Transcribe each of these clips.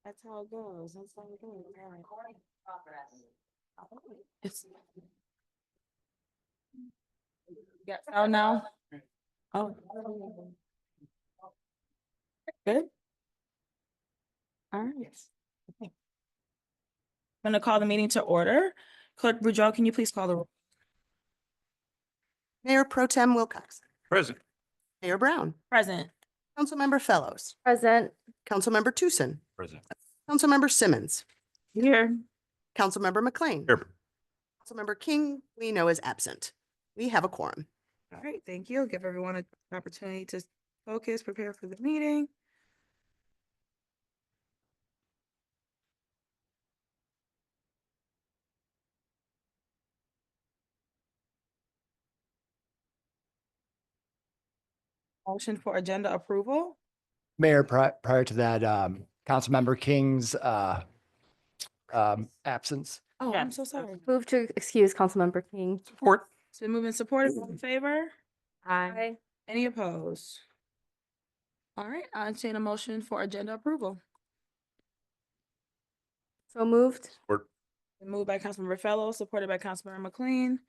That's how it goes. That's how it goes. It's. Yeah, oh, no. Oh. Good. All right. Okay. I'm gonna call the meeting to order. Clerk Boudreaux, can you please call the roll? Mayor Pro Tem Wilcox, Present. Mayor Brown, Present. Councilmember Fellows, Present. Councilmember Tucson, Present. Councilmember Simmons, Here. Councilmember McLean, Here. Councilmember King, we know is absent. We have a quorum. All right, thank you. Give everyone an opportunity to focus, prepare for the meeting. Motion for agenda approval. Mayor, prior to that, Councilmember King's absence. Oh, I'm Yes. so sorry. Move to excuse Councilmember King. Support. It's been moved and supported. All in favor? Aye. Any opposed? All right, I'll entertain a motion for agenda approval. So moved. Support. Been moved by Councilmember Fellows, supported by Councilmember McLean.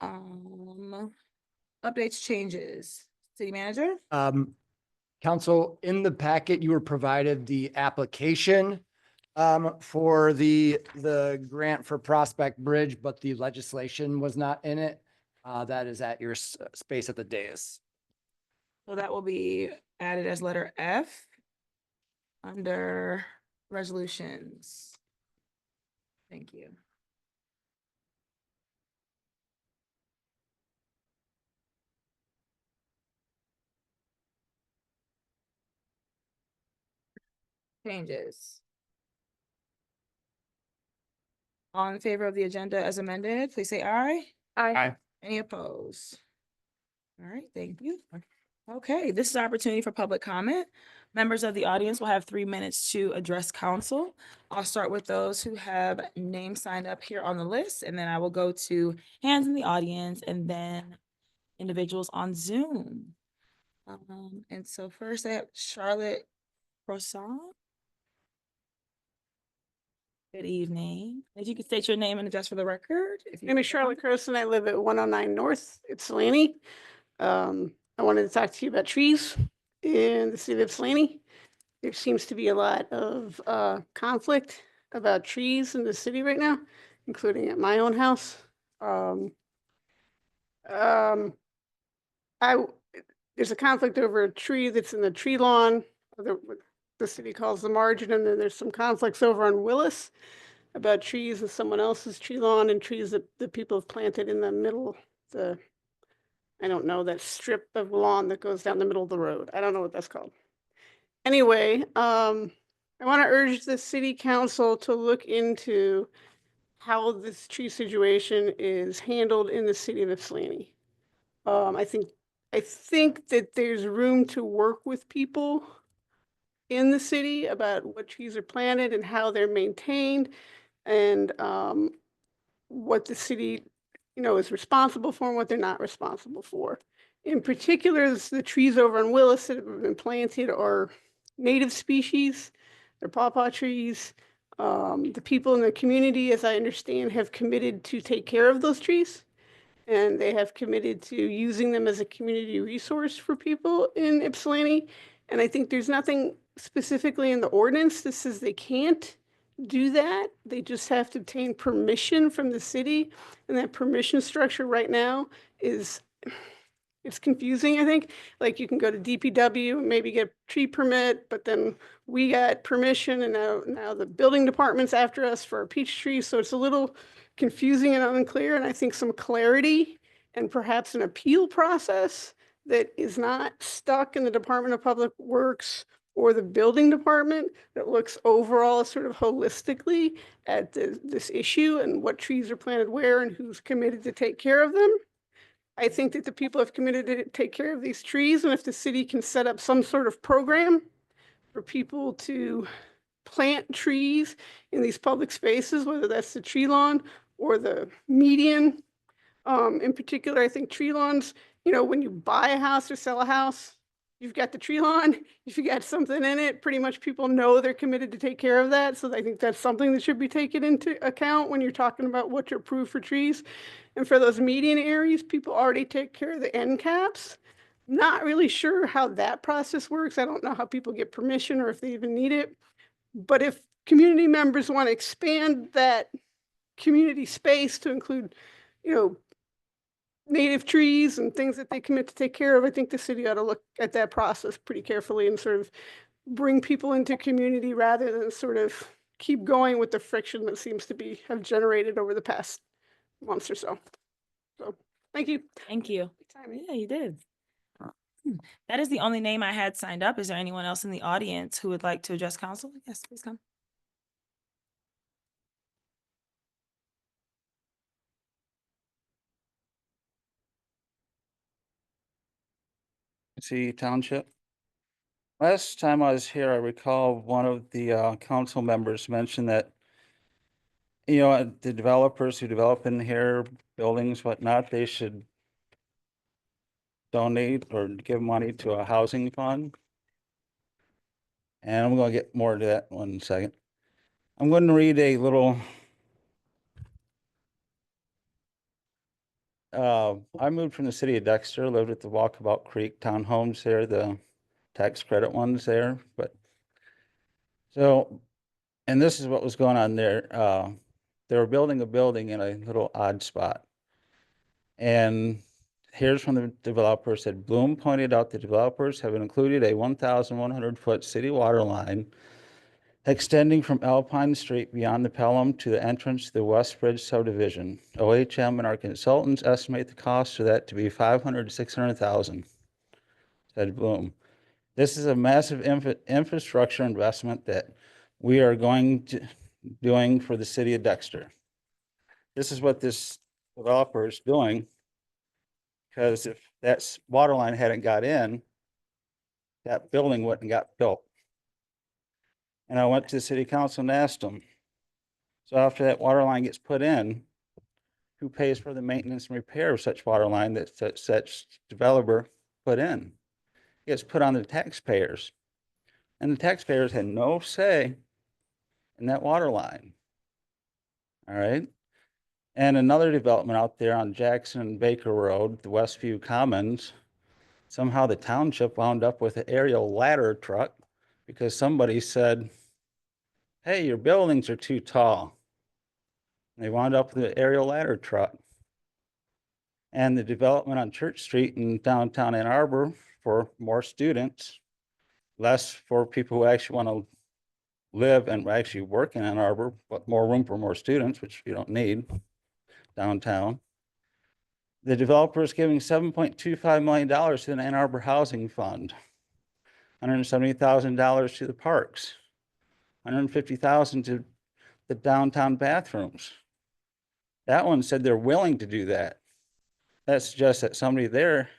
Updates, changes. City Manager? Council, in the packet, you were provided the application for the grant for Prospect Bridge, but the legislation was not in it. That is at your space at the dais. So that will be added as letter F under resolutions. Thank you. Changes. All in favor of the agenda as amended, please say aye. Aye. Any opposed? All right, thank you. Okay, this is our opportunity for public comment. Members of the audience will have 3 minutes to address council. I'll start with those who have names signed up here on the list, and then I will go to hands in the audience and then individuals on Zoom. And so first I have Charlotte Croissant. Good evening. If you could state your name and address for the record. If you My name is could- Charlotte Croson. I live at 109 North, Ypsilanti. I wanted to talk to you about trees in the city of Ypsilanti. There seems to be a lot of conflict about trees in the city right now, including at my own house. There's a conflict over a tree that's in the tree lawn, what the city calls the margin, and then there's some conflicts over on Willis about trees in someone else's tree lawn and trees that the people have planted in the middle, I don't know, that strip of lawn that goes down the middle of the road. I don't know what that's called. Anyway, I want to urge the city council to look into how this tree situation is handled in the city of Ypsilanti. I think that there's room to work with people in the city about what trees are planted and how they're maintained and what the city, is responsible for and what they're not responsible for. In particular, the trees over on Willis that have been planted are native species. They're pawpaw trees. The people in the community, as I understand, have committed to take care of those trees. And they have committed to using them as a community resource for people in Ypsilanti. And I think there's nothing specifically in the ordinance that says they can't do that. They just have to obtain permission from the city. And that permission structure right now it's confusing, I think. Like you can go to DPW and maybe get a tree permit, but then we got permission and now the building department's after us for a peach tree. So it's a little confusing and unclear. And I think some clarity and perhaps an appeal process that is not stuck in the Department of Public Works or the building department, that looks overall sort of holistically at this issue and what trees are planted where and who's committed to take care of them. I think that the people have committed to take care of these trees, and if the city can set up some sort of program for people to plant trees in these public spaces, whether that's the tree lawn or the median. In particular, I think tree lawns you know, when you buy a house or sell a house, you've got the tree lawn, if you got something in it, pretty much people know they're committed to take care of that. So I think that's something that should be taken into account when you're talking about what to approve for trees. And for those median areas, people already take care of the end caps. Not really sure how that process works. I don't know how people get permission or if they even need it. But if community members want to expand that community space to include, you know, native trees and things that they commit to take care of, I think the city ought to look at that process pretty carefully and sort of bring people into community rather than sort of keep going with the friction that seems to be have generated over the past months or so. So, thank you. Thank you. Yeah, you did. That is the only name I had signed up. Is there anyone else in the audience who would like to address council? Yes, please come. See Township. Last time I was here, I recall one of the council members mentioned that, you know, the developers who develop in here, buildings, whatnot, they should donate or give money to a housing fund. And I'm gonna get more to that in 1 second. I'm going to read a little. I moved from the city of Dexter, lived at the Walkabout Creek townhomes there, the tax credit ones there, but so, and this is what was going on there. They were building a building in a little odd spot. And here's from the developer said, Bloom pointed out the developers have included a 1,100-foot city water line extending from Alpine Street beyond the Pelham to the entrance to the West Bridge subdivision. OHM and our consultants estimate the cost for that to be $500,000 to $600,000, said Bloom. This is a massive infrastructure investment that we are doing for the city of Dexter. This is what this developer is doing, because if that water line hadn't got in, that building wouldn't got built. And I went to the city council and asked them, so after that water line gets put in, who pays for the maintenance and repair of such water line that such developer put in? It gets put on the taxpayers. And the taxpayers had no say in that water line. All right. And another development out there on Jackson and Baker Road, the Westview Commons, somehow the township wound up with an aerial ladder truck because somebody said, hey, your buildings are too tall. And they wound up with an aerial ladder truck. And the development on Church Street in downtown Ann Arbor for more students, less for people who actually want to live and actually work in Ann Arbor, but more room for more students, which you don't need downtown. The developer is giving $7.25 million to the Ann Arbor Housing Fund, $170,000 to the parks, $150,000 to the downtown bathrooms. That one said they're willing to do that. That suggests that somebody there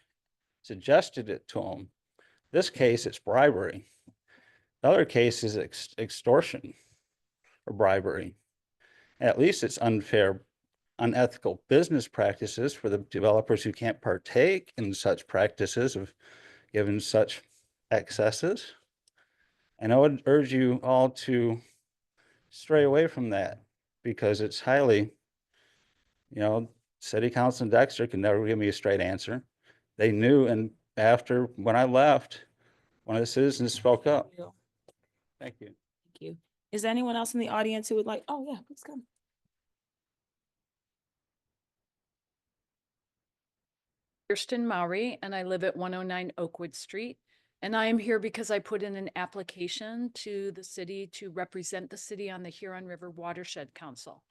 suggested it to them. This case, it's bribery. The other case is extortion or bribery. At least it's unfair, unethical business practices for the developers who can't partake in such practices of giving such excesses. And I would urge you all to stray away from that because it's highly, you know, city council in Dexter can never give me a straight answer. They knew, and after when I left, one of the citizens spoke up. Thank you. Thank you. Is there anyone else in the audience who would like, oh yeah, please come. Kirsten Mowry, and I live at 109 Oakwood Street. And I am here because I put in an application to the city to represent the city on the Huron River Watershed Council.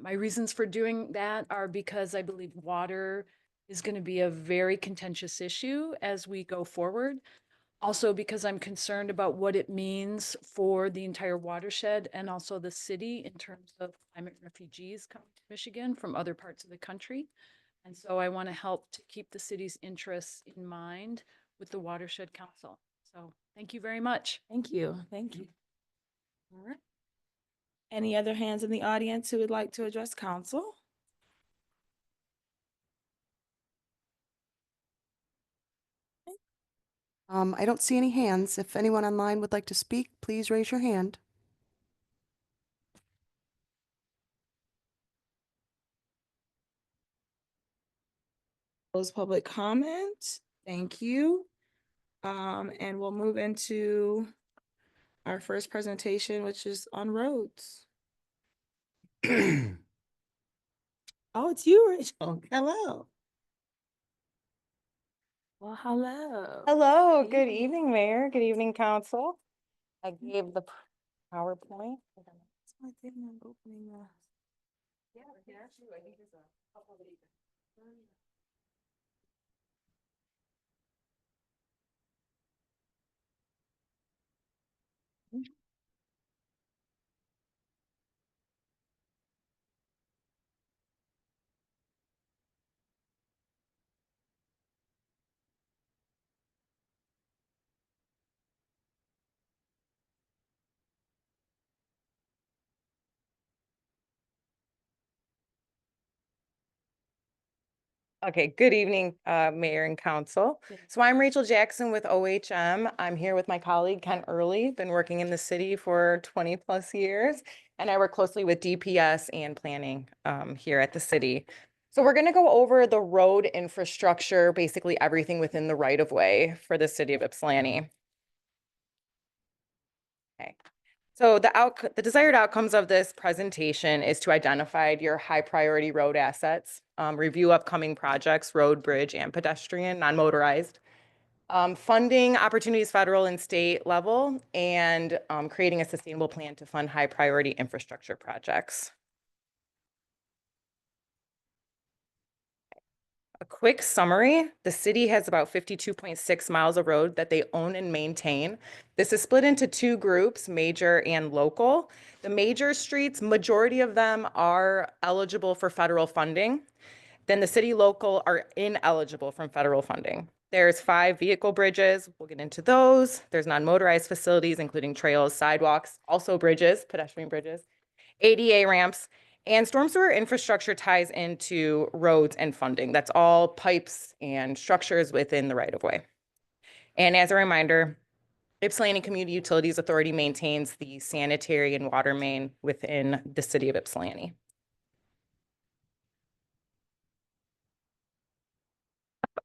My reasons for doing that are because I believe water is going to be a very contentious issue as we go forward. Also because I'm concerned about what it means for the entire watershed and also the city in terms of climate refugees coming to Michigan from other parts of the country. And so I want to help to keep the city's interests in mind with the Watershed Council. So thank you very much. Thank you. Thank you. All right. Any other hands in the audience who would like to address council? I don't see any hands. If anyone online would like to speak, please raise your hand. Close public comment. Thank you. And we'll move into our first presentation, which is on roads. Oh, it's you, Rachel. Hello. Well, hello. Hello, Good good evening. evening, Mayor. Good evening, Council. I gave the PowerPoint. That's my thing, I'm opening the. Yeah, we can actually, I think there's a couple that you can. Okay, good evening, Mayor and Council. So I'm Rachel Jackson with OHM. I'm here with my colleague Ken Early, been working in the city for 20+ years. And I work closely with DPS and planning here at the city. So we're gonna go over the road infrastructure, basically everything within the right of way for the city of Ypsilanti. Okay. So the desired outcomes of this presentation is to identify your high priority road assets, review upcoming projects, road, bridge, and pedestrian, non-motorized, funding opportunities federal and state level, and creating a sustainable plan to fund high priority infrastructure projects. A quick summary, the city has about 52.6 miles of road that they own and maintain. This is split into two groups, major and local. The major streets, majority of them are eligible for federal funding. Then the city local are ineligible from federal funding. There's 5 vehicle bridges. We'll get into those. There's non-motorized facilities, including trails, sidewalks, also bridges, pedestrian bridges, ADA ramps, and storm sewer infrastructure ties into roads and funding. That's all pipes and structures within the right of way. And as a reminder, Ypsilanti Community Utilities Authority maintains the sanitary and water main within the city of Ypsilanti.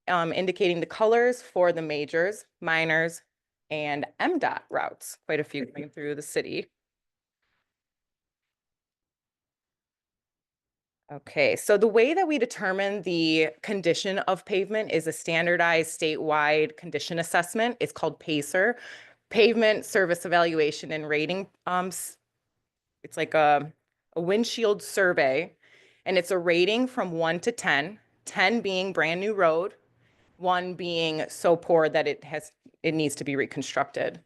Indicating the colors for the majors, minors, and MDOT routes, quite a few going through the city. Okay, so the way that we determine the condition of pavement is a standardized statewide condition assessment. It's called PACER, Pavement Service Evaluation and Rating. It's like a windshield survey, and it's a rating from 1 to 10, 10 being brand new road, 1 being so poor that it needs to be reconstructed.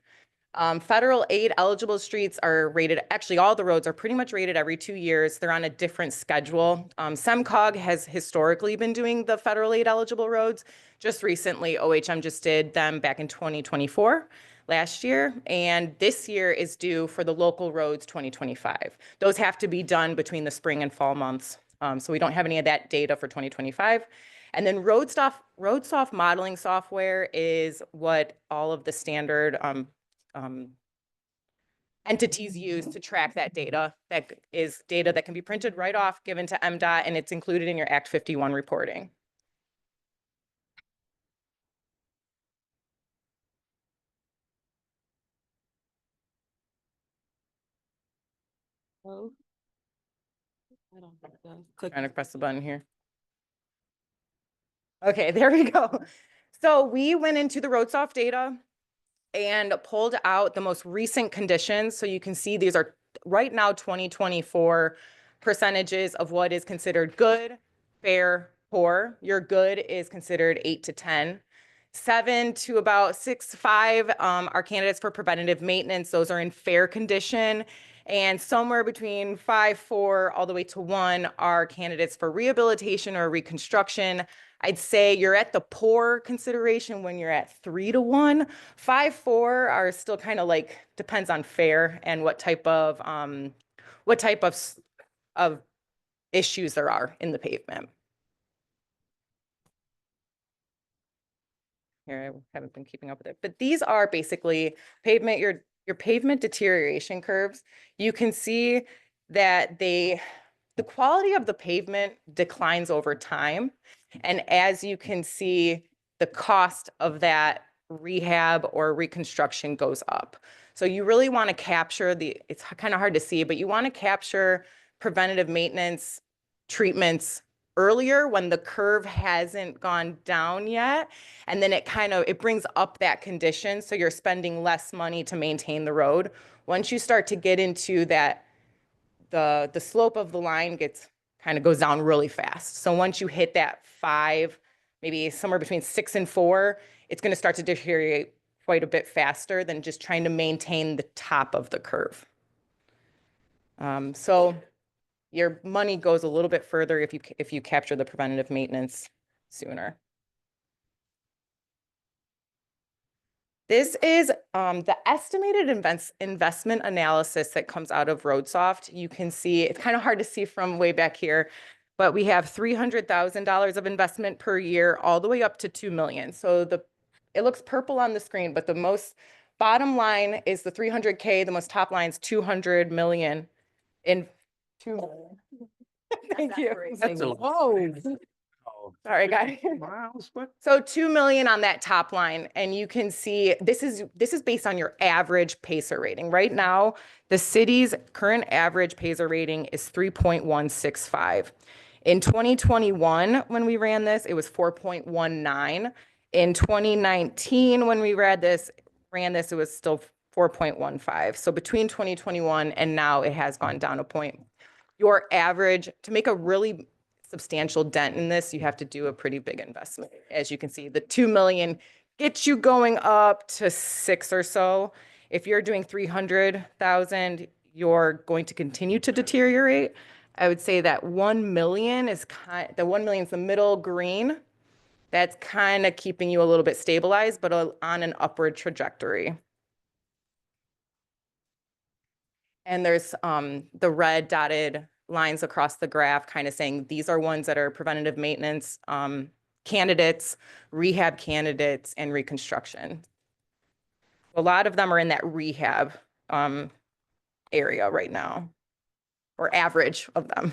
Federal aid eligible streets are rated, actually all the roads are pretty much rated every 2 years. They're on a different schedule. SEMCOG has historically been doing the federal aid eligible roads. Just recently, OHM just did them back in 2024, last year. And this year is due for the local roads 2025. Those have to be done between the spring and fall months. So we don't have any of that data for 2025. And then RoadSoft modeling software is what all of the standard entities use to track that data. That is data that can be printed right off, given to MDOT, and it's included in your Act 51 reporting. Oh. I don't think so. Click. Trying to press the button here. Okay, there we go. So we went into the RoadSoft data and pulled out the most recent conditions. So you can see these are right now 2024 percentages of what is considered good, fair, poor. Your good is considered 8 to 10. 7 to about 6, 5 are candidates for preventative maintenance. Those are in fair condition. And somewhere between 5, 4, all the way to 1 are candidates for rehabilitation or reconstruction. I'd say you're at the poor consideration when you're at 3 to 1. 5, 4 are still kind of like, depends on fair and what type of issues there are in the pavement. here, I haven't been keeping up with it, but these are basically pavement, your pavement deterioration curves. You can see that the quality of the pavement declines over time. And as you can see, the cost of that rehab or reconstruction goes up. So you really want to capture it's kind of hard to see, but you want to capture preventative maintenance treatments earlier when the curve hasn't gone down yet. And then it brings up that condition. So you're spending less money to maintain the road. Once you start to get into that, the slope of the line goes down really fast. So once you hit that 5, maybe somewhere between 6 and 4, it's going to start to deteriorate quite a bit faster than just trying to maintain the top of the curve. So your money goes a little bit further if you capture the preventative maintenance sooner. This is the estimated investment analysis that comes out of RoadSoft. You can see, it's kind of hard to see from way back here, but we have $300,000 of investment per year, all the way up to 2 million. So it looks purple on the screen, but the most bottom line is the 300K, the most top line is 200 million in 2 million. Thank you. That's a Whoa. Sorry, guys. So 2 million on that top line, and you can see this is based on your average PACER rating. Right now, the city's current average PACER rating is 3.165. In 2021, when we ran this, it was 4.19. In 2019, when we ran this, it was still 4.15. So between 2021 and now, it has gone down a point. Your average, to make a really substantial dent in this, you have to do a pretty big investment. As you can see, the 2 million gets you going up to 6 or so. If you're doing 300,000, you're going to continue to deteriorate. I would say that 1 million is the 1 million is the middle green. That's kind of keeping you a little bit stabilized, but on an upward trajectory. And there's the red dotted lines across the graph kind of saying these are ones that are preventative maintenance candidates, rehab candidates, and reconstruction. A lot of them are in that rehab area right now, or average of them.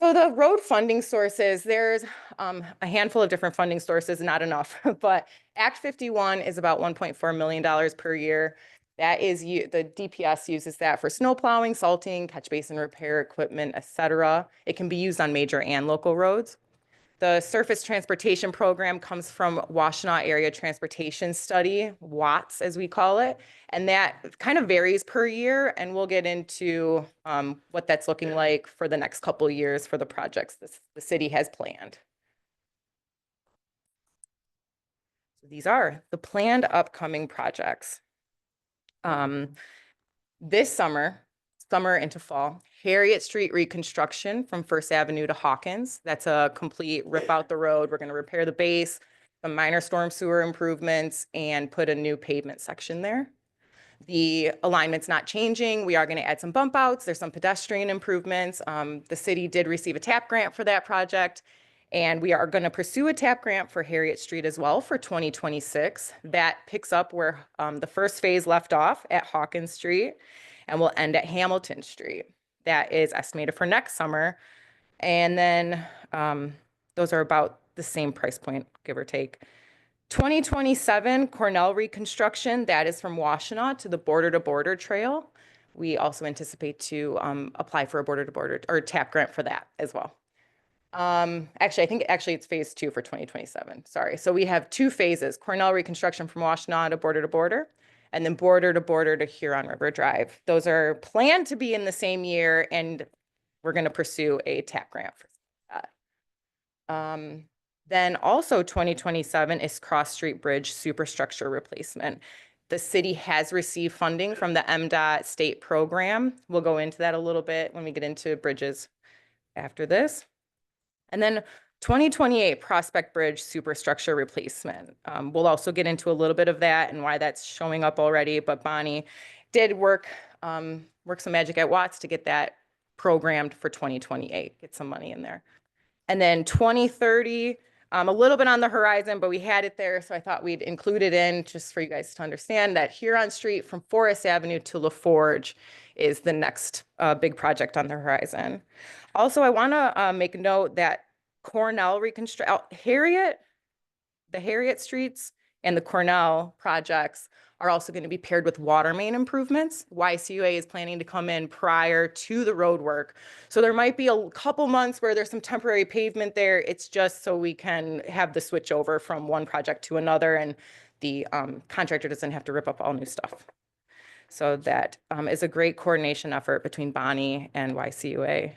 So the road funding sources, there's a handful of different funding sources, not enough, but Act 51 is about $1.4 million per year. That is, the DPS uses that for snow plowing, salting, catch basin repair equipment, et cetera. It can be used on major and local roads. The Surface Transportation Program comes from Washtenaw Area Transportation Study, WATS as we call it, and that kind of varies per year, and we'll get into what that's looking like for the next couple of years for the projects the city has planned. So these are the planned upcoming projects. This summer into fall, Harriet Street reconstruction from First Avenue to Hawkins. That's a complete rip out the road. We're going to repair the base, some minor storm sewer improvements, and put a new pavement section there. The alignment's not changing. We are going to add some bump outs. There's some pedestrian improvements. The city did receive a TAP grant for that project, and we are going to pursue a TAP grant for Harriet Street as well for 2026. That picks up where the first phase left off at Hawkins Street, and we'll end at Hamilton Street. That is estimated for next summer. And then those are about the same price point, give or take. 2027 Cornell reconstruction, that is from Washtenaw to the Border to Border Trail. We also anticipate to apply for a Border to Border or TAP grant for that as well. Actually, I think it's phase 2 for 2027. Sorry. So we have 2 phases, Cornell reconstruction from Washtenaw to Border, and then Border to Huron River Drive. Those are planned to be in the same year, and we're going to pursue a TAP grant for that. Then also 2027 is Cross Street Bridge superstructure replacement. The city has received funding from the MDOT state program. We'll go into that a little bit when we get into bridges after this. And then 2028 Prospect Bridge superstructure replacement. We'll also get into a little bit of that and why that's showing up already, but Bonnie did work some magic at Watts to get that programmed for 2028, get some money in there. And then 2030 A little bit on the horizon, but we had it there, so I thought we'd include it in just for you guys to understand that Huron Street from Forest Avenue to LaForge is the next big project on the horizon. Also, I want to make note that Cornell the Harriet Streets and the Cornell projects are also going to be paired with water main improvements. YCUA is planning to come in prior to the road work. So there might be a couple months where there's some temporary pavement there. It's just so we can have the switch over from one project to another and the contractor doesn't have to rip up all new stuff. So that is a great coordination effort between Bonnie and YCUA.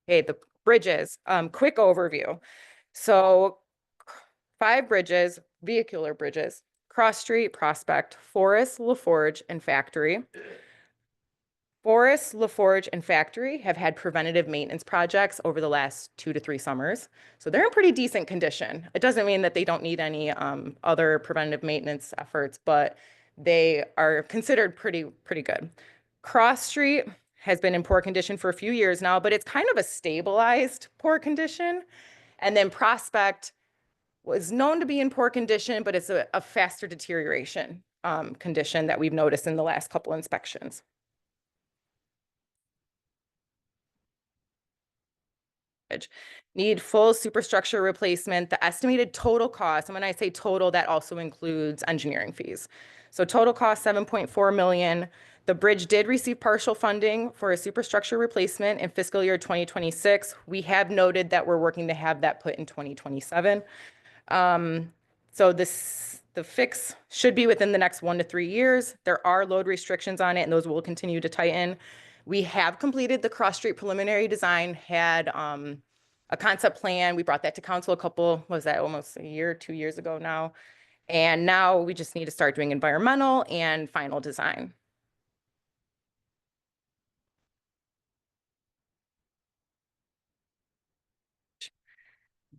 Okay, the bridges, quick overview. So 5 bridges, vehicular bridges, Cross Street, Prospect, Forest, LaForge, and Factory. Forest, LaForge, and Factory have had preventative maintenance projects over the last 2 to 3 summers. So they're in pretty decent condition. It doesn't mean that they don't need any other preventative maintenance efforts, but they are considered pretty good. Cross Street has been in poor condition for a few years now, but it's kind of a stabilized poor condition. And then Prospect was known to be in poor condition, but it's a faster deterioration condition that we've noticed in the last couple inspections. Need full superstructure replacement. The estimated total cost, and when I say total, that also includes engineering fees. So total cost, 7.4 million. The bridge did receive partial funding for a superstructure replacement in fiscal year 2026. We have noted that we're working to have that put in 2027. So the fix should be within the next 1 to 3 years. There are load restrictions on it, and those will continue to tighten. We have completed the Cross Street preliminary design, had a concept plan. We brought that to council almost a year, 2 years ago now. And now we just need to start doing environmental and final design.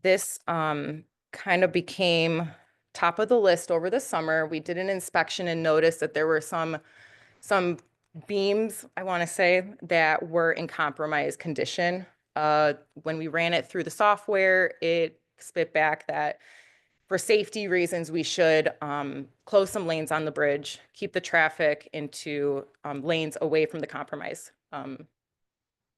This kind of became top of the list over the summer. We did an inspection and noticed that there were some beams, I want to say, that were in compromised condition. When we ran it through the software, it spit back that for safety reasons, we should close some lanes on the bridge, keep the traffic into lanes away from the compromised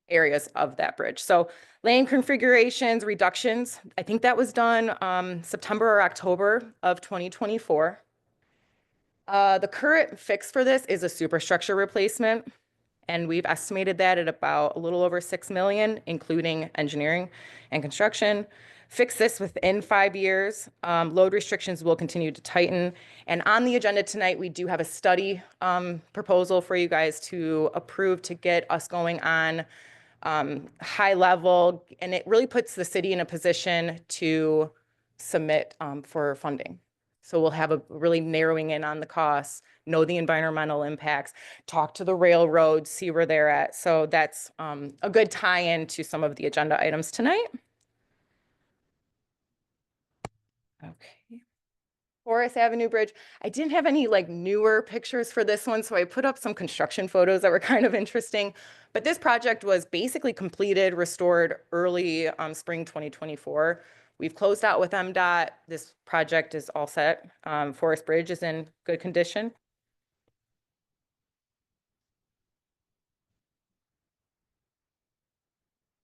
areas of that bridge. So lane configurations, reductions, I think that was done September or October of 2024. The current fix for this is a superstructure replacement, and we've estimated that at about a little over 6 million, including engineering and construction. Fix this within 5 years. Load restrictions will continue to tighten. And on the agenda tonight, we do have a study proposal for you guys to approve to get us going on high level, and it really puts the city in a position to submit for funding. So we'll have a really narrowing in on the costs, know the environmental impacts, talk to the railroad, see where they're at. So that's a good tie-in to some of the agenda items tonight. Okay. Forest Avenue Bridge. I didn't have any like newer pictures for this one, so I put up some construction photos that were kind of interesting. But this project was basically completed, restored early spring 2024. We've closed out with MDOT. This project is all set. Forest Bridge is in good condition.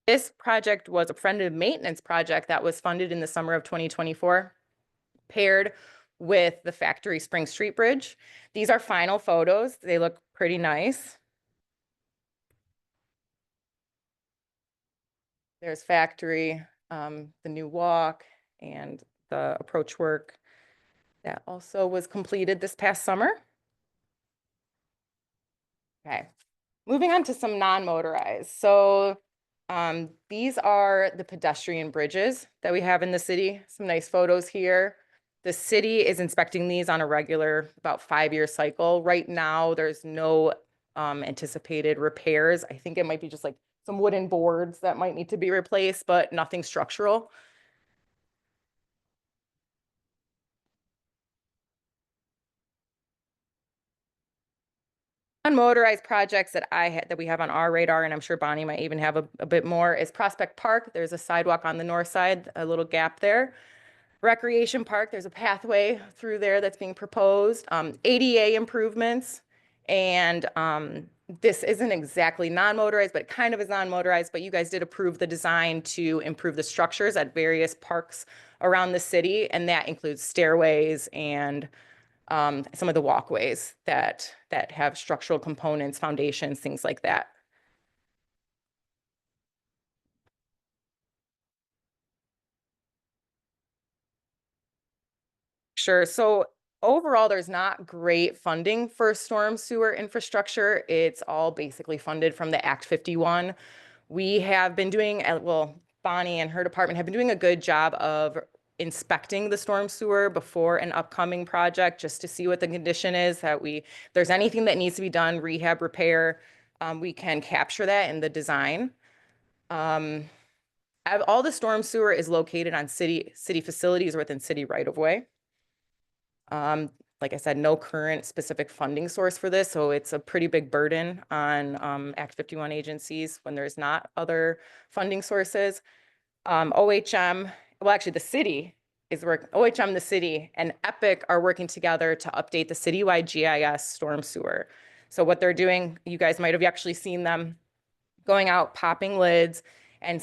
This project was a preventative maintenance project that was funded in the summer of 2024, paired with the Factory Spring Street Bridge. These are final photos. They look pretty nice. There's Factory, the new walk, and the approach work that also was completed this past summer. Okay, moving on to some non-motorized. So these are the pedestrian bridges that we have in the city. Some nice photos here. The city is inspecting these on a regular, about 5-year cycle. Right now, there's no anticipated repairs. I think it might be just like some wooden boards that might need to be replaced, but nothing structural. non-motorized projects that that we have on our radar, and I'm sure Bonnie might even have a bit more, is Prospect Park. There's a sidewalk on the north side, a little gap there. Recreation Park, there's a pathway through there that's being proposed. ADA improvements, and this isn't exactly non-motorized, but it kind of is non-motorized, but you guys did approve the design to improve the structures at various parks around the city, and that includes stairways and some of the walkways that have structural components, foundations, things like that. Sure. So overall, there's not great funding for storm sewer infrastructure. It's all basically funded from the Act 51. We have been doing, well, Bonnie and her department have been doing a good job of inspecting the storm sewer before an upcoming project, just to see what the condition is, that if there's anything that needs to be done, rehab, repair, we can capture that in the design. All the storm sewer is located on city facilities or within city right of way. Like I said, no current specific funding source for this, so it's a pretty big burden on Act 51 agencies when there's not other funding sources. OHM, well, actually the city is OHM, the city, and Epic are working together to update the citywide GIS storm sewer. So what they're doing, you guys might have actually seen them going out, popping lids, and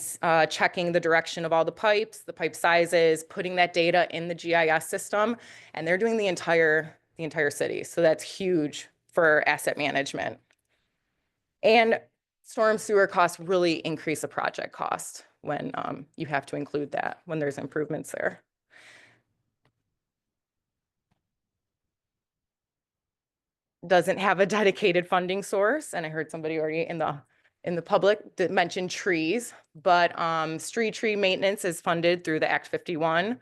checking the direction of all the pipes, the pipe sizes, putting that data in the GIS system, and they're doing the entire city. So that's huge for asset management. And storm sewer costs really increase the project cost when you have to include that, when there's improvements there. Doesn't have a dedicated funding source, and I heard somebody already in the public that mentioned trees, but street tree maintenance is funded through the Act 51.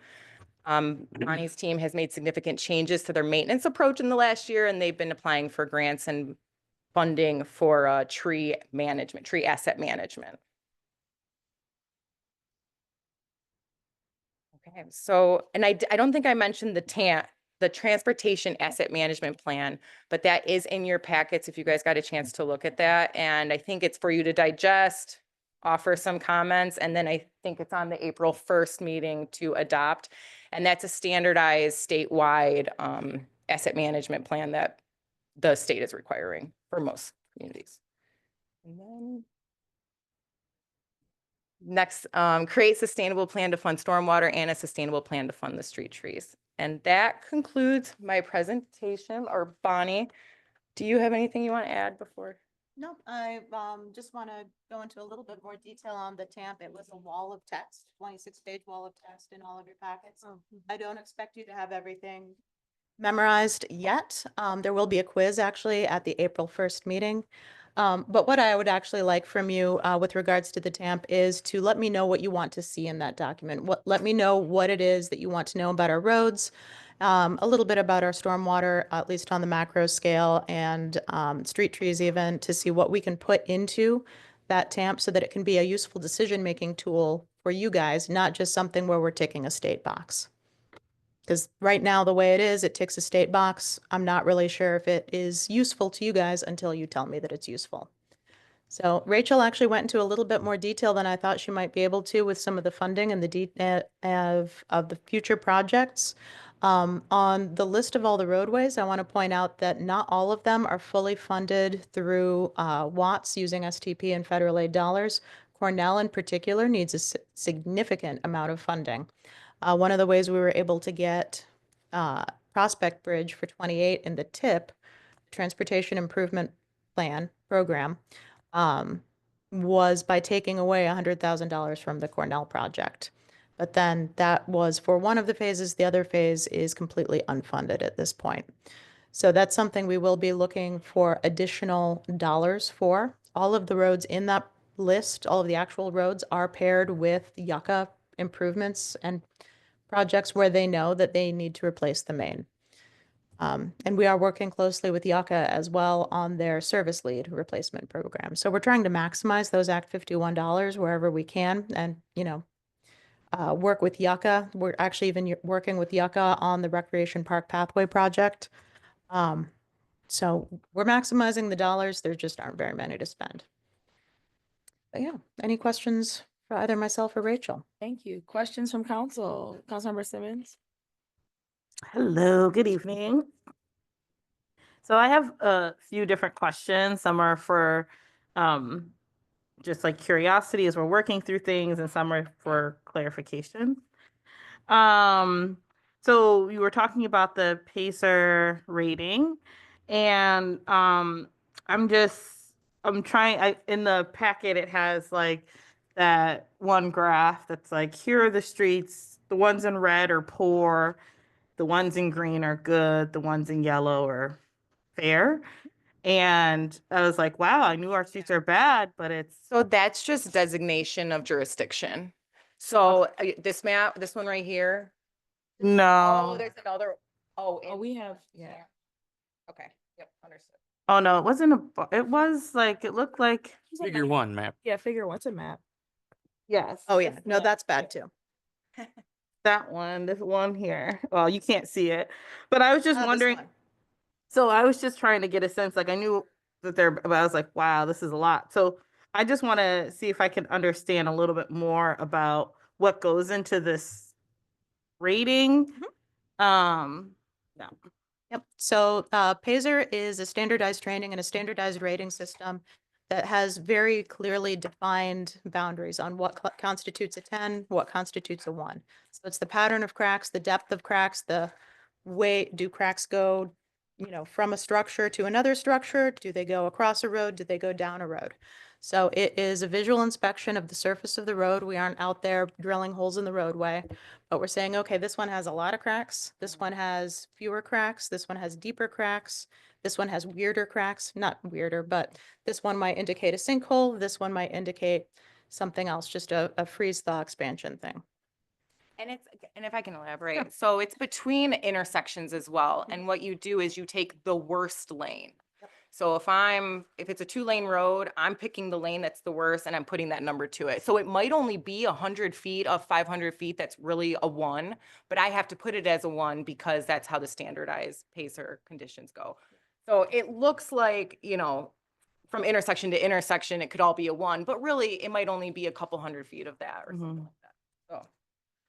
Bonnie's team has made significant changes to their maintenance approach in the last year, and they've been applying for grants and funding for tree management, tree asset management. Okay, so, and I don't think I mentioned the Transportation Asset Management Plan, but that is in your packets if you guys got a chance to look at that. And I think it's for you to digest, offer some comments, and then I think it's on the April 1st meeting to adopt. And that's a standardized statewide asset management plan that the state is requiring for most communities. And then next, create sustainable plan to fund stormwater and a sustainable plan to fund the street trees. And that concludes my presentation. Or Bonnie, do you have anything you want to add before? Nope, I just want to go into a little bit more detail on the TAMP. It was a wall of text, 26-page wall of text in all of your packets. I don't expect you to have everything memorized yet. There will be a quiz actually at the April 1st meeting. But what I would actually like from you with regards to the TAMP is to let me know what you want to see in that document. Let me know what it is that you want to know about our roads, a little bit about our stormwater, at least on the macro scale, and street trees even, to see what we can put into that TAMP so that it can be a useful decision-making tool for you guys, not just something where we're ticking a state box. Because right now, the way it is, it ticks a state box. I'm not really sure if it is useful to you guys until you tell me that it's useful. So Rachel actually went into a little bit more detail than I thought she might be able to with some of the funding and the of the future projects. On the list of all the roadways, I want to point out that not all of them are fully funded through Watts using STP and federal aid dollars. Cornell in particular needs a significant amount of funding. One of the ways we were able to get Prospect Bridge for 28 in the TIP, Transportation Improvement Plan program, was by taking away $100,000 from the Cornell project. But then that was for one of the phases. The other phase is completely unfunded at this point. So that's something we will be looking for additional dollars for. All of the roads in that list, all of the actual roads are paired with Yucca improvements and projects where they know that they need to replace the main. And we are working closely with Yucca as well on their service lead replacement program. So we're trying to maximize those Act 51 dollars wherever we can, and, you know, work with Yucca. We're actually even working with Yucca on the Recreation Park Pathway project. So we're maximizing the dollars. There just aren't very many to spend. But yeah, any questions for either myself or Rachel? Thank you. Questions from council? Councilmember Simmons? Hello, good evening. So I have a few different questions. Some are for just like curiosity as we're working through things, and some are for clarification. So you were talking about the PACER rating, and I'm trying, in the packet, it has like that one graph that's like, here are the streets, the ones in red are poor, the ones in green are good, the ones in yellow are fair. And I was like, wow, I knew our streets are bad, but it's, So that's just designation of jurisdiction. So this map, this one right here. Oh, no. there's another. Oh, Oh, we have, yeah. yeah. Okay, yep, understood. Oh, no, it wasn't it was like, it looked like, Figure one map. Yeah, figure what's a map? yes. Oh, yeah, this no, map. that's bad too. That one, this one here. Well, you can't see it, but I was just This wondering. one. So I was just trying to get a sense, like I knew that there, but I was like, wow, this is a lot. So I just want to see if I can understand a little bit more about what goes into this rating. Yeah. Yep. So PASER is a standardized training and a standardized rating system that has very clearly defined boundaries on what constitutes a 10, what constitutes a 1. So it's the pattern of cracks, the depth of cracks, the way do cracks go, from a structure to another structure? Do they go across a road? Do they go down a road? So it is a visual inspection of the surface of the road. We aren't out there drilling holes in the roadway, but we're saying, okay, this one has a lot of cracks. This one has fewer cracks. This one has deeper cracks. This one has weirder cracks, not weirder, but this one might indicate a sinkhole. This one might indicate something else, just a freeze thaw expansion thing. And if I can elaborate, so it's between intersections as well. And what you do is you take the worst lane. So if it's a 2-lane road, I'm picking the lane that's the worst and I'm putting that number to it. So it might only be 100 feet of 500 feet that's really a 1, but I have to put it as a 1 because that's how the standardized PACER conditions go. So it looks like, from intersection to intersection, it could all be a 1, but really it might only be a couple hundred feet of that or something like that. So.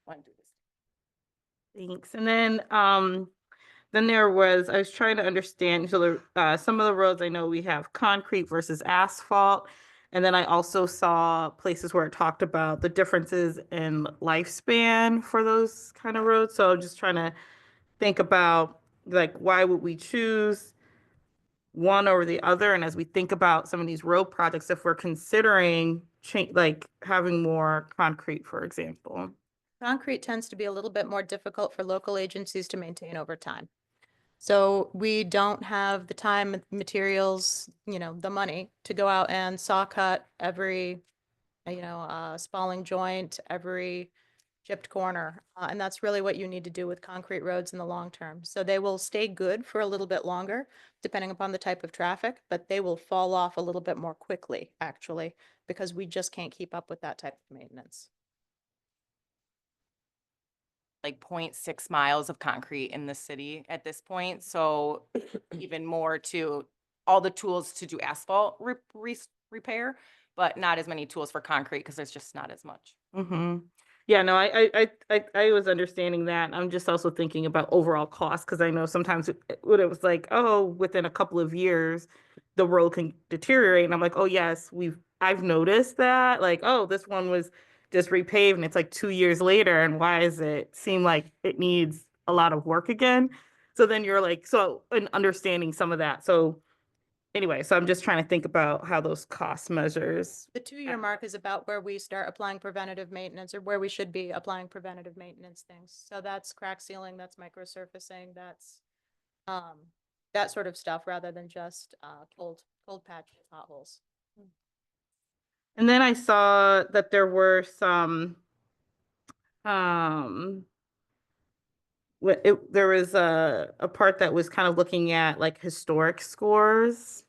Want to do this. Thanks. And then I was trying to understand, so some of the roads I know we have concrete versus asphalt. And then I also saw places where it talked about the differences in lifespan for those kind of roads. So I'm just trying to think about like, why would we choose one over the other? And as we think about some of these road projects, if we're considering like having more concrete, for example. Concrete tends to be a little bit more difficult for local agencies to maintain over time. So we don't have the time, materials, the money to go out and saw cut every, spalling joint, every chipped corner. And that's really what you need to do with concrete roads in the long term. So they will stay good for a little bit longer, depending upon the type of traffic, but they will fall off a little bit more quickly, actually, because we just can't keep up with that type of maintenance. Like 0.6 miles of concrete in the city at this point. So even more to all the tools to do asphalt repair, but not as many tools for concrete because there's just not as much. Mm-hmm. Yeah, no, I was understanding that. I'm just also thinking about overall cost because I know sometimes when it was like, oh, within a couple of years, the road can deteriorate. And I'm like, oh, yes, I've noticed that. Like, oh, this one was just repaved and it's like 2 years later. And why does it seem like it needs a lot of work again? So then you're like, and understanding some of that. So anyway, so I'm just trying to think about how those cost measures. The 2-year mark is about where we start applying preventative maintenance or where we should be applying preventative maintenance things. So that's crack sealing, that's microsurfacing, that's that sort of stuff rather than just cold patch potholes. And then I saw that there were some, there was a part that was kind of looking at like historic scores.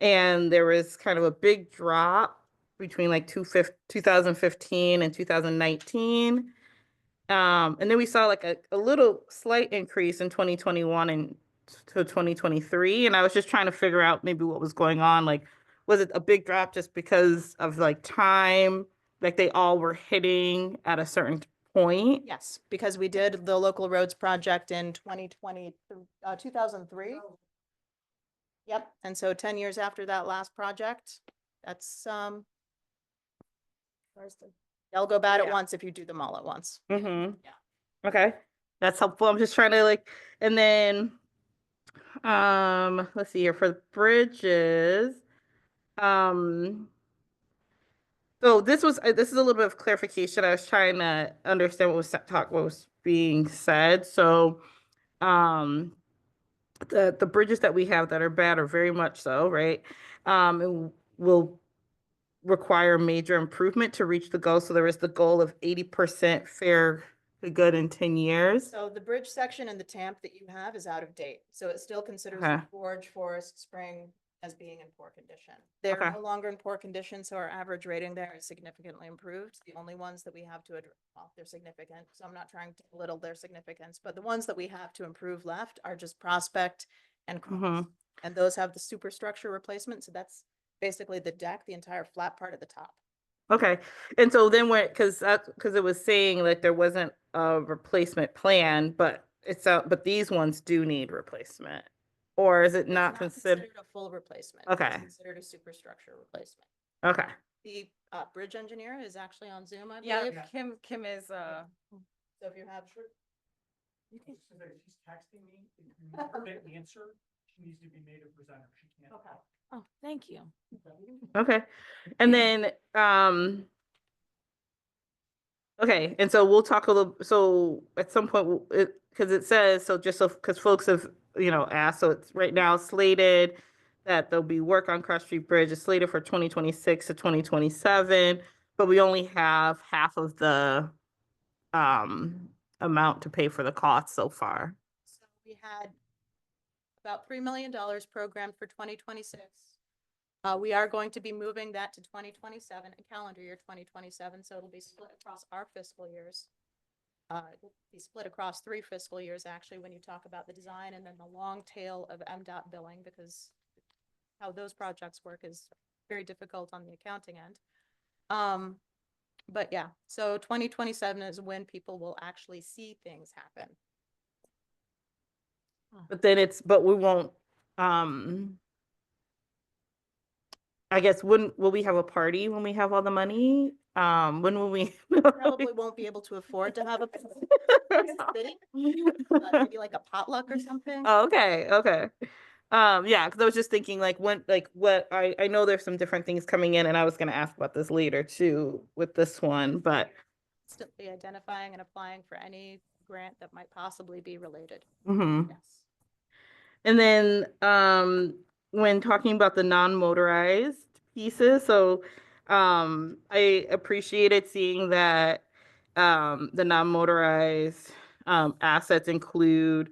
And there was kind of a big drop between like 2015 and 2019. And then we saw like a little slight increase in 2021 and to 2023. And I was just trying to figure out maybe what was going on. Like, was it a big drop just because of like time? Like they all were hitting at a certain point? Yes, because we did the local roads project in 2003. Yep, and so 10 years after that last project, that's, they'll go bad at Yeah. once if you do them all at once. Mm-hmm. Yeah. Okay, that's helpful. I'm just trying to like, and then, let's see here for the bridges. So this is a little bit of clarification. I was trying to understand what was being said. So, the bridges that we have that are bad are very much so, right? And will require major improvement to reach the goal. So there is the goal of 80% fair to good in 10 years. So the bridge section in the TAMP that you have is out of date, so it still considers Okay. the Gorge, Forest, Spring as being in poor condition. They're Okay. no longer in poor condition, so our average rating there is significantly improved. The only ones that we have to address, well, they're significant, so I'm not trying to belittle their significance, but the ones that we have to improve left are just Prospect and Cross. Mhm. And those have the superstructure replacement, so that's basically the deck, the entire flat part at the top. Okay, and so then because it was saying like there wasn't a replacement plan, but but these ones do need replacement, or is it It's not considered? a full replacement. It's Okay. considered a superstructure replacement. Okay, The bridge engineer is actually on Zoom, I Yeah, believe. Kim is, So if you have. She's texting me, if you get an answer, she needs to be made a presenter, she can't. Okay. Oh, thank you. okay, and then okay, and so we'll talk a little. So at some point, because it says so, just so because folks have asked. So it's right now slated that there'll be work on Cross Street Bridge. It's slated for 2026 to 2027, but we only have half of the amount to pay for the cost so far. So we had about $3 million programmed for 2026. We are going to be moving that to 2027, a calendar year 2027, so it'll be split across our fiscal years. It'll be split across 3 fiscal years, actually, when you talk about the design and then the long tail of MDOT billing, because how those projects work is very difficult on the accounting end. But yeah, so 2027 is when people will actually see things happen. But then but we won't, I guess, will we have a party when we have all the money? When will we? Probably won't be able to afford to have a city, but maybe like a potluck or something. Oh, okay, okay. Yeah, because I was just thinking like what I know there's some different things coming in, and I was gonna ask about this later too with this one, but Constantly identifying and applying for any grant that might possibly be related. mhm. Yes. And then when talking about the non-motorized pieces, so I appreciated seeing that the non-motorized assets include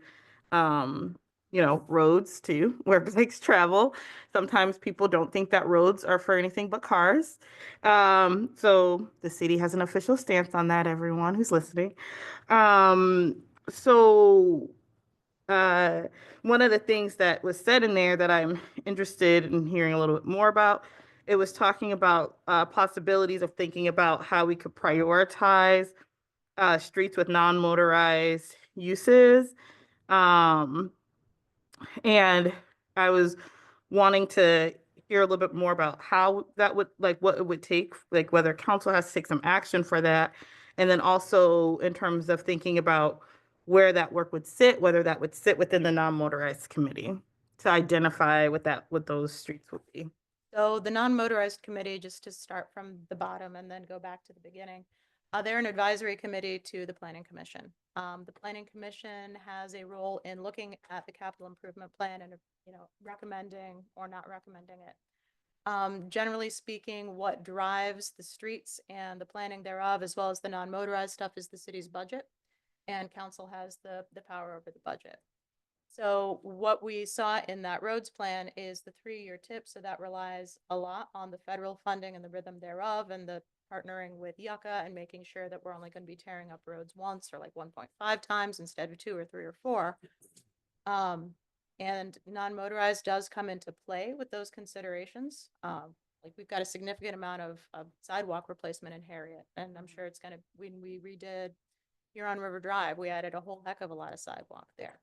roads too, where bikes travel. Sometimes people don't think that roads are for anything but cars. So the city has an official stance on that, everyone who's listening. So one of the things that was said in there that I'm interested in hearing a little bit more about, it was talking about possibilities of thinking about how we could prioritize streets with non-motorized uses. And I was wanting to hear a little bit more about how that would, like, what it would take, like whether council has to take some action for that. And then also in terms of thinking about where that work would sit, whether that would sit within the non-motorized committee to identify what those streets would be. So the non-motorized committee, just to start from the bottom and then go back to the beginning, they're an advisory committee to the Planning Commission. The Planning Commission has a role in looking at the capital improvement plan and, recommending or not recommending it. Generally speaking, what drives the streets and the planning thereof, as well as the non-motorized stuff, is the city's budget, and council has the power over the budget. So what we saw in that roads plan is the 3-year tip. So that relies a lot on the federal funding and the rhythm thereof, and the partnering with Yucca and making sure that we're only going to be tearing up roads once or like 1.5 times instead of 2 or 3 or 4. And non-motorized does come into play with those considerations. Like we've got a significant amount of sidewalk replacement in Harriet, and I'm sure it's gonna, when we redid Huron River Drive, we added a whole heck of a lot of sidewalk there.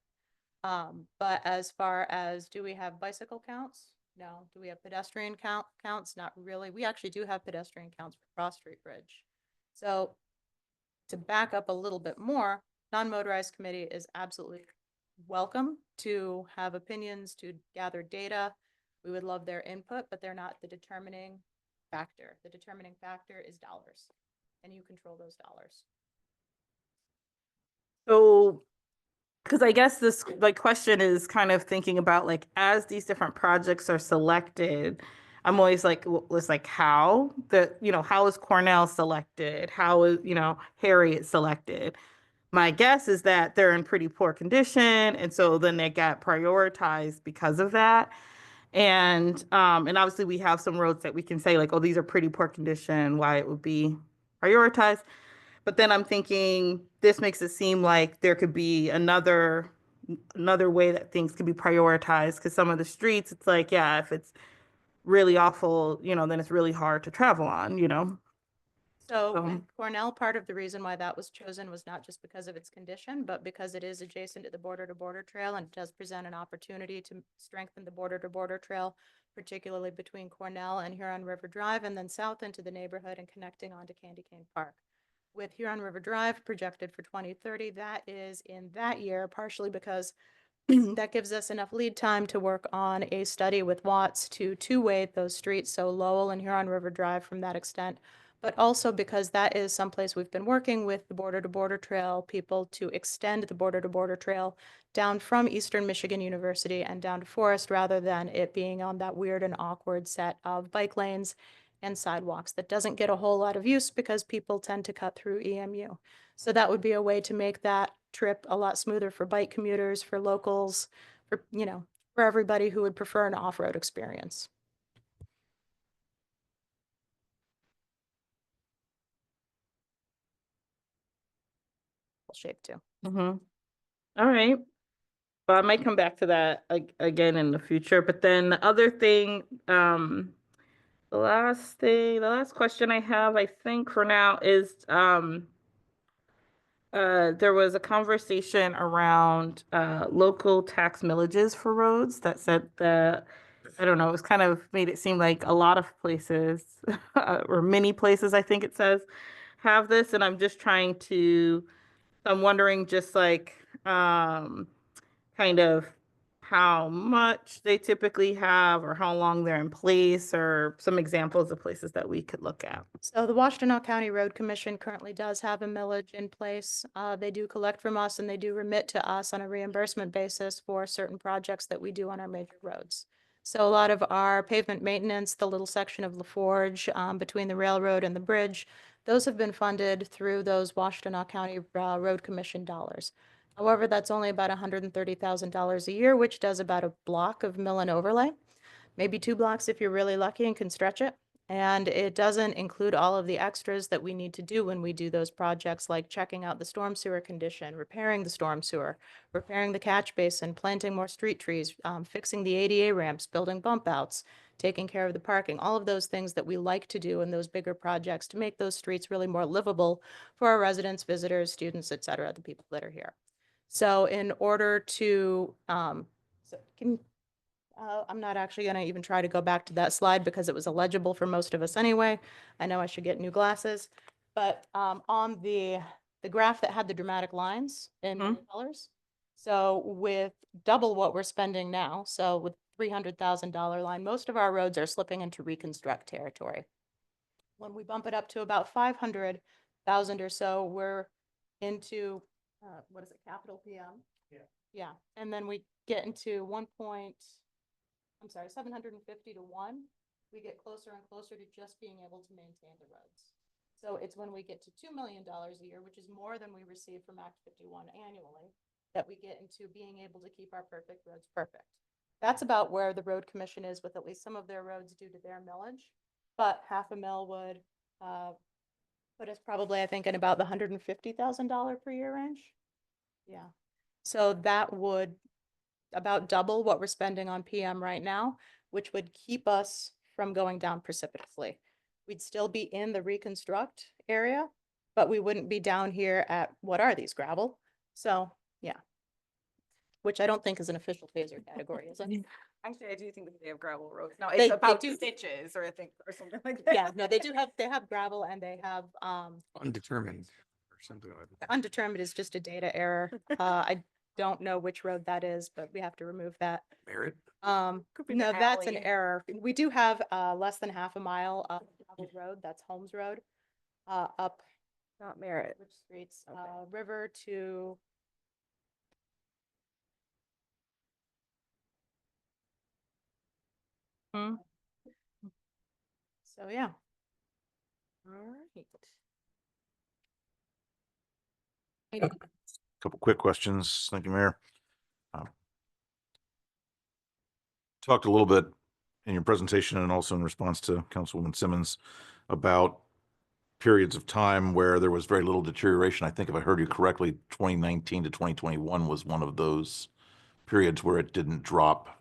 But as far as, do we have bicycle counts? No. Do we have pedestrian counts? Not really. We actually do have pedestrian counts for Cross Street Bridge. So to back up a little bit more, non-motorized committee is absolutely welcome to have opinions, to gather data. We would love their input, but they're not the determining factor. The determining factor is dollars, and you control those dollars. So, because I guess this like question is kind of thinking about like as these different projects are selected, I'm always like, was like how how is Cornell selected? How is, Harriet selected? My guess is that they're in pretty poor condition, and so then they got prioritized because of that. And obviously we have some roads that we can say like, oh, these are pretty poor condition, why it would be prioritized. But then I'm thinking this makes it seem like there could be another way that things could be prioritized, because some of the streets, it's like, yeah, if it's really awful, then it's really hard to travel on. So with Cornell, part of the reason why that was chosen was not just because of its condition, but because it is adjacent to the border-to-border trail and does present an opportunity to strengthen the border-to-border trail, particularly between Cornell and Huron River Drive, and then south into the neighborhood and connecting onto Candy Cane Park. With Huron River Drive projected for 2030, that is in that year, partially because that gives us enough lead time to work on a study with Watts to two-way those streets, so Lowell and Huron River Drive from that extent, but also because that is someplace we've been working with the border-to-border trail people to extend the border-to-border trail down from Eastern Michigan University and down to Forest, rather than it being on that weird and awkward set of bike lanes and sidewalks that doesn't get a whole lot of use because people tend to cut through EMU. So that would be a way to make that trip a lot smoother for bike commuters, for locals, for, for everybody who would prefer an off-road experience. Shape too. All right. Well, I might come back to that again in the future. But then the other thing, the last question I have, I think for now is, there was a conversation around local tax millages for roads that said that, I don't know, it was kind of made it seem like a lot of places or many places, I think it says, have this. And I'm just trying to, I'm wondering just like kind of how much they typically have or how long they're in place, or some examples of places that we could look at. So the Washtenaw County Road Commission currently does have a millage in place. They do collect from us and they do remit to us on a reimbursement basis for certain projects that we do on our major roads. So a lot of our pavement maintenance, the little section of LaForge between the railroad and the bridge, those have been funded through those Washtenaw County Road Commission dollars. However, that's only about $130,000 a year, which does about a block of mill and overlay, maybe 2 blocks if you're really lucky and can stretch it. And it doesn't include all of the extras that we need to do when we do those projects, like checking out the storm sewer condition, repairing the storm sewer, repairing the catch basin, planting more street trees, fixing the ADA ramps, building bump outs, taking care of the parking, all of those things that we like to do in those bigger projects to make those streets really more livable for our residents, visitors, students, et cetera, the people that are here. So in order to, I'm not actually going to even try to go back to that slide because it was illegible for most of us anyway. I know I should get new glasses, but on the graph that had the dramatic lines in many colors. So with double what we're spending now, so with $300,000 line, most of our roads are slipping into reconstruct territory. When we bump it up to about 500,000 or so, we're into what is it, capital PM? Yeah, and then we get into 750 to 1, we get closer and closer to just being able to maintain the roads. So it's when we get to $2 million a year, which is more than we receive from Act 51 annually, that we get into being able to keep our perfect roads perfect. That's about where the road commission is with at least some of their roads due to their millage, but $500,000 would put us probably, I think, in about the $150,000 per year range. Yeah. So that would, about double what we're spending on PM right now, which would keep us from going down precipitously. We'd still be in the reconstruct area, but we wouldn't be down here at, what are these, gravel? So, yeah. Which I don't think is an official phaser category, is it? Actually, I do think that they have gravel roads. No, They- it's they about do. ditches or I think, or something like that. Yeah, no, they have gravel and they have, Undetermined or something like that. undetermined is just a data error. I don't know which road that is, but we have to remove that. Merit? Could be the No, that's an alley. error. We do have, less than half a mile of gravel road, that's Holmes Road. Up Not merit. which streets, River to. So, yeah. All right. Couple quick questions. Thank you, Mayor. Talked a little bit in your presentation and also in response to Councilwoman Simmons about periods of time where there was very little deterioration. I think if I heard you correctly, 2019 to 2021 was one of those periods where it didn't drop.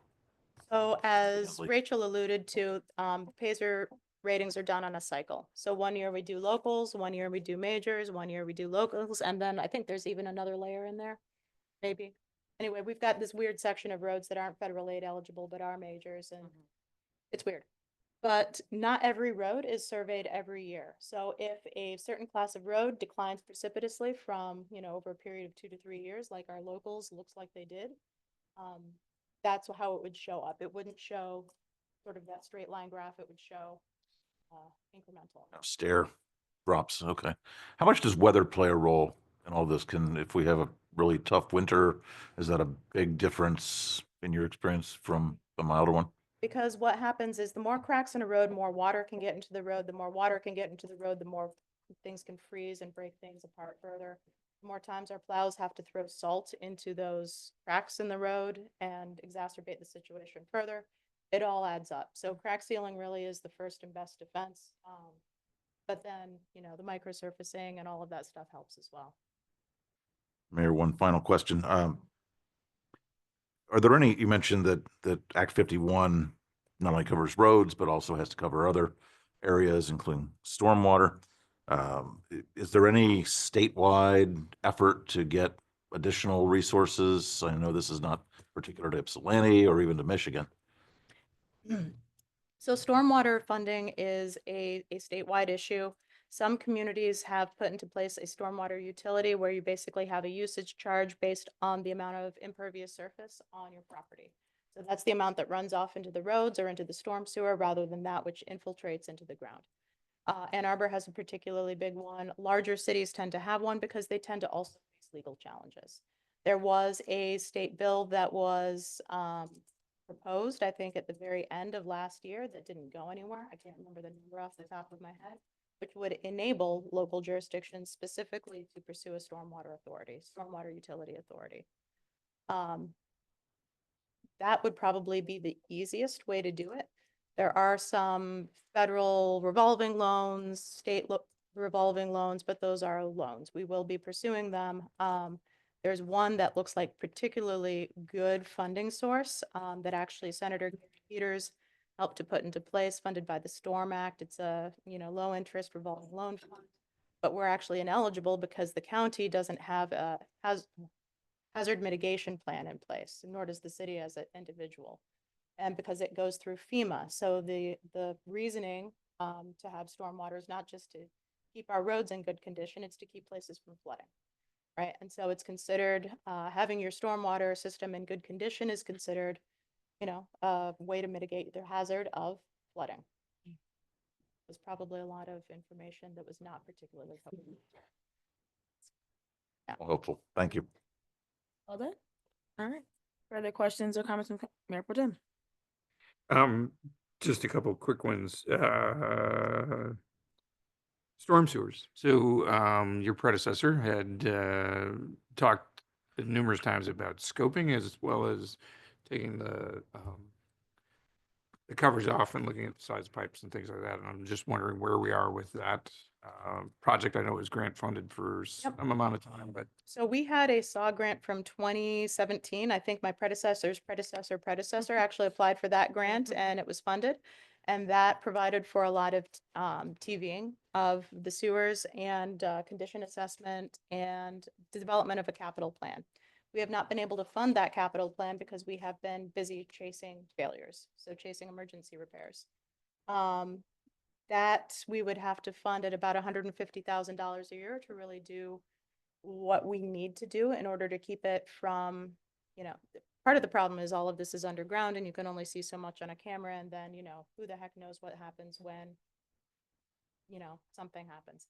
So as Significantly. Rachel alluded to, Paiser ratings are done on a cycle. So 1 year we do locals, 1 year we do majors, 1 year we do locals, and then I think there's even another layer in there, maybe. Anyway, we've got this weird section of roads that aren't federal aid eligible, but are majors, and it's weird. But not every road is surveyed every year. So if a certain class of road declines precipitously from, over a period of 2 to 3 years, like our locals looks like they did, that's how it would show up. It wouldn't show sort of that straight line graph. It would show incremental. Stair drops. Okay. How much does weather play a role in all this? If we have a really tough winter, is that a big difference in your experience from a milder one? Because what happens is the more cracks in a road, more water can get into the road. The more water can get into the road, the more things can freeze and break things apart further. The more times our plows have to throw salt into those cracks in the road and exacerbate the situation further, it all adds up. So crack sealing really is the first and best defense. But then, the microsurfacing and all of that stuff helps as well. Mayor, one final question. Are there any, you mentioned that Act 51 not only covers roads, but also has to cover other areas, including stormwater. Is there any statewide effort to get additional resources? I know this is not particular to Ypsilanti or even to Michigan. So stormwater funding is a statewide issue. Some communities have put into place a stormwater utility where you basically have a usage charge based on the amount of impervious surface on your property. So that's the amount that runs off into the roads or into the storm sewer rather than that which infiltrates into the ground. Ann Arbor has a particularly big one. Larger cities tend to have one because they tend to also face legal challenges. There was a state bill that was proposed, I think, at the very end of last year that didn't go anywhere. I can't remember the number off the top of my head, which would enable local jurisdictions specifically to pursue a stormwater utility authority. That would probably be the easiest way to do it. There are some federal revolving loans, state revolving loans, but those are loans. We will be pursuing them. There's one that looks like particularly good funding source that actually Senator Peters helped to put into place, funded by the STORM Act. It's a low interest revolving loan fund, but we're actually ineligible because the county doesn't have a hazard mitigation plan in place, nor does the city as an individual. And because it goes through FEMA. So the reasoning to have stormwater is not just to keep our roads in good condition, it's to keep places from flooding, right? And so it's considered, having your stormwater system in good condition is considered, a way to mitigate the hazard of flooding. There's probably a lot of information that was not particularly covered. Well, helpful. Thank you. All done? All right. Further questions or comments from Mayor Pro Tem? Just a couple of quick ones. Storm sewers. So, your predecessor had, talked numerous times about scoping as well as taking the covers off and looking at the size of pipes and things like that. And I'm just wondering where we are with that. project. I know it was grant funded for some amount of time, but So we had a SAW grant from 2017. I think my predecessor's predecessor actually applied for that grant and it was funded. And that provided for a lot of TVing of the sewers and condition assessment and the development of a capital plan. We have not been able to fund that capital plan because we have been busy chasing failures, so chasing emergency repairs. That we would have to fund at about $150,000 a year to really do what we need to do in order to keep it from, part of the problem is all of this is underground and you can only see so much on a camera and then, who the heck knows what happens when, something happens.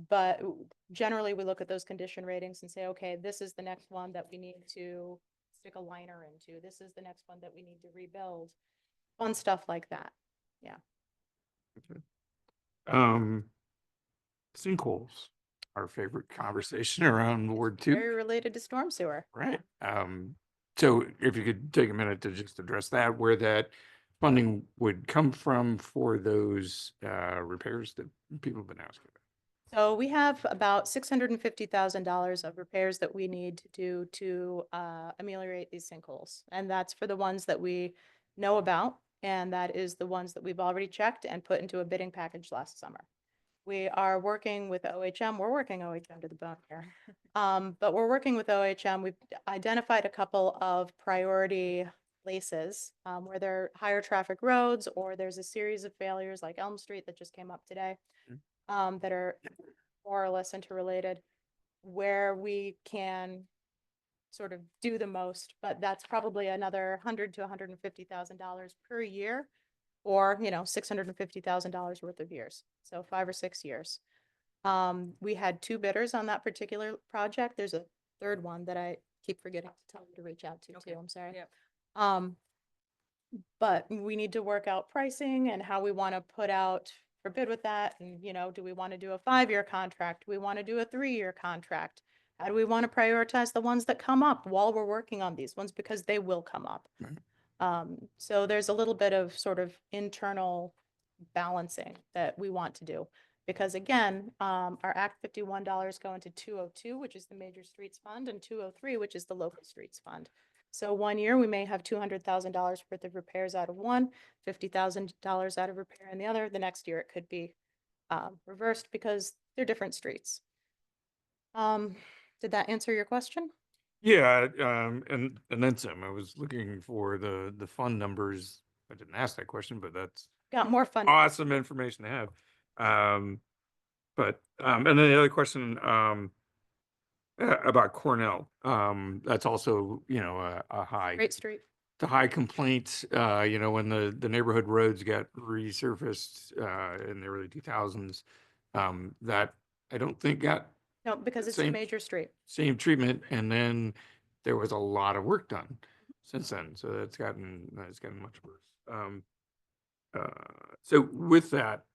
But generally we look at those condition ratings and say, okay, this is the next one that we need to stick a liner into. This is the next one that we need to rebuild. Fun stuff like that. Yeah. sinkholes, our favorite conversation around Ward 2. Very related to storm sewer. Right. So if you could take a minute to just address that, where that funding would come from for those repairs that people have been asking about. So we have about $650,000 of repairs that we need to do to ameliorate these sinkholes. And that's for the ones that we know about. And that is the ones that we've already checked and put into a bidding package last summer. We are working with OHM. We're working OHM to the bone here. But we're working with OHM. We've identified a couple of priority places where there are higher traffic roads or there's a series of failures like Elm Street that just came up today. That are more or less interrelated, where we can sort of do the most, but that's probably another $100,000 to $150,000 per year, or $650,000 worth of years, so 5 or 6 years. We had 2 bidders on that particular project. There's a third one that I keep forgetting to tell you to reach out to too. I'm sorry. Yep. But we need to work out pricing and how we want to put out for bid with that. And, do we want to do a 5-year contract? Do we want to do a 3-year contract? How do we want to prioritize the ones that come up while we're working on these ones? Because they will come up. So there's a little bit of sort of internal balancing that we want to do. Because again, our Act 51 dollars go into 202, which is the Major Streets Fund, and 203, which is the Local Streets Fund. So one year we may have $200,000 worth of repairs out of one, $50,000 out of repair in the other. The next year it could be reversed because they're different streets. Did that answer your question? Yeah, and then some. I was looking for the fund numbers. I didn't ask that question, but that's Got more fun. awesome information to have. And then the other question about Cornell, that's also a high. Great street. The high complaint, when the neighborhood roads got resurfaced in the early 2000s, that I don't think got No, because it's a Same. major street. same treatment, and then there was a lot of work done since then, so it's gotten much worse. So with that,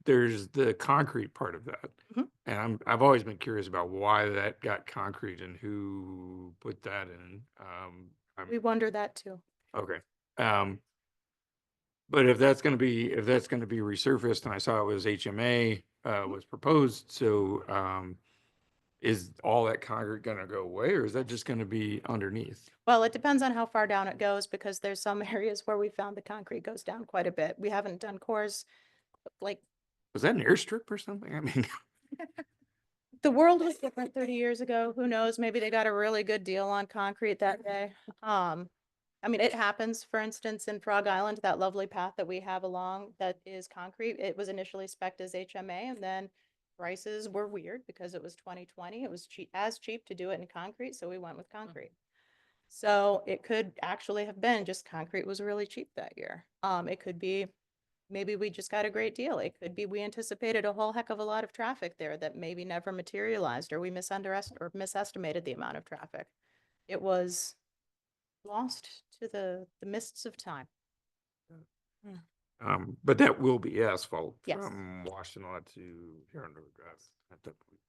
there's the concrete part of that, Mhm. and I've always been curious about why that got concrete and who put that in. We wonder that too. Okay. But if that's gonna be resurfaced, and I saw it was HMA was proposed, so is all that concrete gonna go away, or is that just gonna be underneath? Well, it depends on how far down it goes because there's some areas where we found the concrete goes down quite a bit. We haven't done cores like Was that an airstrip or something? I mean, the world was different 30 years ago. Who knows? Maybe they got a really good deal on concrete that day. I mean, it happens, for instance, in Frog Island, that lovely path that we have along that is concrete. It was initially spec'd as HMA and then prices were weird because it was 2020. It was cheap to do it in concrete, so we went with concrete. So it could actually have been just concrete was really cheap that year. It could be maybe we just got a great deal. It could be we anticipated a whole heck of a lot of traffic there that maybe never materialized, or we misestimated the amount of traffic. It was lost to the mists of time. but that will be asphalt Yes. from Washtenaw to Huron River Drive at that point.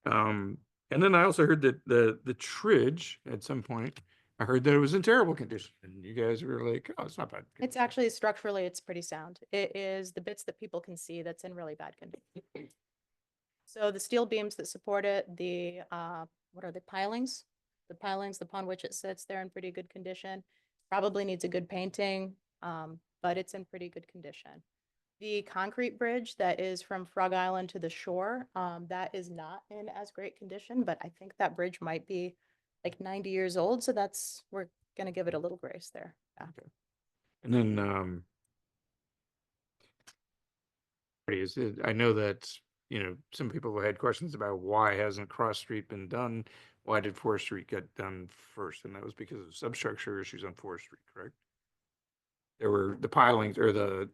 Okay. And then I also heard that the Tridge at some point I heard that it was in terrible condition and you guys were like, oh, it's not bad. It's actually structurally, it's pretty sound. It is the bits that people can see that's in really bad condition. So the steel beams that support it, the, what are the pilings? The pilings upon which it sits, they're in pretty good condition. Probably needs a good painting, but it's in pretty good condition. The concrete bridge that is from Frog Island to the shore, that is not in as great condition, but I think that bridge might be like 90 years old, so we're gonna give it a little grace there. Yeah. And then, I know that, some people have had questions about why hasn't Cross Street been done? Why did Forest Street get done first? And that was because of substructure issues on Forest Street, correct? There were the pilings or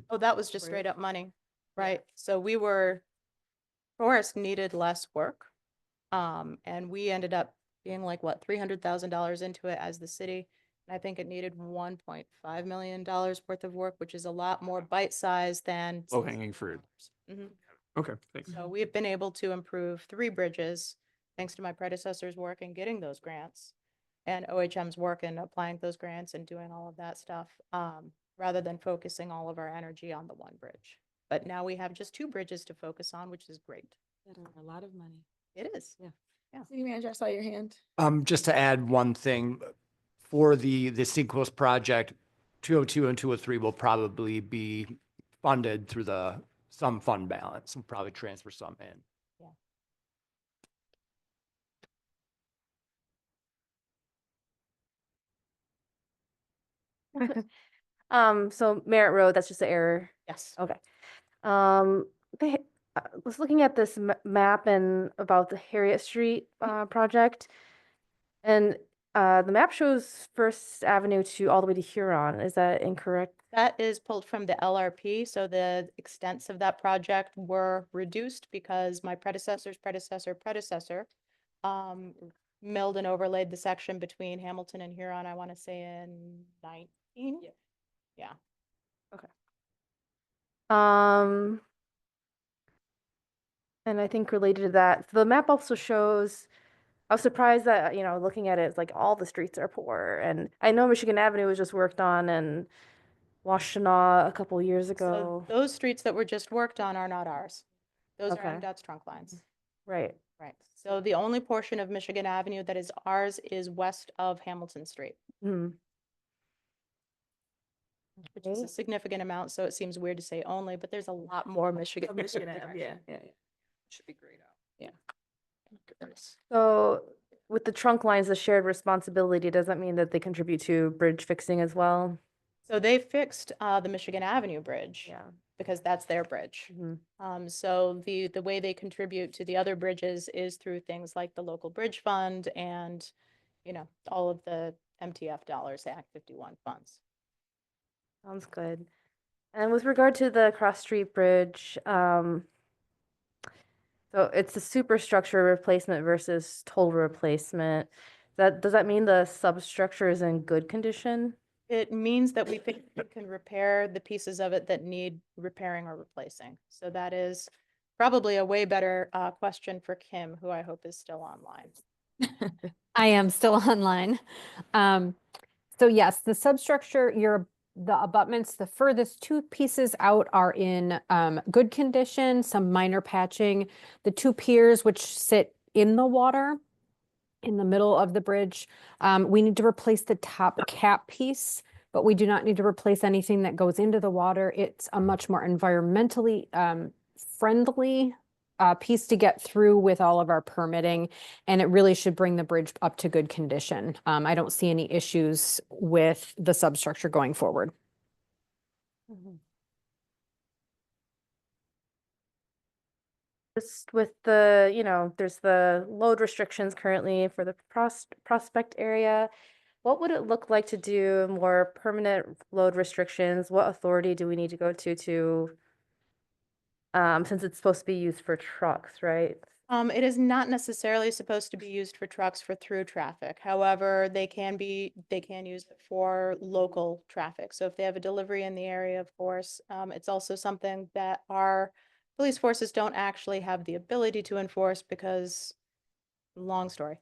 Oh, that was just straight up money, right? So Forest needed less work. And we ended up being like, what, $300,000 into it as the city. And I think it needed $1.5 million worth of work, which is a lot more bite-sized than. low hanging fruit. Mhm. Okay, thanks. So we've been able to improve 3 bridges, thanks to my predecessor's work in getting those grants. And OHM's work in applying those grants and doing all of that stuff, rather than focusing all of our energy on the one bridge. But now we have just 2 bridges to focus on, which is great. A lot of money. It is. Yeah. City manager, I saw your hand. Just to add one thing, for the Sequos project, 202 and 203 will probably be funded through some fund balance. We'll probably transfer some in. So Merritt Road, that's just an error. Yes. Okay. They, I was looking at this map and about the Harriet Street project, and the map shows First Avenue to all the way to Huron. Is that incorrect? That is pulled from the LRP, so the extents of that project were reduced because my predecessor's predecessor milled and overlaid the section between Hamilton and Huron, I want to say in 19. Yeah. And I think related to that, the map also shows, I was surprised that, looking at it, it's like all the streets are poor. And I know Michigan Avenue was just worked on and Washtenaw a couple years So ago. those streets that were just worked on are not ours. Those are Okay. MDOT's trunk lines. Right. Right. So the only portion of Michigan Avenue that is ours is west of Hamilton Street, Hmm. which is a Okay. significant amount. So it seems weird to say only, but there's a lot more Michigan. Michigan Ave, Ave, yeah. Should be grayed out. Yeah. So with the trunk lines, the shared responsibility, does that mean that they contribute to bridge fixing as well? So they fixed the Michigan Avenue Bridge. Yeah. Because that's their bridge. Mhm. So the way they contribute to the other bridges is through things like the local bridge fund and, all of the MTF dollars, Act 51 funds. Sounds good. And with regard to the Cross Street Bridge, so it's a superstructure replacement versus total replacement. Does that mean the substructure is in good condition? It means that we think we can repair the pieces of it that need repairing or replacing. So that is probably a way better question for Kim, who I hope is still online. I am still online. So yes, the substructure, the abutments, the furthest 2 pieces out are in good condition, some minor patching. The 2 piers which sit in the water, in the middle of the bridge, we need to replace the top cap piece, but we do not need to replace anything that goes into the water. It's a much more environmentally friendly piece to get through with all of our permitting, and it really should bring the bridge up to good condition. I don't see any issues with the substructure going forward. Just with the, there's the load restrictions currently for the Prospect area. What would it look like to do more permanent load restrictions? What authority do we need to go to, since it's supposed to be used for trucks, right? It is not necessarily supposed to be used for trucks for through traffic. However, they can use it for local traffic. So if they have a delivery in the area, of course, it's also something that our police forces don't actually have the ability to enforce because, long story.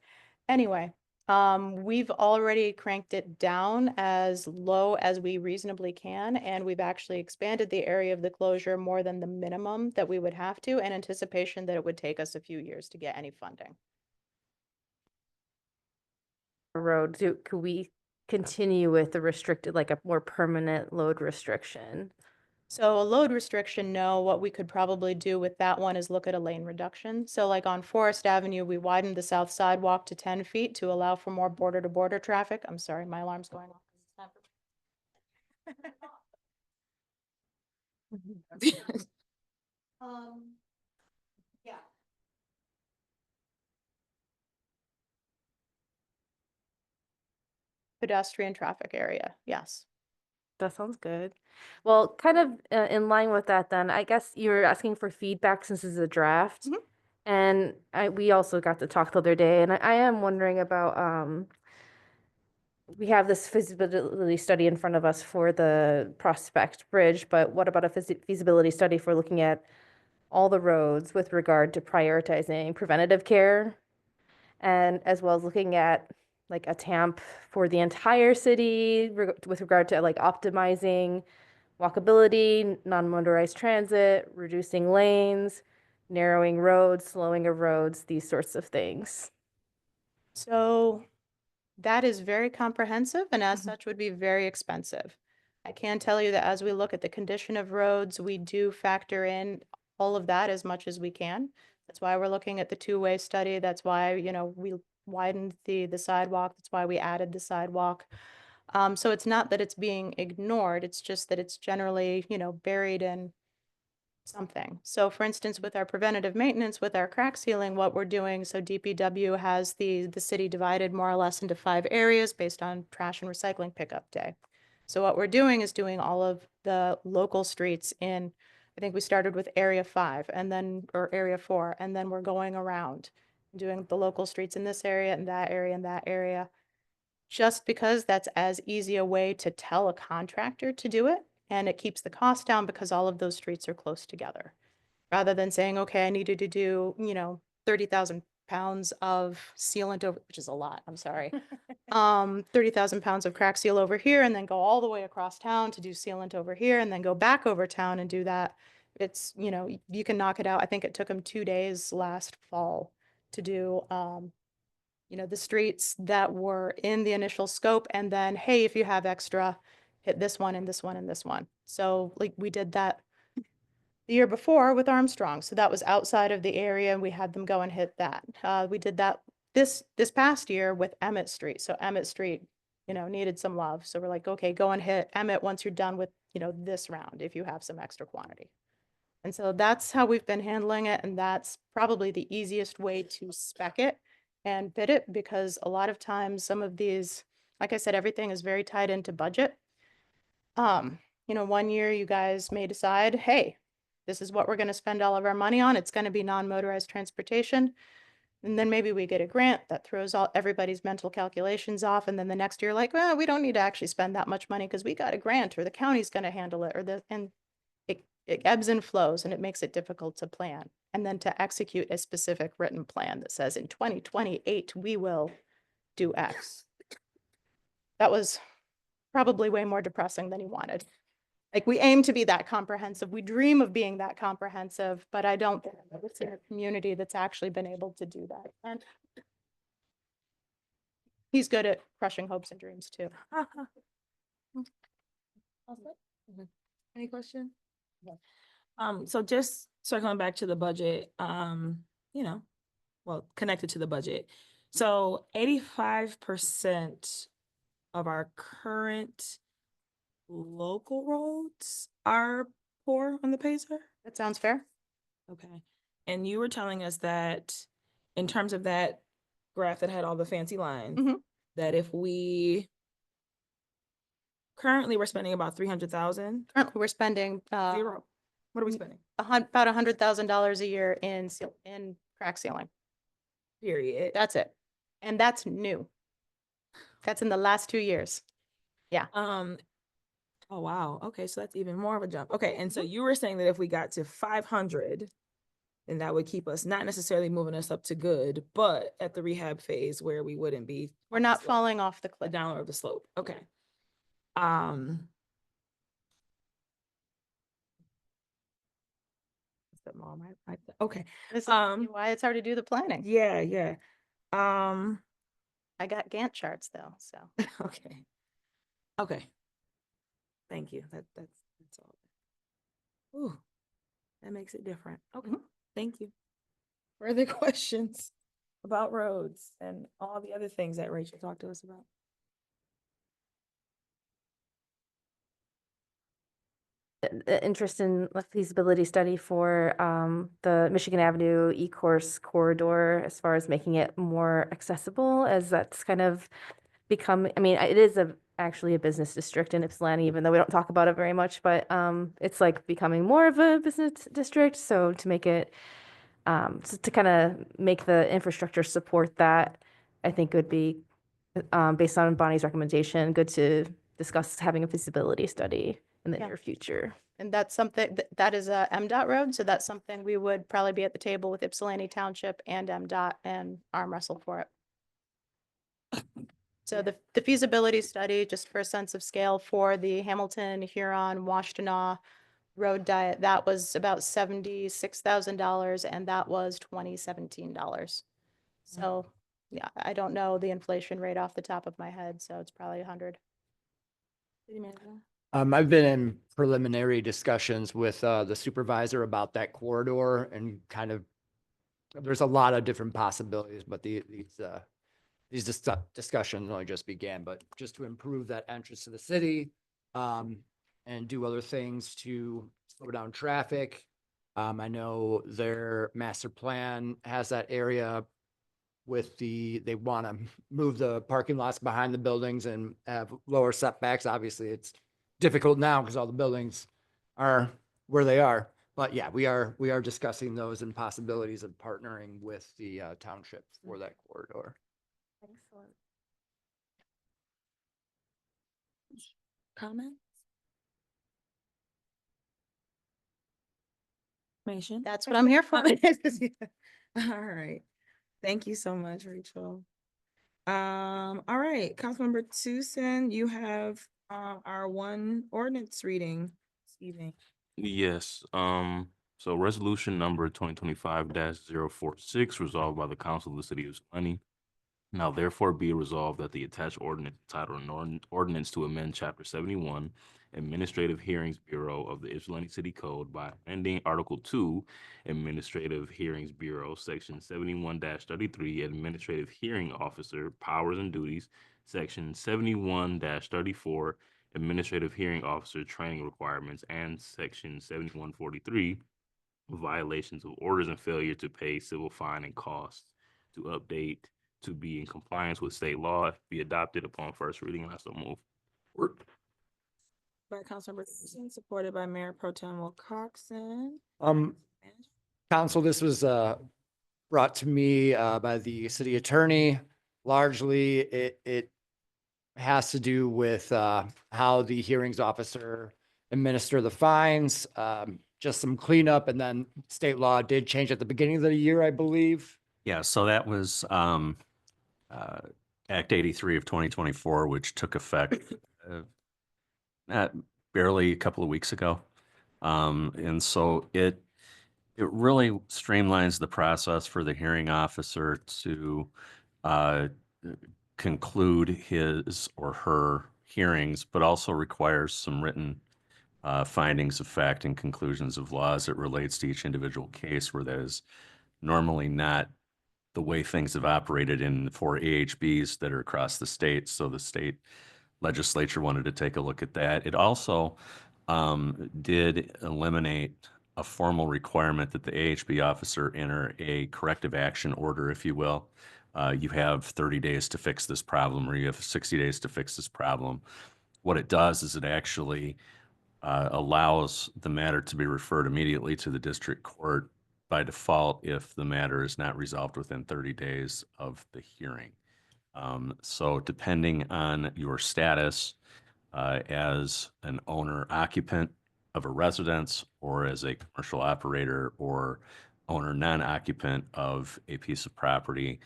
Anyway, We've already cranked it down as low as we reasonably can, and we've actually expanded the area of the closure more than the minimum that we would have to, in anticipation that it would take us a few years to get any funding. Road, could we continue with the restricted, like a more permanent load restriction? So a load restriction, no. What we could probably do with that one is look at a lane reduction. So like on Forest Avenue, we widened the south sidewalk to 10 feet to allow for more border to border traffic. I'm sorry, my alarm's going off. Yeah. Pedestrian traffic area, yes. That sounds good. Well, kind of in line with that, then I guess you were asking for feedback since this is a draft. Mhm. And we also got to talk the other day, and I am wondering about we have this feasibility study in front of us for the Prospect Bridge, but what about a feasibility study for looking at all the roads with regard to prioritizing preventative care, and as well as looking at like a TAMP for the entire city with regard to like optimizing walkability, non-motorized transit, reducing lanes, narrowing roads, slowing of roads, these sorts of things. So that is very comprehensive and as such would be very expensive. I can tell you that as we look at the condition of roads, we do factor in all of that as much as we can. That's why we're looking at the two-way study. That's why, we widened the sidewalk. That's why we added the sidewalk. So it's not that it's being ignored. It's just that it's generally, buried in something. So for instance, with our preventative maintenance, with our crack sealing, what we're doing, so DPW has the city divided more or less into 5 areas based on trash and recycling pickup day. So what we're doing is doing all of the local streets in, I think we started with area 5 and then, or area 4, and then we're going around doing the local streets in this area and that area and that area. Just because that's as easy a way to tell a contractor to do it, and it keeps the cost down because all of those streets are close together. Rather than saying, okay, I needed to do, 30,000 pounds of sealant over, which is a lot, I'm sorry. 30,000 pounds of crack seal over here and then go all the way across town to do sealant over here and then go back over town and do that. It's, you can knock it out. I think it took them 2 days last fall to do, the streets that were in the initial scope, and then, hey, if you have extra, hit this one and this one and this one. So like we did that the year before with Armstrong. So that was outside of the area and we had them go and hit that. We did that this past year with Emmett Street. So Emmett Street, needed some love. So we're like, okay, go and hit Emmett once you're done with, this round, if you have some extra quantity. And so that's how we've been handling it. And that's probably the easiest way to spec it and bid it, because a lot of times some of these, like I said, everything is very tied into budget. 1 year you guys may decide, hey, this is what we're going to spend all of our money on. It's going to be non-motorized transportation. And then maybe we get a grant that throws everybody's mental calculations off. And then the next year, like, well, we don't need to actually spend that much money because we got a grant, or the county's going to handle it, and it ebbs and flows, and it makes it difficult to plan. And then to execute a specific written plan that says in 2028, we will do X. That was probably way more depressing than he wanted. Like, we aim to be that comprehensive. We dream of being that comprehensive, but I don't think I've ever seen a community that's actually been able to do that. And he's good at crushing hopes and dreams too. Any question? So just circling back to the budget, connected to the budget. So 85% of our current local roads are poor on the Pacer? That sounds fair. Okay. And you were telling us that in terms of that graph that had all the fancy lines, that if we currently we're spending about 300,000. Currently we're spending Zero. What are we spending? about $100,000 a year in crack sealing. Period. That's it. And that's new. That's in the last 2 years. Yeah. Oh, wow. Okay. So that's even more of a jump. Okay. And so you were saying that if we got to 500, then that would keep us, not necessarily moving us up to good, but at the rehab phase where we wouldn't be. We're on the not slope, falling off the the cliff. downward of the slope. Okay. Is that more okay. This is Um, why it's hard to do the planning. Yeah, yeah. Um, I got Gantt charts though, so. okay. Okay. Thank you. That's all. Ooh, that makes it different. Okay, thank you. Further questions about roads and all the other things that Rachel talked to us about? Interest in a feasibility study for the Michigan Avenue E-course corridor as far as making it more accessible, as that's kind of become, I mean, it is actually a business district in Ypsilanti, even though we don't talk about it very much, but it's like becoming more of a business district. So to make it, to kind of make the infrastructure support that, I think would be, based on Bonnie's recommendation, good to discuss having a feasibility study in the Yeah. near future. And that's something, that is a MDOT road, so that's something we would probably be at the table with Ypsilanti Township and MDOT and arm wrestle for it. So the feasibility study, just for a sense of scale, for the Hamilton, Huron, Washtenaw road diet, that was about $76,000, and that was 2017 dollars. So, yeah, I don't know the inflation rate off the top of my head, so it's probably 100. City manager? I've been in preliminary discussions with the supervisor about that corridor and kind of, there's a lot of different possibilities, but these discussions only just began, but just to improve that entrance to the city, and do other things to slow down traffic. I know their master plan has that area with they want to move the parking lots behind the buildings and have lower setbacks. Obviously, it's difficult now because all the buildings are where they are. But yeah, we are discussing those and possibilities of partnering with the township for that corridor. Excellent. Comments? Information? That's what I'm here for. All right. Thank you so much, Rachel. All right, Councilmember Tucson, you have our one ordinance reading this evening. Yes, so resolution number 2025-046 resolved by the Council of the City of Ypsilanti. Now therefore be resolved that the attached ordinance titled an ordinance to amend Chapter 71 Administrative Hearings Bureau of the Ypsilanti City Code by amending Article 2 Administrative Hearings Bureau, Section 71-33 Administrative Hearing Officer Powers and Duties, Section 71-34 Administrative Hearing Officer Training Requirements, and Section 7143 Violations of Orders and Failure to Pay Civil Fine and Costs to update to be in compliance with state law, be adopted upon first reading, and I so move. Work. By Councilmember Tucson, supported by Mayor Pro Tem Wilcoxen. Council, this was brought to me by the city attorney. Largely, it has to do with how the hearings officer administer the fines, just some cleanup, and then state law did change at the beginning of the year, I believe. Yeah, so that was Act 83 of 2024, which took effect barely a couple of weeks ago. And so it really streamlines the process for the hearing officer to conclude his or her hearings, but also requires some written findings of fact and conclusions of law as it relates to each individual case, where that is normally not the way things have operated in for AHBs that are across the state. So the state legislature wanted to take a look at that. It also did eliminate a formal requirement that the AHB officer enter a corrective action order, if you will. You have 30 days to fix this problem, or you have 60 days to fix this problem. What it does is it actually allows the matter to be referred immediately to the district court by default if the matter is not resolved within 30 days of the hearing. So depending on your status as an owner occupant of a residence, or as a commercial operator, or owner, non-occupant of a piece of property.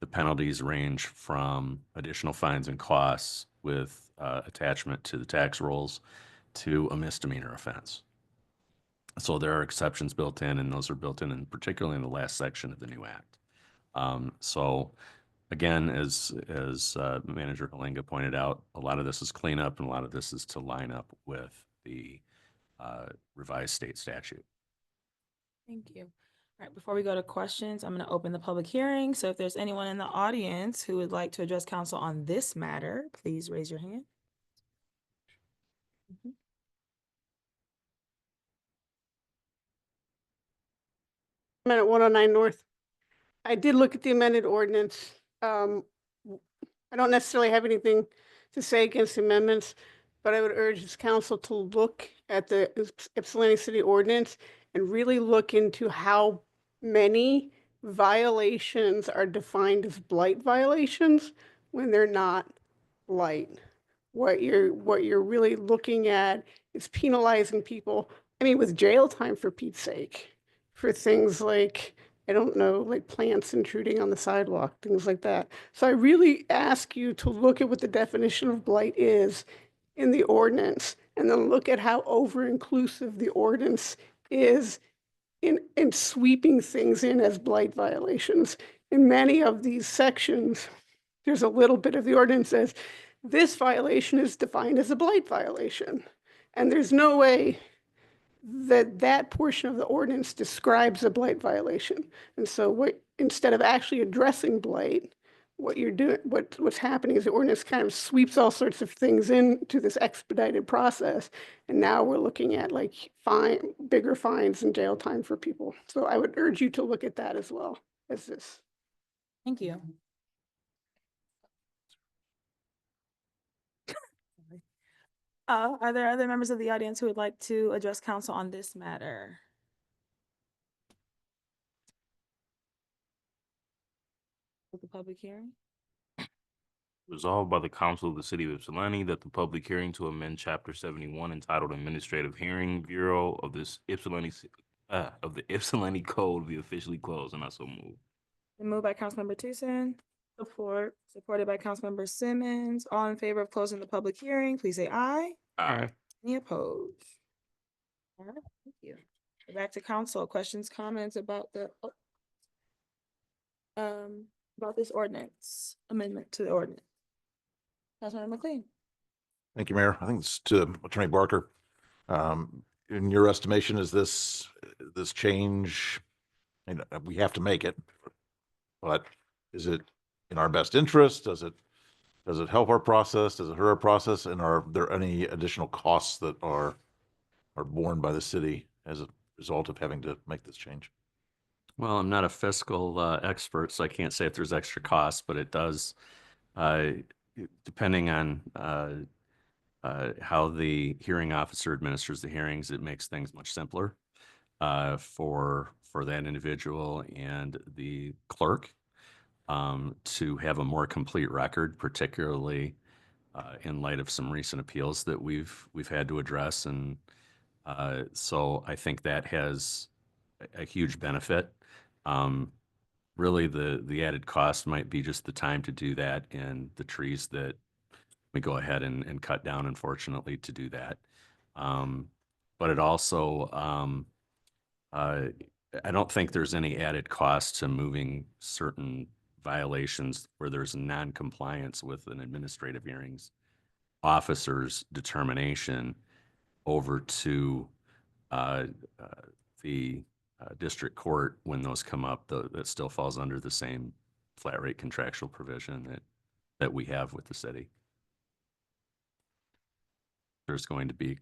The penalties range from additional fines and costs with attachment to the tax rolls to a misdemeanor offense. So there are exceptions built in, and those are built in, and particularly in the last section of the new act. So again, as Manager Halinga pointed out, a lot of this is cleanup and a lot of this is to line up with the revised state statute. Thank you. All right, before we go to questions, I'm going to open the public hearing. So if there's anyone in the audience who would like to address council on this matter, please raise your hand. Mhm. I'm at 109 North. I did look at the amended ordinance. I don't necessarily have anything to say against the amendments, but I would urge this council to look at the Ypsilanti City ordinance and really look into how many violations are defined as blight violations when they're not blight. What you're really looking at is penalizing people, I mean, with jail time for Pete's sake, for things like, I don't know, like plants intruding on the sidewalk, things like that. So I really ask you to look at what the definition of blight is in the ordinance, and then look at how over-inclusive the ordinance is in sweeping things in as blight violations. In many of these sections, there's a little bit of the ordinance says, this violation is defined as a blight violation. And there's no way that that portion of the ordinance describes a blight violation. And so instead of actually addressing blight, what you're doing, what's happening is the ordinance kind of sweeps all sorts of things into this expedited process. And now we're looking at like bigger fines and jail time for people. So I would urge you to look at that as well as this. Thank you. Are there other members of the audience who would like to address council on this matter? With the public hearing? Resolved by the Council of the City of Ypsilanti that the public hearing to amend Chapter 71 entitled Administrative Hearing Bureau of this of the Ypsilanti Code be officially closed, and I so move. Moved by Councilmember Tucson. Support. Supported by Councilmember Simmons. All in favor of closing the public hearing, please say aye. Aye. Any opposed? All right, thank you. Back to council. Questions, comments about about this ordinance, amendment to the ordinance? Councilmember McLean. Thank you, Mayor. I think it's to Attorney Barker. In your estimation, is this change, and we have to make it, but is it in our best interest? Does it help our process? Does it hurt our process? And are there any additional costs that are borne by the city as a result of having to make this change? Well, I'm not a fiscal expert, so I can't say if there's extra costs, but it does, depending on how the hearing officer administers the hearings, it makes things much simpler for that individual and the clerk to have a more complete record, particularly in light of some recent appeals that we've had to address. And so I think that has a huge benefit. Really, the added cost might be just the time to do that and the trees that we go ahead and cut down, unfortunately, to do that. But it also, I don't think there's any added cost to moving certain violations where there's non-compliance with an administrative hearings officer's determination over to the district court when those come up. That still falls under the same flat rate contractual provision that we have with the city. There's going to be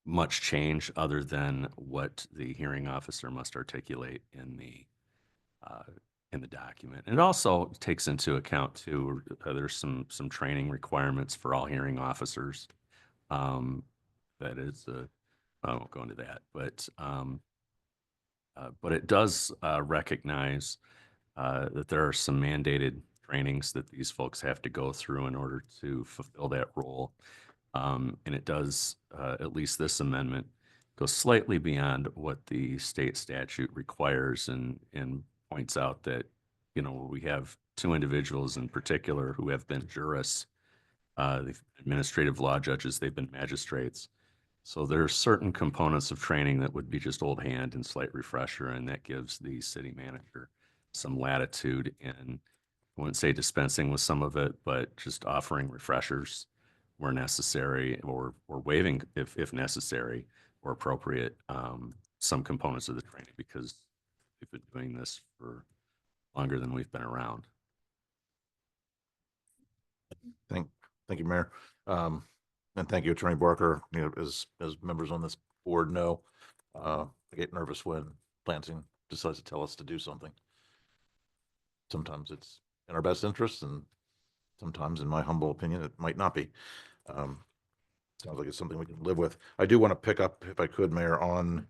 much change other than what the hearing officer must articulate in the document. And it also takes into account too, there's some training requirements for all hearing officers. That is, I won't go into that, but it does recognize that there are some mandated trainings that these folks have to go through in order to fulfill that role. And it does, at least this amendment, goes slightly beyond what the state statute requires and points out that, you know, we have two individuals in particular who have been jurists, they've been administrative law judges, they've been magistrates. So there are certain components of training that would be just old hand and slight refresher, and that gives the city manager some latitude in, I wouldn't say dispensing with some of it, but just offering refreshers where necessary, or waiving if necessary or appropriate, some components of the training, because we've been doing this for longer than we've been around. Thank you, Mayor. And thank you, Attorney Barker. You know, as members on this board know, I get nervous when Lansing decides to tell us to do something. Sometimes it's in our best interest, and sometimes, in my humble opinion, it might not be. Sounds like it's something we can live with. I do want to pick up, if I could, Mayor, on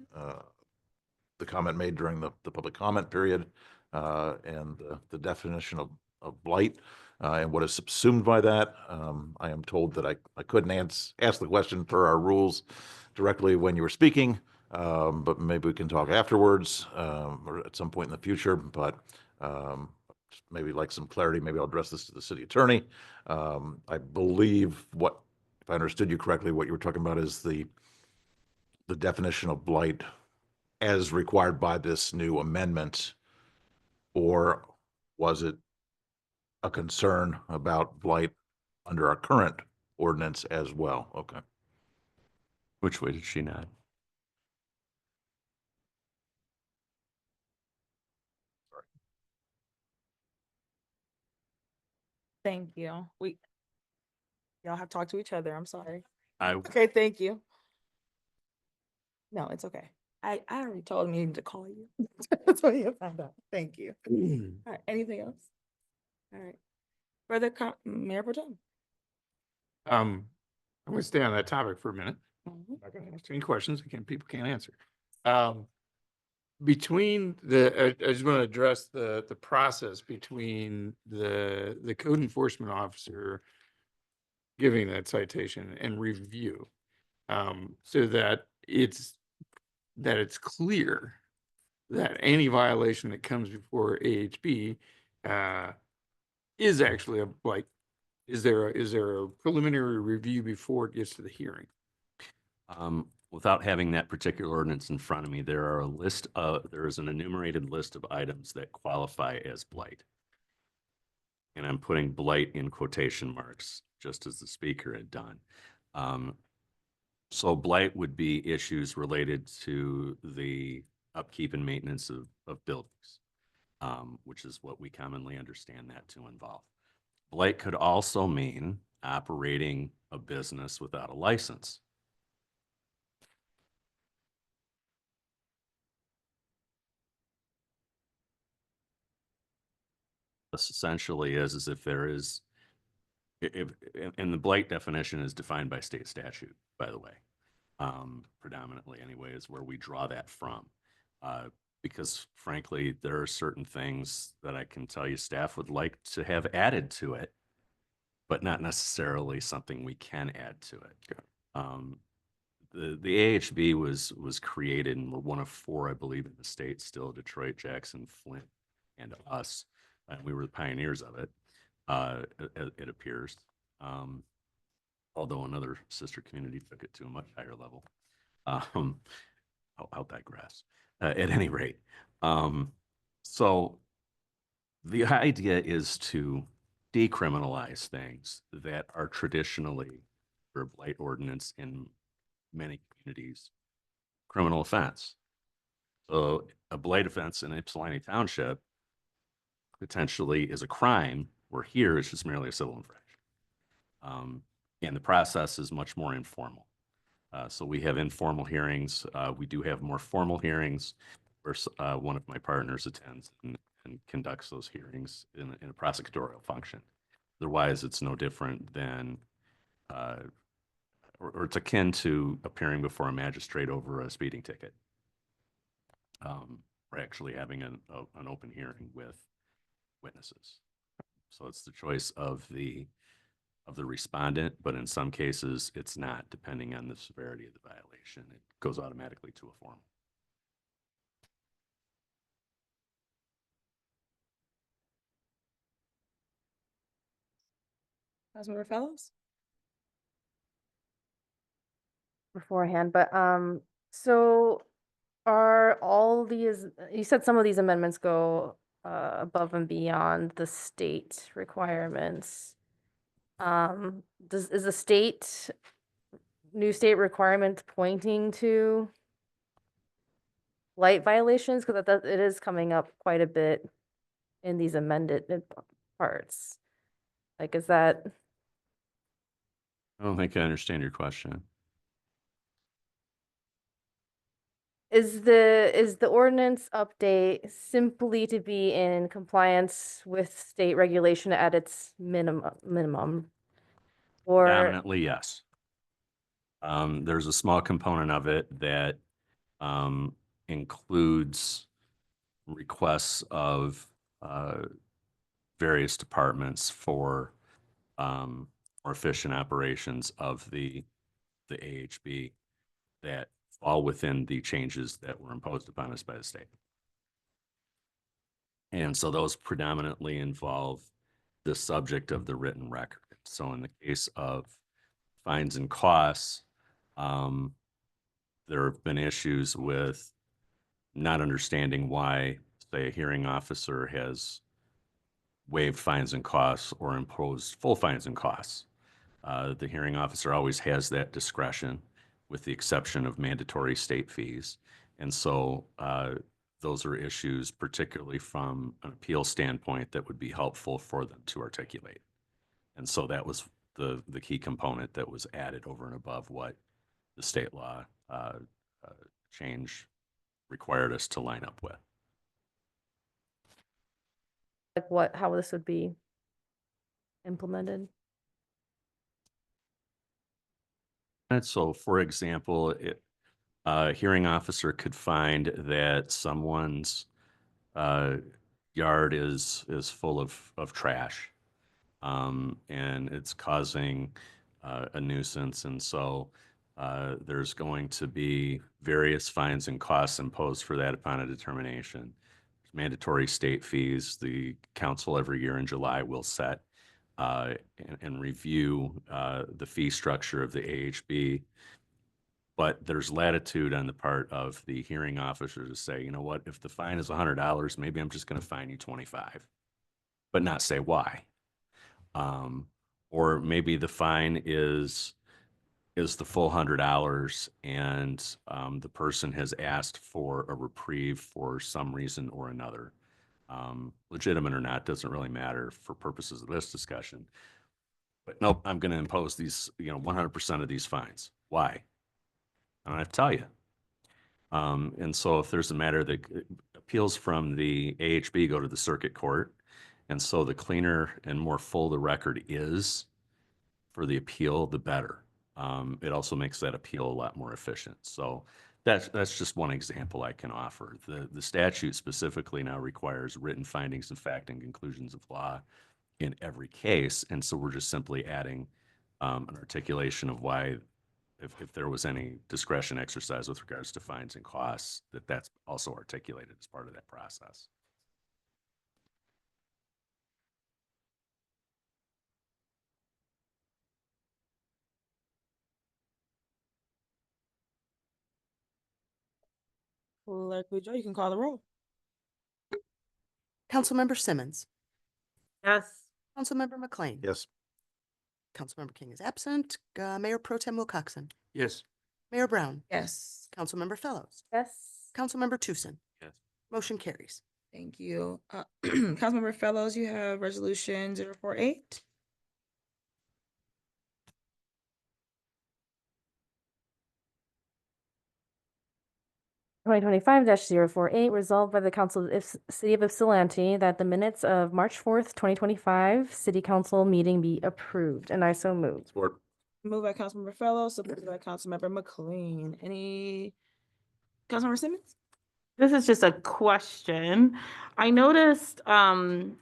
the comment made during the public comment period, and the definition of blight. And what is subsumed by that. I am told that I couldn't ask the question per our rules directly when you were speaking, but maybe we can talk afterwards, or at some point in the future. But maybe like some clarity, maybe I'll address this to the city attorney. I believe if I understood you correctly, what you were talking about is the definition of blight as required by this new amendment, or was it a concern about blight under our current ordinance as well? Okay. Which way did she nod? Thank you. Y'all have talked to each other. I'm sorry. I Okay, thank you. No, it's okay. I already told him to call you. That's what you found out. Thank you. All right, anything else? All right. Further Mayor Pro Tem. I'm gonna stay on that topic for a minute. Mhm. I'm not gonna answer any questions people can't answer. Between I just want to address the process between the code enforcement officer giving that citation and review, so that it's clear that any violation that comes before AHB is actually like, is there a preliminary review before it gets to the hearing? Without having that particular ordinance in front of me, there is an enumerated list of items that qualify as blight. And I'm putting blight in quotation marks, just as the speaker had done. So blight would be issues related to the upkeep and maintenance of buildings, which is what we commonly understand that to involve. Blight could also mean operating a business without a license. This essentially is if there is, and the blight definition is defined by state statute, by the way, predominantly anyway, is where we draw that from. Because frankly, there are certain things that I can tell you staff would like to have added to it, but not necessarily something we can add to it. The AHB was created, and we're one of four, I believe, in the state still: Detroit, Jackson, Flint, and us. And we were the pioneers of it, it appears. Although another sister community took it to a much higher level. I'll digress. At any rate, so the idea is to decriminalize things that are traditionally, for blight ordinance in many communities, criminal offense. So a blight offense in Ypsilanti Township potentially is a crime, where here it's just merely a civil infraction. And the process is much more informal. So we have informal hearings. We do have more formal hearings where one of my partners attends and conducts those hearings in a prosecutorial function. Otherwise, it's no different than, or it's akin to appearing before a magistrate over a speeding ticket. We're actually having an open hearing with witnesses. So it's the choice of the of the respondent, but in some cases, it's not, depending on the severity of the violation. It goes automatically to a formal. Councilmember Fellows? Beforehand, but so are all these, you said some of these amendments go above and beyond the state requirements. Is the new state requirement pointing to light violations? Because it is coming up quite a bit in these amended parts. Like, is that? I don't think I understand your question. Is the ordinance update simply to be in compliance with state regulation at its minimum? Or, Predominantly, yes. There's a small component of it that includes requests of various departments for more efficient operations of the AHB that fall within the changes that were imposed upon us by the state. And so those predominantly involve the subject of the written record. So in the case of fines and costs, there have been issues with not understanding why, say, a hearing officer has waived fines and costs or imposed full fines and costs. The hearing officer always has that discretion, with the exception of mandatory state fees. And so those are issues, particularly from an appeal standpoint, that would be helpful for them to articulate. And so that was the key component that was added over and above what the state law change required us to line up with. like how this would be implemented? And so, for example, a hearing officer could find that someone's yard is full of trash, and it's causing a nuisance, and so there's going to be various fines and costs imposed for that upon a determination. Mandatory state fees. The council every year in July will set and review the fee structure of the AHB. But there's latitude on the part of the hearing officer to say, you know what, if the fine is $100, maybe I'm just going to fine you 25, but not say why. Or maybe the fine is the full $100 and the person has asked for a reprieve for some reason or another. Legitimate or not, doesn't really matter for purposes of this discussion. But nope, I'm going to impose these, 100% of these fines. Why? I don't have to tell you. And so if there's a matter that appeals from the AHB go to the circuit court, and so the cleaner and more full the record is for the appeal, the better. It also makes that appeal a lot more efficient. So that's just one example I can offer. The statute specifically now requires written findings of fact and conclusions of law in every case. And so we're just simply adding an articulation of why, if there was any discretion exercised with regards to fines and costs, that's also articulated as part of that process. Clerk Boudreaux, you can call the roll. Councilmember Simmons. Yes. Councilmember McLean. Yes. Councilmember King is absent. Mayor Pro Tem Wilcoxen. Yes. Mayor Brown. Yes. Councilmember Fellows. Yes. Councilmember Tucson. Yes. Motion carries. Thank you. Councilmember Fellows, you have resolution 048. Twenty 2025-048, resolved by the Council of City of Ypsilanti that the minutes of March 4th, 2025 City Council meeting be approved, and I so move. Support. Moved by Councilmember Fellows, supported by Councilmember McLean. Councilmember Simmons? This is just a question. I noticed on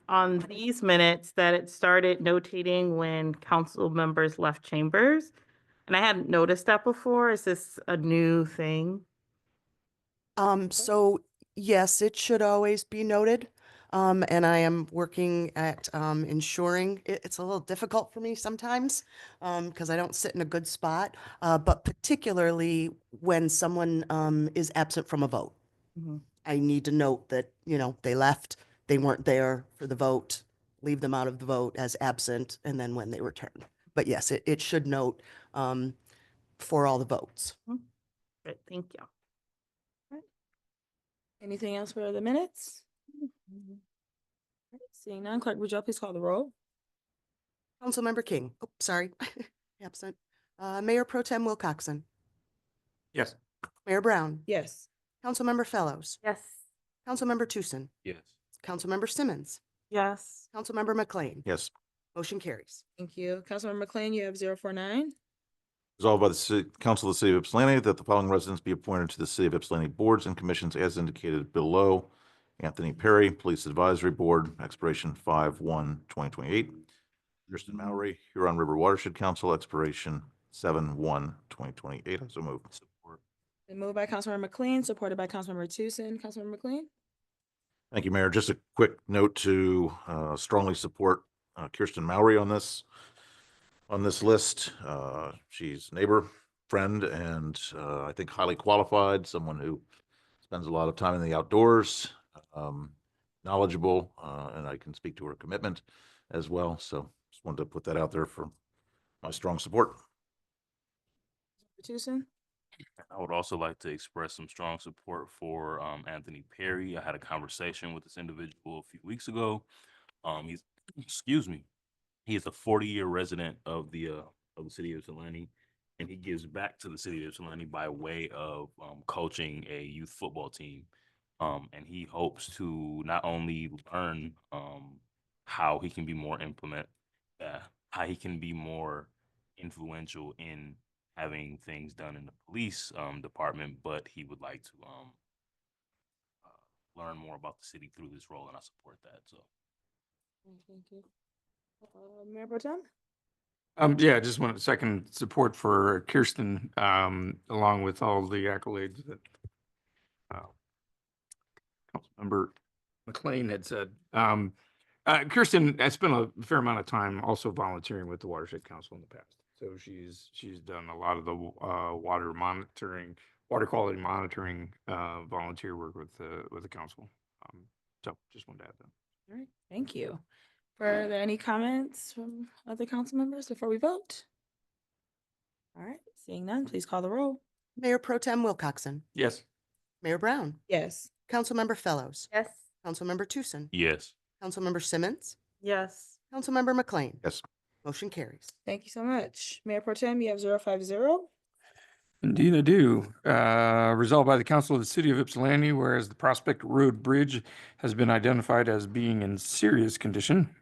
these minutes that it started notating when council members left chambers. And I hadn't noticed that before. Is this a new thing? So yes, it should always be noted. And I am working at, ensuring it's a little difficult for me sometimes, because I don't sit in a good spot, but particularly when someone, is absent from a vote. I need to note that, they left, they weren't there for the vote, leave them out of the vote as absent, and then when they return. But yes, it should note, for all the votes. Great, thank you. Anything else for the minutes? Alright, seeing none, clerk, would you please call the roll? Councilmember King, oh, sorry, absent. Mayor Pro Tem Wilcoxen, Yes. Mayor Brown, Yes. Councilmember Fellows, Yes. Councilmember Tucson, Yes. Councilmember Simmons, Yes. Councilmember McLean. Yes. Motion carries. Thank you. Councilmember McLean, you have 049. Resolved by the Council of the City of Ypsilanti that the following residents be appointed to the City of Ypsilanti boards and commissions as indicated below. Anthony Perry, Police Advisory Board, expiration 5/1/2028. Kirsten Mowry, Huron River Watershed Council, expiration 7/1/2028. So moved. Support. Been moved by Councilmember McLean, supported by Councilmember Tucson. Councilmember McLean? Thank you, Mayor. Just a quick note to strongly support Kirsten Mowry on this list. She's neighbor, friend, and I think highly qualified, someone who spends a lot of time in the outdoors, knowledgeable, and I can speak to her commitment as well. So just wanted to put that out there for my strong support. Tucson? I would also like to express some strong support for Anthony Perry. I had a conversation with this individual a few weeks ago. He's, excuse me, he is a 40-year resident of the city of Ypsilanti, and he gives back to the city of Ypsilanti by way of coaching a youth football team. And he hopes to not only learn how he can be more how he can be more influential in having things done in the police department, but he would like to learn more about the city through this role, and I support that. So, Thank you. Mayor Pro Tem? Yeah, I just want to second support for Kirsten, along with all the accolades that Councilmember McLean had said. Kirsten has spent a fair amount of time also volunteering with the Watershed Council in the past. So she's done a lot of the water quality monitoring volunteer work with the council. So just wanted to add that. All right, thank you. Are there any comments from other council members before we vote? All right, seeing none, please call the roll. Mayor Pro Tem Wilcoxen, Yes. Mayor Brown, Yes. Councilmember Fellows, Yes. Councilmember Tucson, yes. Councilmember Simmons, Yes. Councilmember McLean. Yes. Motion carries. Thank you so much. Mayor Pro Tem, you have 050. Indeed, I do. Resolved by the Council of the City of Ypsilanti, whereas the Prospect Road Bridge has been identified as being in serious condition.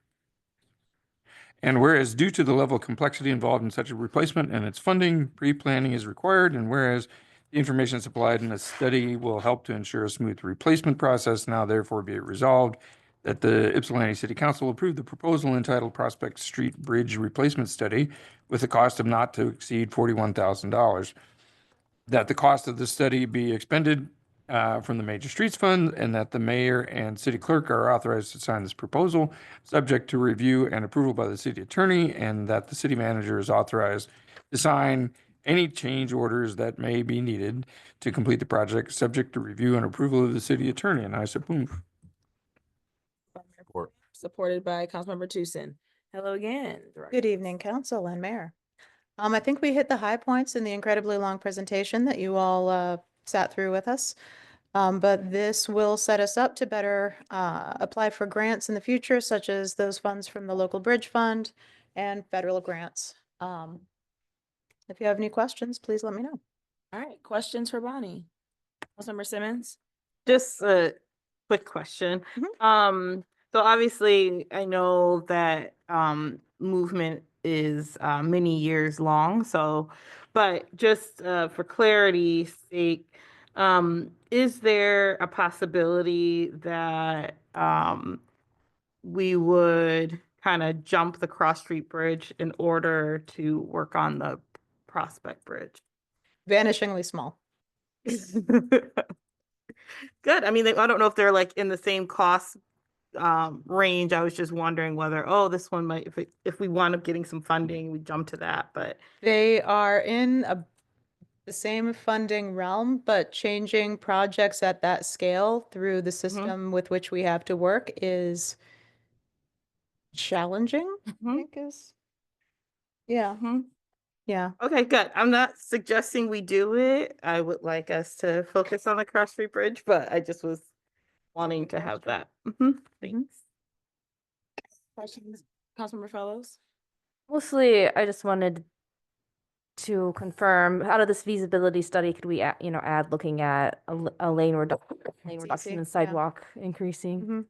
And whereas due to the level of complexity involved in such a replacement and its funding, pre-planning is required, and whereas the information supplied in the study will help to ensure a smooth replacement process, now therefore be it resolved that the Ypsilanti City Council approve the proposal entitled Prospect Street Bridge Replacement Study with a cost of not to exceed $41,000. That the cost of the study be expended from the Major Streets Fund, and that the mayor and city clerk are authorized to sign this proposal, subject to review and approval by the city attorney, and that the city manager is authorized to sign any change orders that may be needed to complete the project, subject to review and approval of the city attorney. And I support. Supported by Councilmember Tucson. Hello again. Good evening, council and mayor. I think we hit the high points in the incredibly long presentation that you all sat through with us. But this will set us up to better apply for grants in the future, such as those funds from the local bridge fund and federal grants. If you have any questions, please let me know. All right, questions for Bonnie? Councilmember Simmons? Just a quick question. So obviously I know that movement is many years long. So, but just for clarity's sake, Is there a possibility that we would kind of jump the Cross Street Bridge in order to work on the Prospect Bridge? Vanishingly small. Good. I mean, I don't know if they're like in the same cost range. I was just wondering whether, oh, this one might, if we wound up getting some funding, we jump to that, but They are in the same funding realm, but changing projects at that scale through the system with which we have to work is challenging, I think is. Yeah. Yeah. okay, good. I'm not suggesting we do it. I would like us to focus on the Cross Street Bridge, but I just was wanting to have that. Thanks. Questions, Councilmember Fellows? Mostly, I just wanted to confirm, out of this feasibility study, could we, add looking at a lane reduction easy, and yeah. sidewalk increasing? Mhm.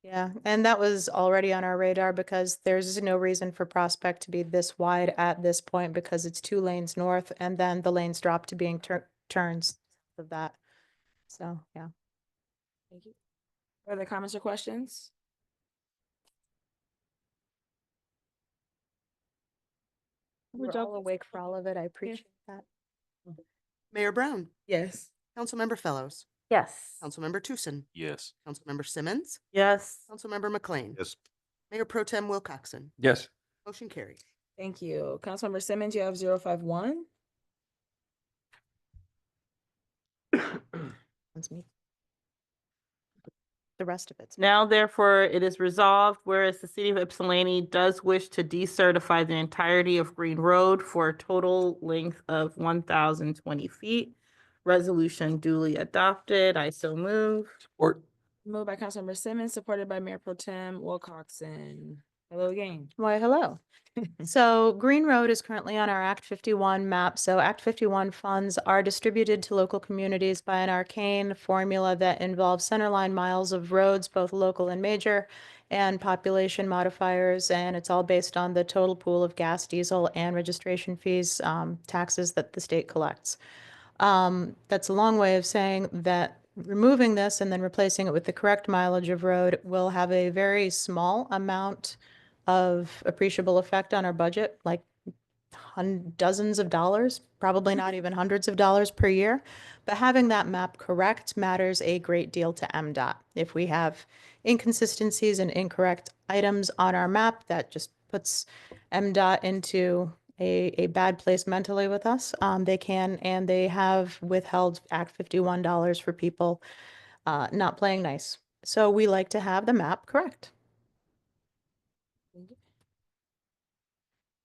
Yeah, and that was already on our radar because there's no reason for Prospect to be this wide at this point because it's 2 lanes north and then the lanes drop to being turns of that. So, yeah. Thank you. Further comments or questions? We're all awake for all of it. I appreciate that. Mayor Brown, Yes. Councilmember Fellows, Yes. Councilmember Tucson, Yes. Councilmember Simmons, Yes. Councilmember McLean. Yes. Mayor Pro Tem Wilcoxen. Yes. Motion carries. Thank you. Councilmember Simmons, you have 051. That's me. The rest of it's. Now therefore it is resolved, whereas the city of Ypsilanti does wish to decertify the entirety of Green Road for a total length of 1,020 feet. Resolution duly adopted. I so move. Or Moved by Councilmember Simmons, supported by Mayor Pro Tem Wilcoxen. Hello again. Why, hello. So Green Road is currently on our Act 51 map. So Act 51 funds are distributed to local communities by an arcane formula that involves centerline miles of roads, both local and major, and population modifiers. And it's all based on the total pool of gas, diesel, and registration fees, taxes that the state collects. That's a long way of saying that removing this and then replacing it with the correct mileage of road will have a very small amount of appreciable effect on our budget, like dozens of dollars, probably not even hundreds of dollars per year. But having that map correct matters a great deal to MDOT. If we have inconsistencies and incorrect items on our map, that just puts MDOT into a bad place mentally with us. They can, and they have withheld Act 51 dollars for people not playing nice. So we like to have the map correct.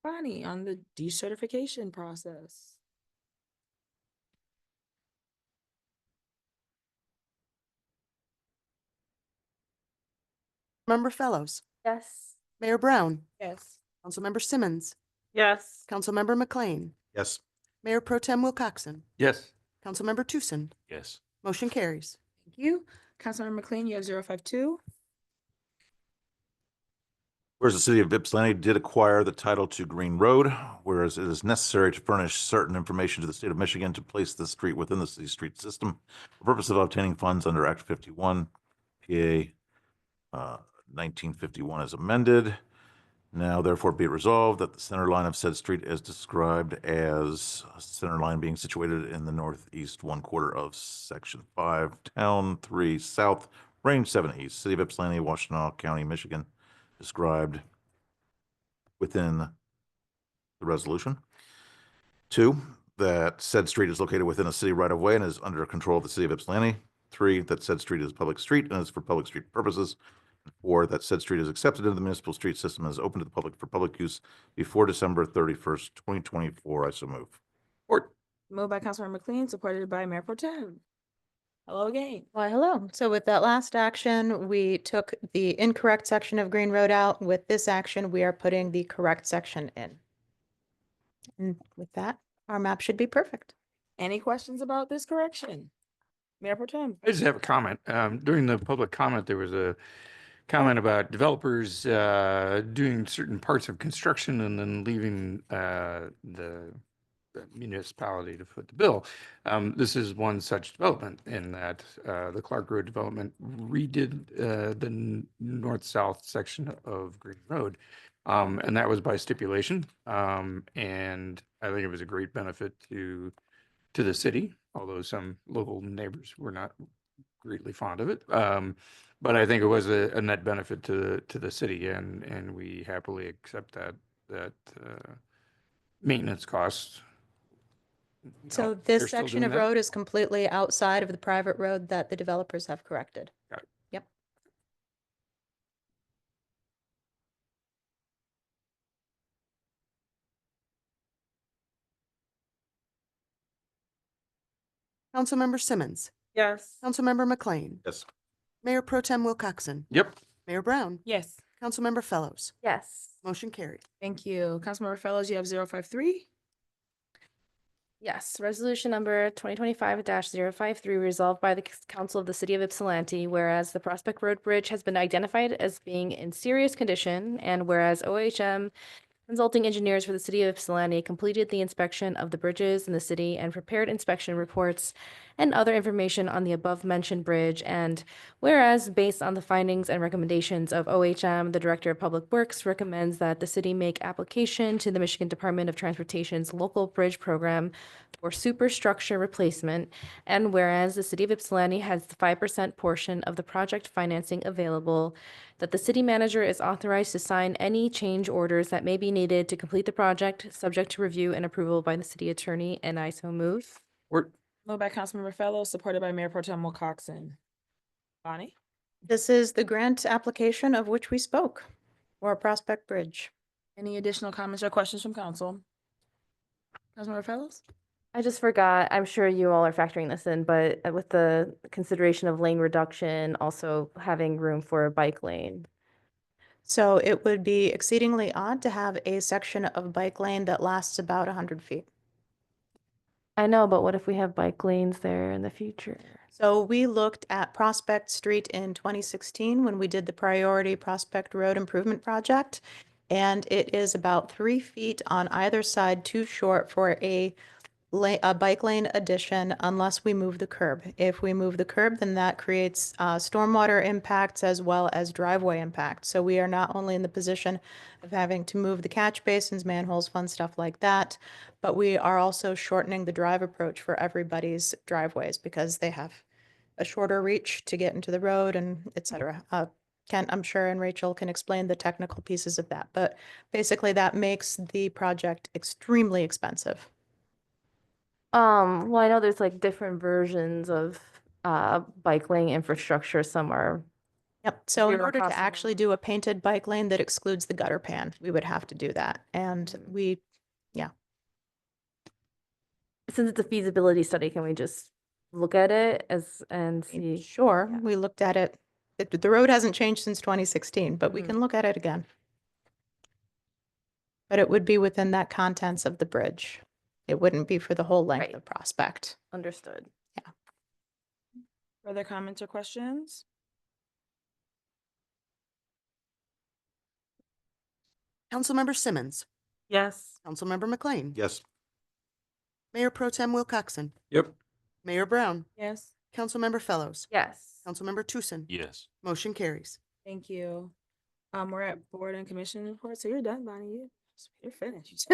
Bonnie, on the decertification process. Member Fellows, Yes. Mayor Brown, Yes. Councilmember Simmons, Yes. Councilmember McLean, Yes. Mayor Pro Tem Wilcoxen, yes. Councilmember Tucson. Yes. Motion carries. Thank you. Councilmember McLean, you have 052. Whereas the city of Ypsilanti did acquire the title to Green Road, whereas it is necessary to furnish certain information to the state of Michigan to place the street within the city street system for purpose of obtaining funds under Act 51, PA 1951 as amended. Now therefore be it resolved that the center line of said street is described as center line being situated in the northeast 1/4 of Section 5, Town 3 South, Range 7 East, City of Ypsilanti, Washtenaw County, Michigan, described within the resolution. 2, that said street is located within a city right of way and is under control of the city of Ypsilanti. 3, that said street is public street and is for public street purposes. 4, that said street is accepted into the municipal street system and is open to the public for public use before December 31st, 2024. I so move. Or Moved by Councilmember McLean, supported by Mayor Pro Tem. Hello again. Why, hello. So with that last action, we took the incorrect section of Green Road out. With this action, we are putting the correct section in. And with that, our map should be perfect. Any questions about this correction? Mayor Pro Tem. I just have a comment. During the public comment, there was a comment about developers doing certain parts of construction and then leaving the the municipality to foot the bill. This is one such development in that the Clark Road development redid the north-south section of Green Road. And that was by stipulation. And I think it was a great benefit to the city, although some local neighbors were not greatly fond of it. But I think it was a net benefit to the city, and we happily accept that maintenance costs. So They're this still section doing of that? road is completely outside of the private road that the developers have corrected. Got it. Yep. Councilmember Simmons, Yes. Councilmember McLean, Yes. Mayor Pro Tem Wilcoxen, Yep. Mayor Brown, Yes. Councilmember Fellows. Yes. Motion carried. Thank you. Councilmember Fellows, you have 053. Yes, resolution number 2025-053 resolved by the Council of the City of Ypsilanti, whereas the Prospect Road Bridge has been identified as being in serious condition, and whereas OHM consulting engineers for the City of Ypsilanti completed the inspection of the bridges in the city and prepared inspection reports and other information on the above-mentioned bridge, and whereas based on the findings and recommendations of OHM, the Director of Public Works recommends that the city make application to the Michigan Department of Transportation's local bridge program for superstructure replacement, and whereas the City of Ypsilanti has the 5% portion of the project financing available, that the city manager is authorized to sign any change orders that may be needed to complete the project, subject to review and approval by the city attorney, and I so move. Moved by Councilmember Fellows, supported by Mayor Pro Tem Wilcoxen. Bonnie? This is the grant application of which we spoke for Prospect Bridge. Any additional comments or questions from council? Councilmember Fellows? I just forgot, I'm sure you all are factoring this in, but with the consideration of lane reduction, also having room for a bike lane. So it would be exceedingly odd to have a section of bike lane that lasts about 100 feet. I know, but what if we have bike lanes there in the future? So we looked at Prospect Street in 2016 when we did the Priority Prospect Road Improvement Project. And it is about 3 feet on either side too short for a bike lane addition unless we move the curb. If we move the curb, then that creates stormwater impacts as well as driveway impacts. So we are not only in the position of having to move the catch basins, manholes, fun stuff like that, but we are also shortening the drive approach for everybody's driveways because they have a shorter reach to get into the road and et cetera. Ken, I'm sure, and Rachel can explain the technical pieces of that, but basically that makes the project extremely expensive. Well, I know there's like different versions of bike lane infrastructure. Some are, Yep, so in Zero order to crossing. actually do a painted bike lane that excludes the gutter pan, we would have to do that. And we, since it's a feasibility study, can we just look at it and see? sure, Yeah. we looked at it. The road hasn't changed since 2016, but we Mhm. can look at it again. But it would be within that contents of the bridge. It wouldn't be for the whole length Right. of Prospect. Understood. Further comments or questions? Councilmember Simmons, Yes. Councilmember McLean, Yes. Mayor Pro Tem Wilcoxen, Yep. Mayor Brown, Yes. Councilmember Fellows, Yes. Councilmember Tucson. Yes. Motion carries. Thank you. We're at board and commission reports, so you're done, Bonnie. You're finished.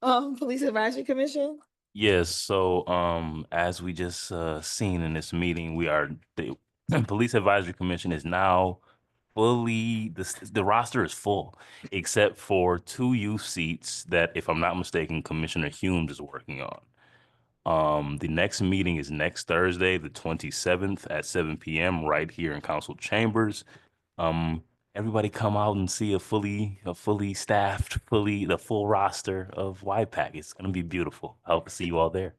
Police Advisory Commission? Yes, so as we just seen in this meeting, the Police Advisory Commission is now fully, the roster is full, except for 2 youth seats that, if I'm not mistaken, Commissioner Humes is working on. The next meeting is next Thursday, the 27th at 7 p.m. right here in council chambers. Everybody come out and see a fully staffed, the full roster of YPAC. It's gonna be beautiful. I hope to see you all there.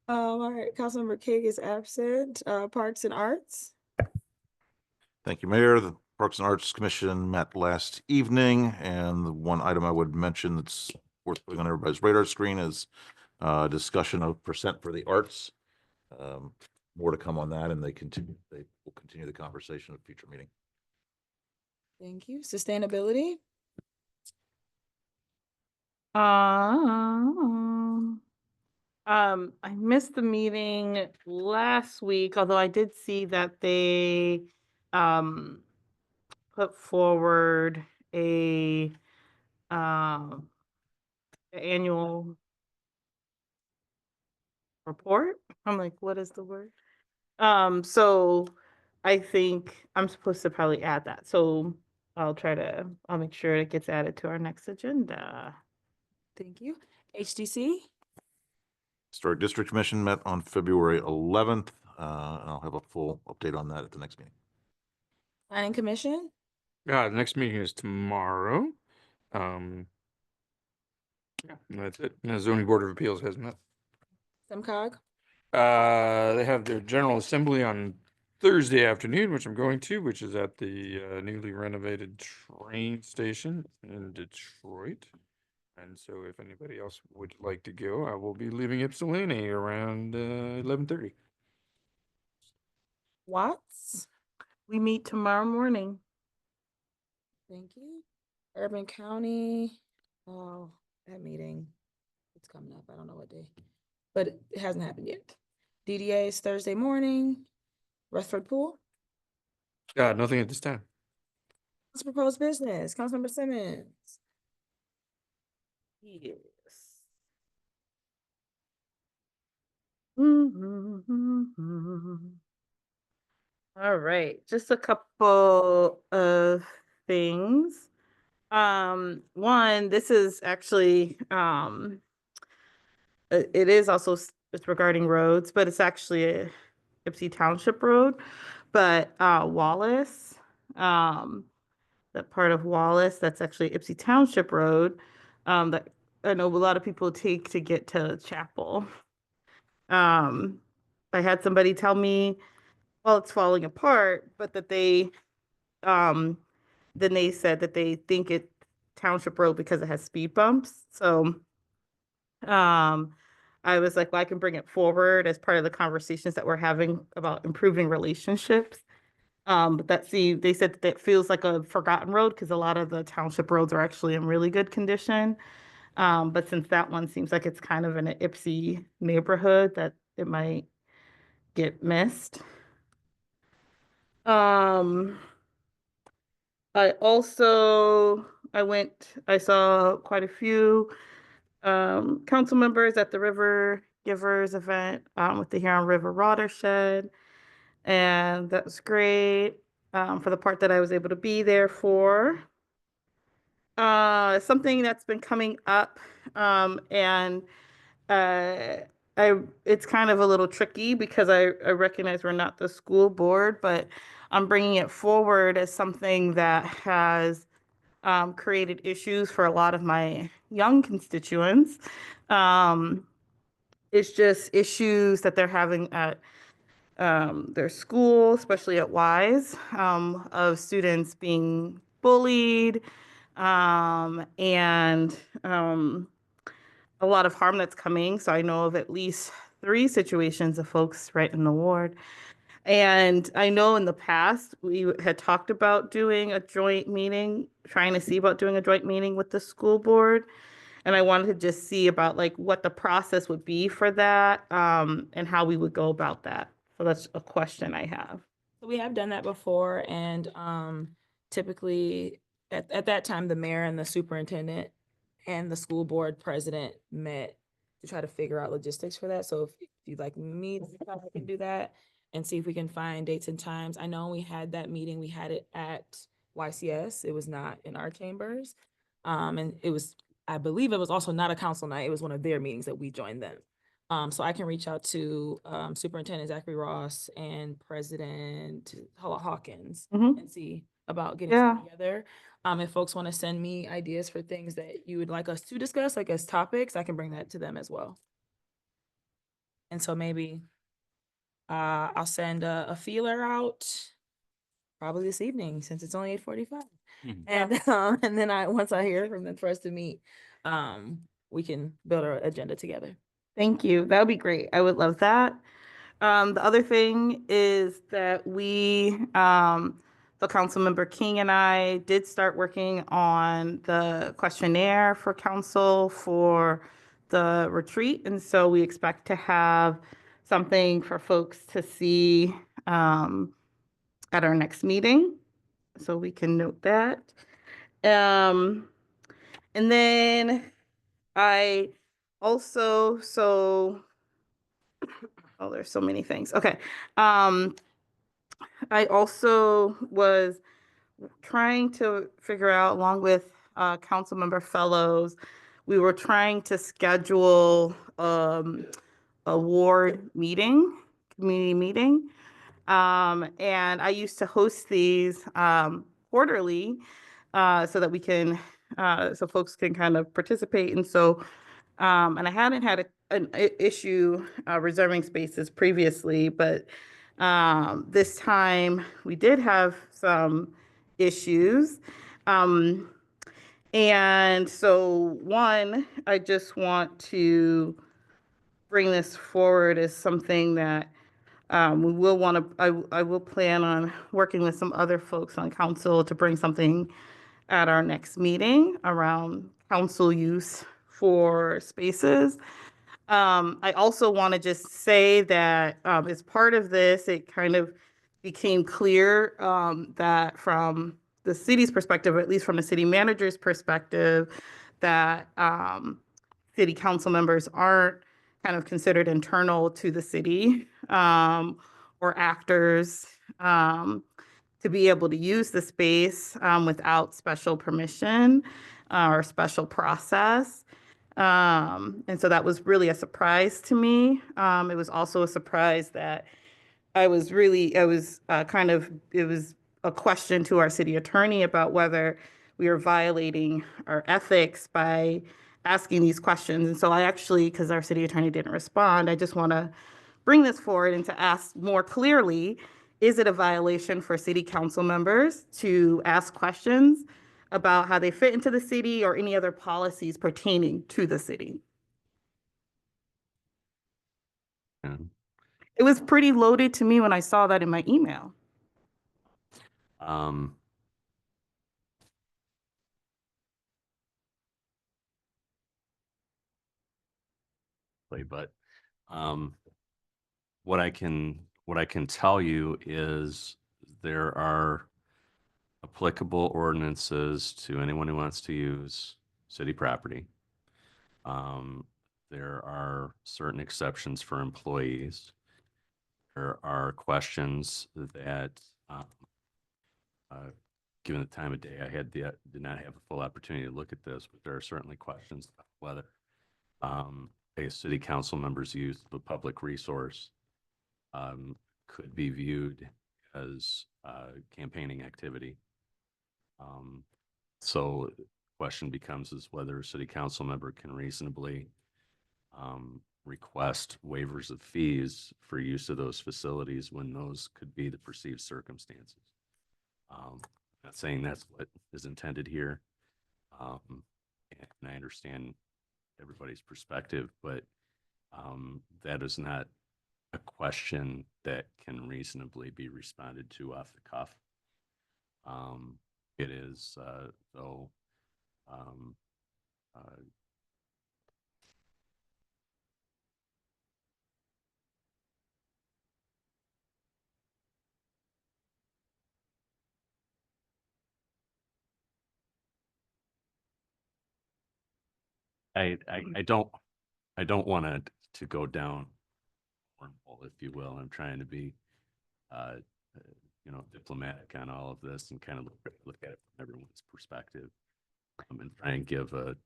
All right, Councilmember King is absent. Parks and Arts? Thank you, Mayor. The Parks and Arts Commission met last evening, and the one item I would mention that's worth putting on everybody's radar screen is discussion of percent for the arts. More to come on that, and they will continue the conversation at a future meeting. Thank you. Sustainability? I missed the meeting last week, although I did see that they um put forward a um annual report. I'm like, what is the word? So I think I'm supposed to probably add that. So I'll make sure it gets added to our next agenda. Thank you. HDC? Historic District Commission met on February 11th. And I'll have a full update on that at the next meeting. Planning Commission? The next meeting is tomorrow. Yeah, and that's it. And the zoning board of appeals has met. SEMCOG? They have their general assembly on Thursday afternoon, which I'm going to, which is at the newly renovated train station in Detroit. And so if anybody else would like to go, I will be leaving Ypsilanti around 11:30. Watts? We meet tomorrow morning. Thank you. Urban County, oh, that meeting, it's coming up, I don't know what day, but it hasn't happened yet. DDA is Thursday morning. Rutherford Pool, Nothing at this time. what's proposed business? Councilmember Simmons. Yes. All right, just a couple of things. One, this is actually, it is also, it's regarding roads, but it's actually a Ypsi Township road. But, Wallace, that part of Wallace, that's actually Ypsi Township Road, that I know a lot of people take to get to Chapel. I had somebody tell me, well, it's falling apart, but that then they said that they think it's Township Road because it has speed bumps. So, I was like, well, I can bring it forward as part of the conversations that we're having about improving relationships. But they said that feels like a forgotten road because a lot of the township roads are actually in really good condition. But since that one seems like it's kind of in an Ypsi neighborhood, that it might get missed. I saw quite a few council members at the River Givers event with the Huron River Watershed. And that was great for the part that I was able to be there for. Something that's been coming up and it's kind of a little tricky because I recognize we're not the school board, but I'm bringing it forward as something that has created issues for a lot of my young constituents. It's just issues that they're having at their school, especially at Wise, of students being bullied and a lot of harm that's coming. So I know of at least 3 situations of folks right in the ward. And I know in the past we had talked about doing a joint meeting, trying to see about doing a joint meeting with the school board. And I wanted to just see about like what the process would be for that and how we would go about that. So that's a question I have. So we have done that before, and typically at that time, the mayor and the superintendent and the school board president met to try to figure out logistics for that. So if you'd like me, I can do that and see if we can find dates and times. I know we had that meeting, we had it at YCS. It was not in our chambers. And it was, I believe it was also not a council night. It was one of their meetings that we joined them. So I can reach out to Superintendent Zachary Ross and President Hawkins and see about getting something together. If folks want to send me ideas for things that you would like us to discuss, like as topics, I can bring that to them as well. And so maybe I'll send a feeler out probably this evening since it's only 8:45. And then once I hear from them for us to meet, we can build our agenda together. Thank you. That would be great. I would love that. The other thing is that we So Councilmember King and I did start working on the questionnaire for council for the retreat. And so we expect to have something for folks to see at our next meeting. So we can note that. And then I also, oh, there's so many things. Okay. I also was trying to figure out, along with council member fellows, we were trying to schedule a ward meeting, community meeting. And I used to host these quarterly so that we can, so folks can kind of participate. And so, and I hadn't had an issue reserving spaces previously, but this time we did have some issues. And so one, I just want to bring this forward as something that we will want to, I will plan on working with some other folks on council to bring something at our next meeting around council use for spaces. I also want to just say that as part of this, it kind of became clear that from the city's perspective, or at least from the city manager's perspective, that city council members aren't kind of considered internal to the city or actors to be able to use the space without special permission or special process. And so that was really a surprise to me. It was also a surprise that it was a question to our city attorney about whether we are violating our ethics by asking these questions. And so I actually, because our city attorney didn't respond, I just want to bring this forward and to ask more clearly, is it a violation for city council members to ask questions about how they fit into the city or any other policies pertaining to the city? Yeah. It was pretty loaded to me when I saw that in my email. But what I can tell you is there are applicable ordinances to anyone who wants to use city property. There are certain exceptions for employees. There are questions that, given the time of day, I did not have a full opportunity to look at this, but there are certainly questions about whether a city council member's use of a public resource could be viewed as campaigning activity. So the question becomes is whether a city council member can reasonably request waivers of fees for use of those facilities when those could be the perceived circumstances. Not saying that's what is intended here. And I understand everybody's perspective, but that is not a question that can reasonably be responded to off the cuff. It is, though, I don't want to go down wormhole, if you will. I'm trying to be, diplomatic on all of this and kind of look at it from everyone's perspective, and try and give an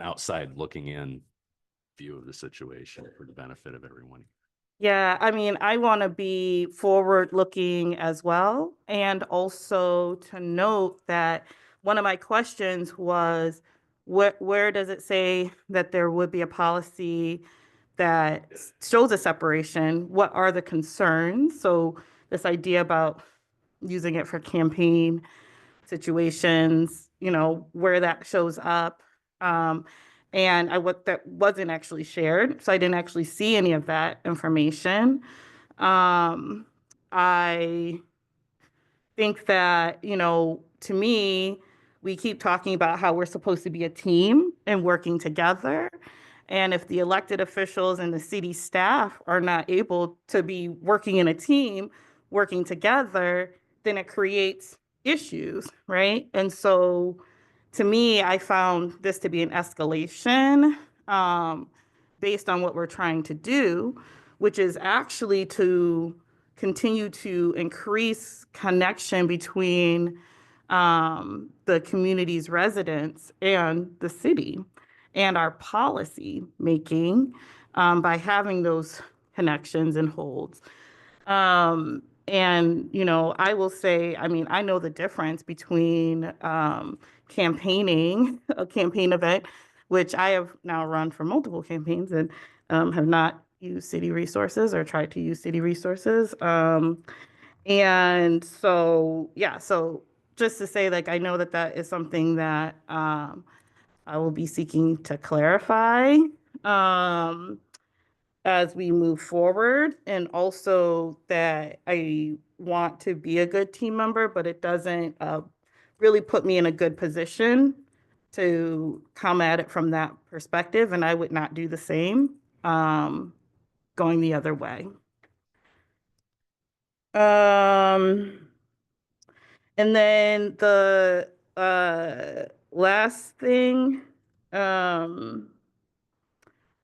outside looking in view of the situation for the benefit of everyone. Yeah, I mean, I want to be forward looking as well. And also to note that one of my questions was, where does it say that there would be a policy that shows a separation? What are the concerns? So this idea about using it for campaign situations, where that shows up. And that wasn't actually shared, so I didn't actually see any of that information. I think that, you know, to me, we keep talking about how we're supposed to be a team and working together. And if the elected officials and the city staff are not able to be working in a team, working together, then it creates issues, right? And so to me, I found this to be an escalation based on what we're trying to do, which is actually to continue to increase connection between the community's residents and the city and our policy making by having those connections and holds. And, you know, I will say, I mean, I know the difference between campaigning, a campaign event, which I have now run for multiple campaigns and have not used city resources or tried to use city resources. And so, yeah, so just to say, like, I know that that is something that I will be seeking to clarify as we move forward, and also that I want to be a good team member, but it doesn't really put me in a good position to come at it from that perspective, and I would not do the same going the other way. And then the last thing,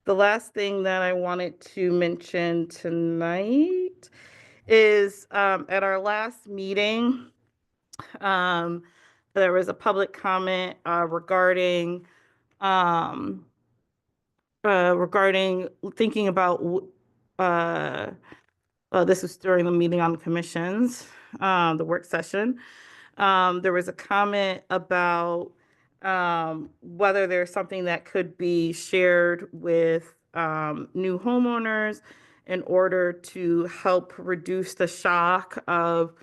that I wanted to mention tonight is at our last meeting, there was a public comment regarding thinking about this was during the meeting on the commissions, the work session. There was a comment about whether there's something that could be shared with new homeowners in order to help reduce the shock of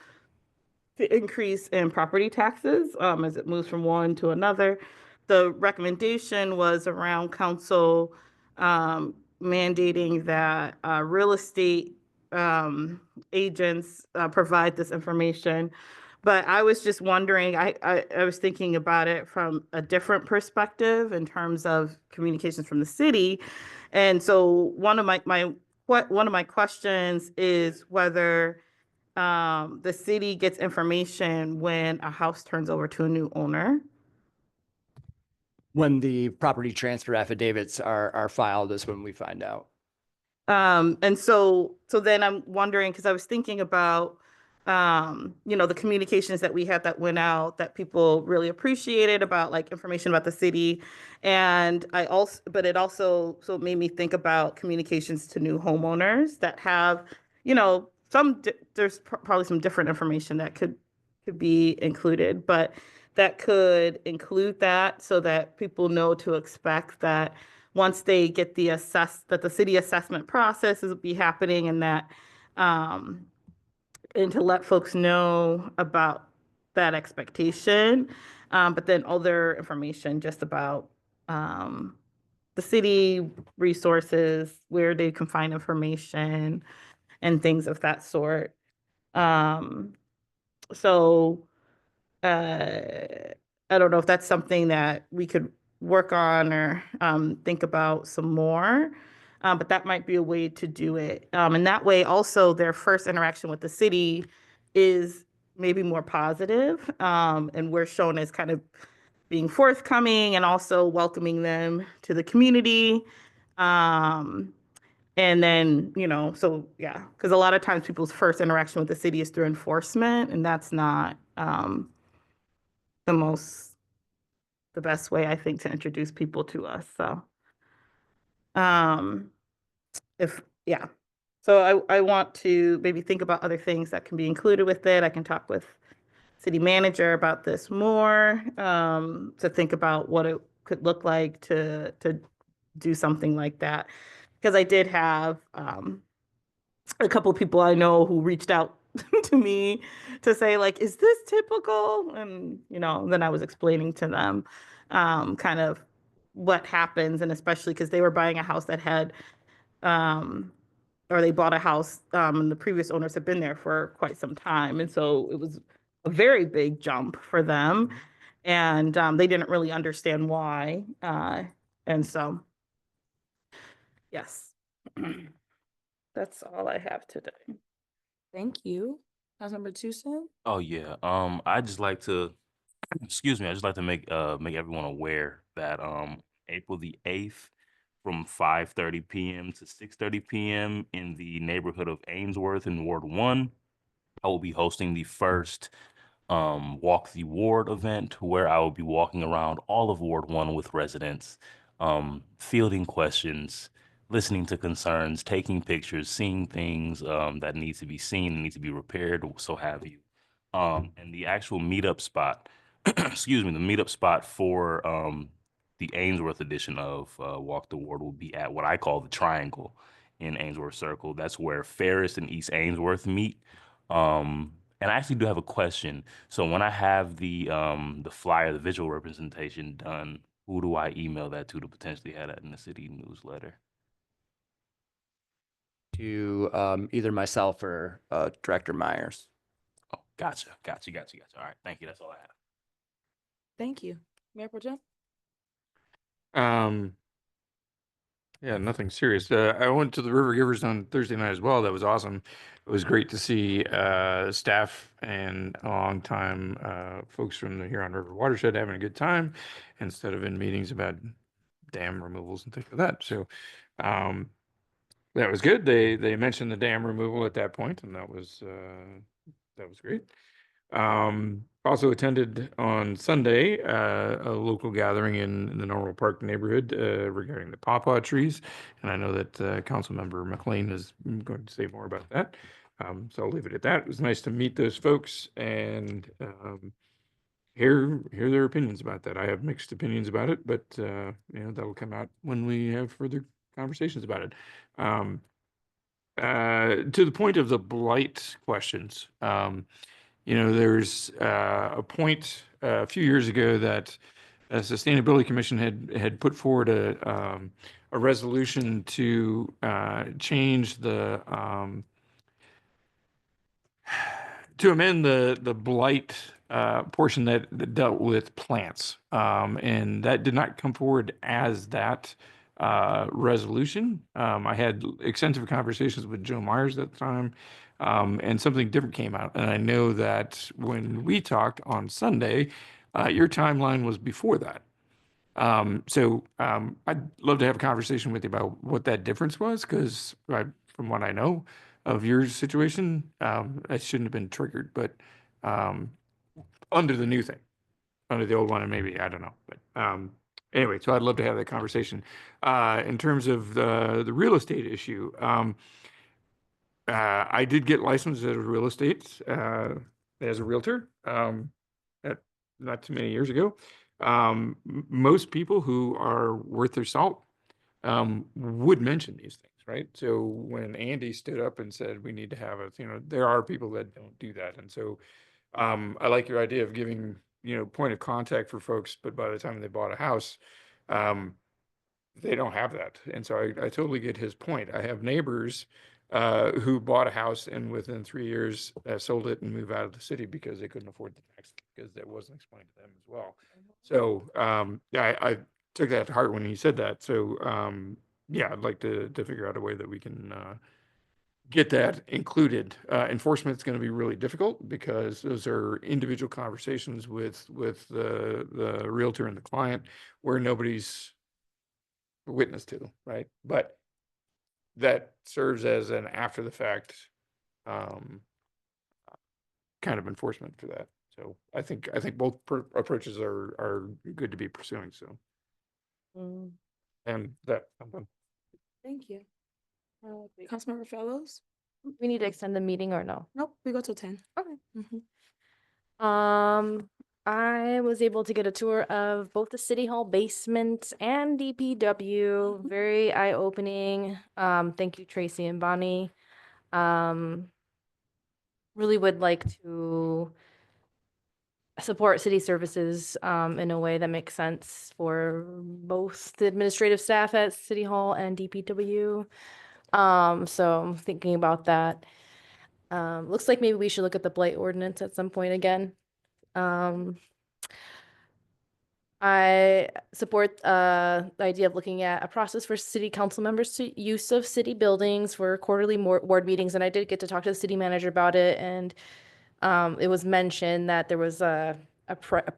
the increase in property taxes as it moves from one to another. The recommendation was around council mandating that real estate agents provide this information. But I was just wondering, I was thinking about it from a different perspective in terms of communications from the city. And so one of my questions is whether the city gets information when a house turns over to a new owner. When the property transfer affidavits are filed is when we find out. And so then I'm wondering, because I was thinking about, you know, the communications that we had that went out that people really appreciated about, like, information about the city. And but it also made me think about communications to new homeowners that have, you know, there's probably some different information that could be included, but that could include that so that people know to expect that once they get that the city assessment process will be happening, and that, and to let folks know about that expectation. But then other information just about the city resources, where they can find information and things of that sort. So I don't know if that's something that we could work on or think about some more, but that might be a way to do it. And that way also their first interaction with the city is maybe more positive, and we're shown as kind of being forthcoming and also welcoming them to the community. And then, you know, so yeah, because a lot of times people's first interaction with the city is through enforcement, and that's not the best way, I think, to introduce people to us. So, so I want to maybe think about other things that can be included with it. I can talk with city manager about this more, to think about what it could look like to do something like that. Because I did have a couple of people I know who reached out to me to say, like, is this typical? And, you know, then I was explaining to them kind of what happens, and especially because they were buying a house that had or they bought a house, and the previous owners have been there for quite some time. And so it was a very big jump for them. And they didn't really understand why. And so, yes, that's all I have today. Thank you. Councilmember Tucson? Oh yeah. I just like to, excuse me, I just like to make everyone aware that April the 8th from 5:30 p.m. to 6:30 p.m. in the neighborhood of Ainsworth in Ward 1, I will be hosting the first Walk the Ward event where I will be walking around all of Ward 1 with residents, fielding questions, listening to concerns, taking pictures, seeing things that need to be seen and need to be repaired, so have you. And the actual meetup spot, excuse me, the meetup spot for the Ainsworth edition of Walk the Ward will be at what I call the Triangle in Ainsworth Circle. That's where Ferris and East Ainsworth meet. And I actually do have a question. So when I have the flyer, the visual representation done, who do I email that to potentially have that in the city newsletter? To either myself or Director Myers. Oh, gotcha. All right, thank you. That's all I have. Thank you. Mayor Pro Tem? Yeah, nothing serious. I went to the River Givers on Thursday night as well. That was awesome. It was great to see staff and longtime folks from the Huron River watershed having a good time instead of in meetings about dam removals and things like that. So that was good. They mentioned the dam removal at that point, and that was great. Also attended on Sunday a local gathering in the Normal Park neighborhood regarding the pawpaw trees, and I know that Councilmember McLean is going to say more about that. So I'll leave it at that. It was nice to meet those folks and hear their opinions about that. I have mixed opinions about it, but that'll come out when we have further conversations about it. To the point of the blight questions. There's a point a few years ago that a Sustainability Commission had put forward a resolution to change the to amend the blight portion that dealt with plants, and that did not come forward as that resolution. I had extensive conversations with Joe Myers at the time. And something different came out. And I know that when we talked on Sunday, your timeline was before that. So I'd love to have a conversation with you about what that difference was, because from what I know of your situation, that shouldn't have been triggered, but under the new thing, under the old one, and maybe, I don't know. But anyway, so I'd love to have that conversation. In terms of the real estate issue, I did get licensed as a real estate as a realtor not too many years ago. Most people who are worth their salt would mention these things, right? So when Andy stood up and said we need to have there are people that don't do that, and so I like your idea of giving point of contact for folks, but by the time they bought a house, they don't have that, and so I totally get his point. I have neighbors who bought a house and within 3 years sold it and moved out of the city because they couldn't afford the tax, because that wasn't explained to them as well. So I took that to heart when he said that. So I'd like to figure out a way that we can get that included. Enforcement is going to be really difficult because those are individual conversations with the realtor and the client where nobody's witness to, right? But that serves as an after the fact kind of enforcement for that. So I think both approaches are good to be pursuing. So and that I'm done. Thank you. Councilmember Fellows? We need to extend the meeting or no? Nope, we go till 10. Okay. I was able to get a tour of both the City Hall basement and DPW. Very eye-opening. Thank you, Tracy and Bonnie. Really would like to support city services in a way that makes sense for both the administrative staff at City Hall and DPW. So I'm thinking about that. Looks like maybe we should look at the blight ordinance at some point again. I support the idea of looking at a process for city council members to use of city buildings for quarterly ward meetings, and I did get to talk to the city manager about it, and it was mentioned that there was a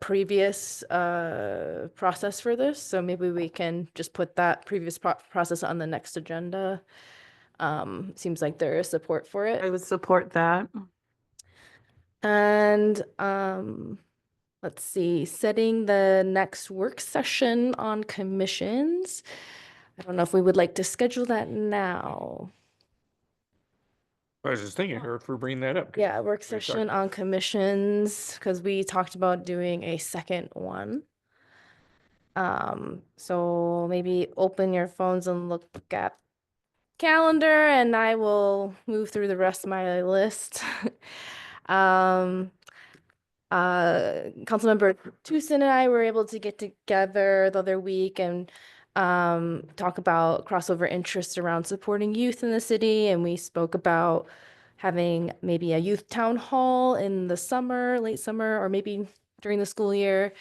previous process for this, so maybe we can just put that previous process on the next agenda. Seems like there is support for it. I would support that. And let's see, setting the next work session on commissions. I don't know if we would like to schedule that now. I was just thinking, or if we're bringing that up. 'cause Yeah, work we talked- session on commissions, because we talked about doing a second one. So maybe open your phones and look at calendar, and I will move through the rest of my list. Councilmember Tucson and I were able to get together the other week and talk about crossover interests around supporting youth in the city, and we spoke about having maybe a youth town hall in the summer, late summer, or maybe during the school year.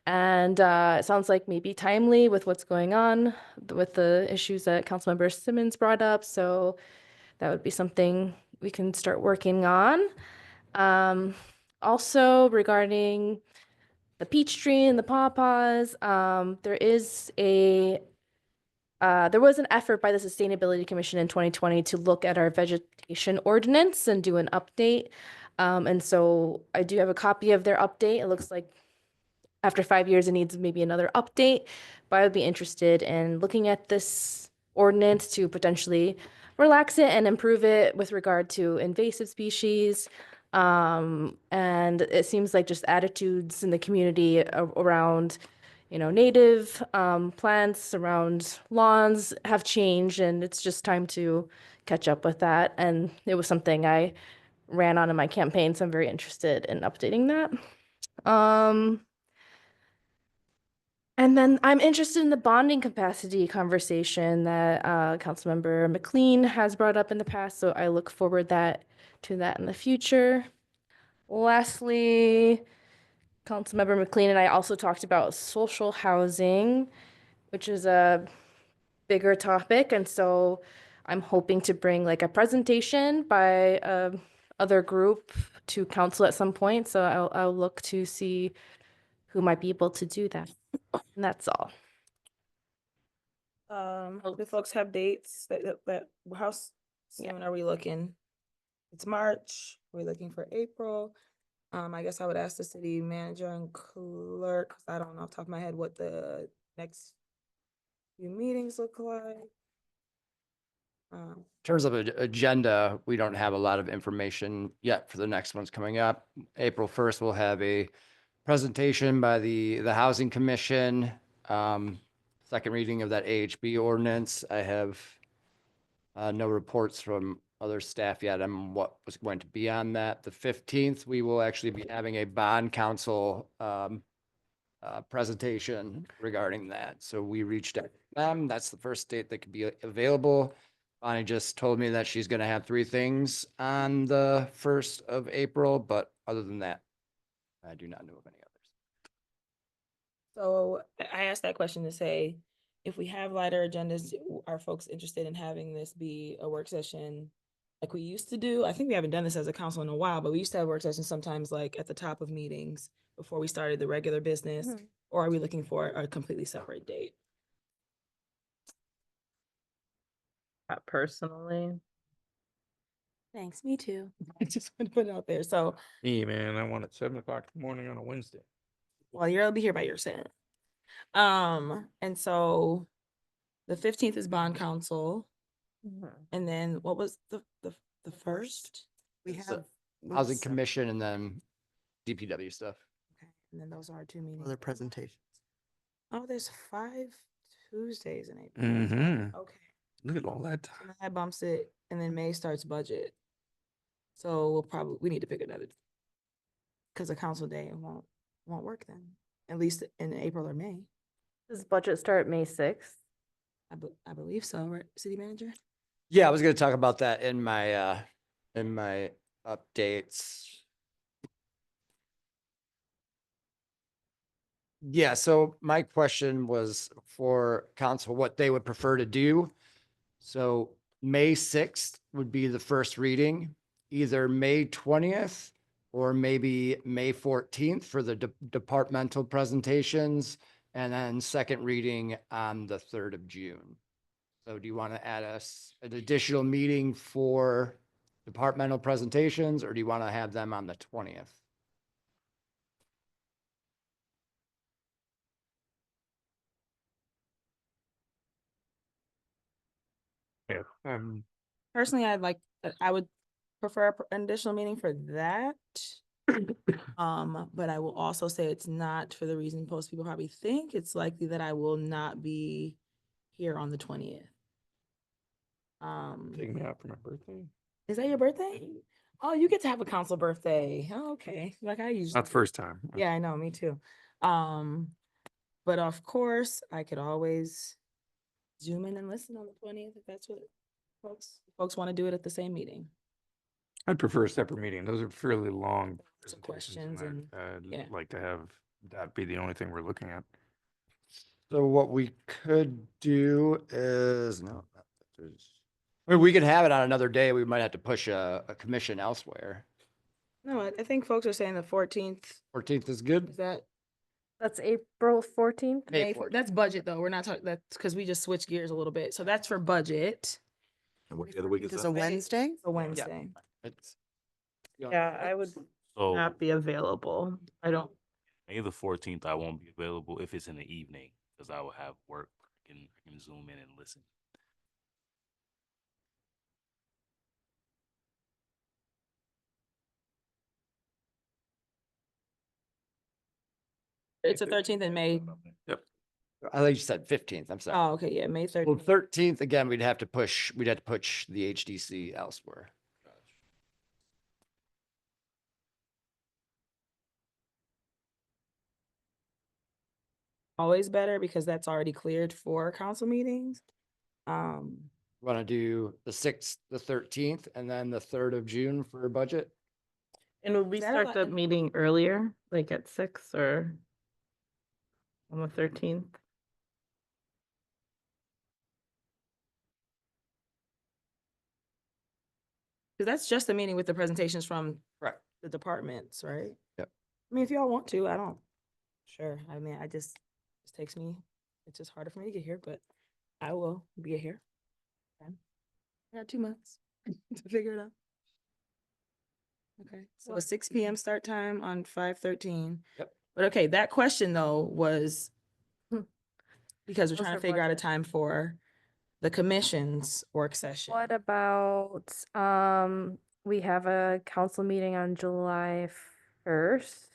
And it sounds like maybe timely with what's going on with the issues that Councilmember Simmons brought up. So that would be something we can start working on. Also regarding the peach tree and the pawpaws, there was an effort by the Sustainability Commission in 2020 to look at our vegetation ordinance and do an update. And so I do have a copy of their update. It looks like after 5 years, it needs maybe another update, but I would be interested in looking at this ordinance to potentially relax it and improve it with regard to invasive species. And it seems like just attitudes in the community around, native plants, around lawns have changed, and it's just time to catch up with that. And it was something I ran on in my campaign, so I'm very interested in updating that. And then I'm interested in the bonding capacity conversation that Councilmember McLean has brought up in the past, so I look forward to that in the future. Lastly, Councilmember McLean and I also talked about social housing, which is a bigger topic, and so I'm hoping to bring like a presentation by other group to council at some point, so I'll look to see who might be able to do that. And that's all. Do folks have dates how soon are we looking? It's March, we're looking for April. I guess I would ask the city manager and clerk, 'cause I don't know off the top of my head what the next few meetings look like. In terms of agenda, we don't have a lot of information yet for the next ones coming up. April 1st, we'll have a presentation by the Housing Commission. Second reading of that AHB ordinance. I have no reports from other staff yet on what was going to be on that. The 15th, we will actually be having a bond council presentation regarding that. So we reached out to them. That's the first date that could be available. Bonnie just told me that she's going to have 3 things on the 1st of April, but other than that, I do not know of any others. So I asked that question to say, if we have lighter agendas, are folks interested in having this be a work session like we used to do? I think we haven't done this as a council in a while, but we used to have work sessions sometimes like at the top of meetings before we started the regular business. Or are we looking for a completely separate date? Personally. Thanks, me too. I just want to put it out there. So, Hey, man, I want it 7:00 in the morning on a Wednesday. well, you'll be here by yourself. And so the 15th is bond council. And then what was the first? We have Housing Commission and then DPW stuff. Okay, and then those are our 2 meetings. other presentations. Oh, there's 5 Tuesdays in April. Mm-hmm. Okay. Look at all that And time. then that bumps it, and then May starts budget. So we need to pick another, because the council day won't work then, at least in April or May. Does budget start May 6th? I believe so, right, city manager? Yeah, I was gonna talk about that in my updates. Yeah, so my question was for council, what they would prefer to do. So May 6th would be the first reading, either May 20th or maybe May 14th for the departmental presentations, and then second reading on the 3rd of June. So do you want to add an additional meeting for departmental presentations, or do you want to have them on the 20th? Yeah. Personally, I would prefer an additional meeting for that. But I will also say it's not for the reason most people probably think. It's likely that I will not be here on the 20th. Take me out for my birthday. Is that your birthday? Oh, you get to have a council birthday. Oh, okay. Like I usually Not the do. first time. Yeah, I know, me too. But of course, I could always Zoom in and listen on the 20th if that's what folks want to do it at the same meeting. I'd prefer a separate meeting. Those are fairly long Some presentations, questions and and yeah. I'd like to have that be the only thing we're looking at. So what we could do is, no, I mean, we could have it on another day. We might have to push a commission elsewhere. No, I think folks are saying the 14th. 14th is good. Is that That's April 14th. May That's budget though. We're not talking that's because we just switched gears a little bit. So that's for budget. And what the other week is It's that? a Wednesday? It's a Wednesday. It's, Yeah, I would So not be available. I don't. May the 14th, I won't be available if it's in the evening because I will have work. I can zoom in and listen. It's the 13th in May. Yep. I think you said 15th. I'm sorry. Oh, okay, yeah, May Well, 13th. 13th, again, we'd have to push the HDC elsewhere. Always better because that's already cleared for council meetings. Want to do the 6th, the 13th, and then the 3rd of June for budget? And would we Is that start the allowed? meeting earlier, like at 6 or on the 13th? Because that's just a meeting with the presentations from Right. the departments, right? Yep. I mean, if y'all want to, I don't. Sure. I mean, it takes me, it's just harder for me to get here, but I will be here. Okay. I got 2 months to figure it out. Okay, so a 6 p.m. start time on 5/13. Yep. But okay, that question though was because we're Was trying to for figure out a budget. time for the commission's work session. What about, we have a council meeting on July 1st.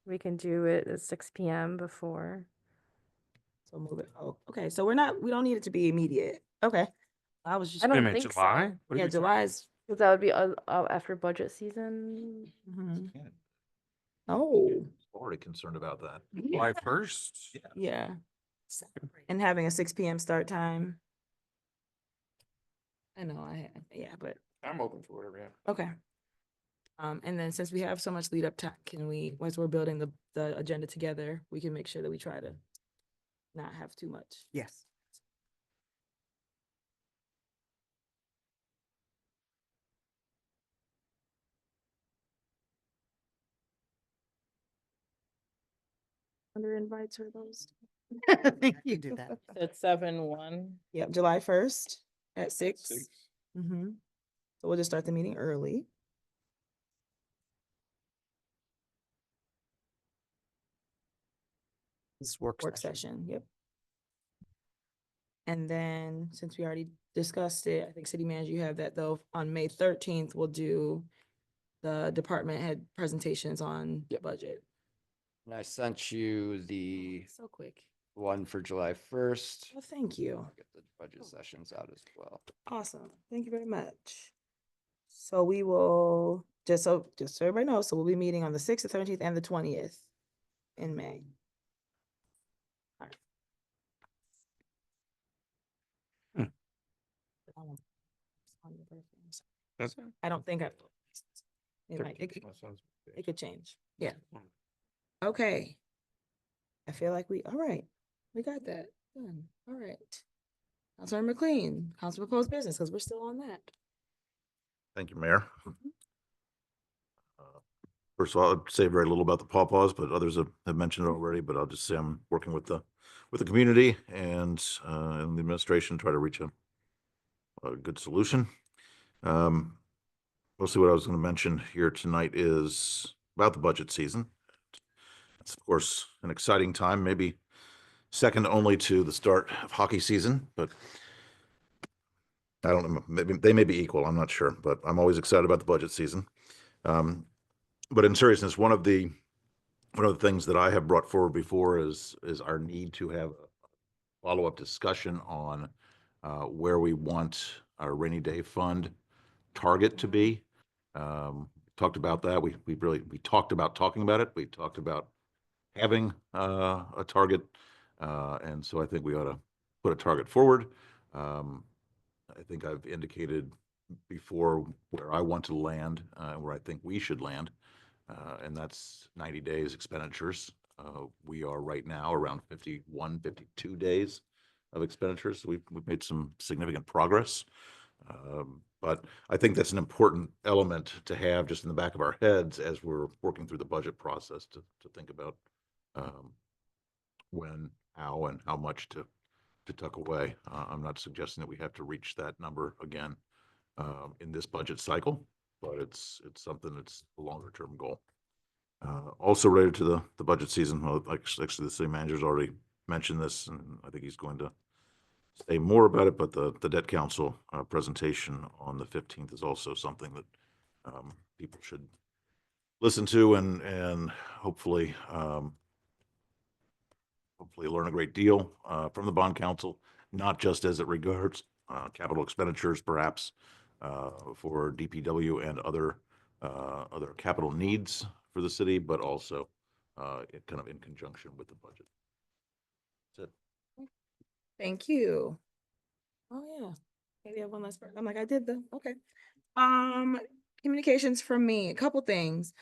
We can do it at 6 p.m. before. So move it. Oh, okay. So we don't need it to be immediate. Okay. I was just, I Wait a don't minute, think July? so. What are yeah, we talking- July's. Because that would be after budget season. Mhm. Oh, Already concerned about that. July 1st? yeah. And having a 6 p.m. start time. I know, yeah, but I'm open for whatever, yeah. okay. And then since we have so much lead up time, can we, once we're building the agenda together, we can make sure that we try to not have too much. Yes. Under invites for those. You do that. At 7/1. Yep, July 1st at 6. 6. Mm-hmm. So we'll just start the meeting early. This work Session, yep. And then, since we already discussed it, I think city manager, you have that though, on May 13th, we'll do the department head presentations on budget. And I sent you the So quick. one for July 1st. Well, thank you. I'll get the budget sessions out as well. Awesome. Thank you very much. So we will, just so everybody knows, so we'll be meeting on the 6th, the 17th, and the 20th in May. All right. That's. I don't think it might, 13th, that sounds good. it could change. Yeah. Okay. I feel like all right, we got that done. All right. Councilmember McLean, council proposed business, because we're still on that. Thank you, Mayor. First of all, I'd say very little about the pawpaws, but others have mentioned it already, but I'll just say I'm working with the community and the administration, to try to reach a good solution. Mostly what I was going to mention here tonight is about the budget season. It's of course an exciting time, maybe second only to the start of hockey season, but I don't know, maybe they may be equal, I'm not sure, but I'm always excited about the budget season. But in seriousness, one of the things that I have brought forward before is our need to have a follow-up discussion on where we want our rainy day fund target to be. Talked about that. We talked about talking about it. We talked about having a target, and so I think we ought to put a target forward. I think I've indicated before where I want to land, where I think we should land, and that's 90 days expenditures. We are right now around 51, 52 days of expenditures. So we've made some significant progress. But I think that's an important element to have just in the back of our heads as we're working through the budget process, to think about when, how, and how much to tuck away. I'm not suggesting that we have to reach that number again in this budget cycle, but it's something that's a longer term goal. Also related to the budget season, well, actually the city manager's already mentioned this, and I think he's going to say more about it, but the debt council presentation on the 15th is also something that people should listen to and hopefully learn a great deal from the bond council, not just as it regards capital expenditures, perhaps for DPW and other capital needs for the city, but also kind of in conjunction with the budget. That's it. Thank you. Oh, yeah. Maybe I have one last part. I'm like, I did okay. Communications from me, a couple things.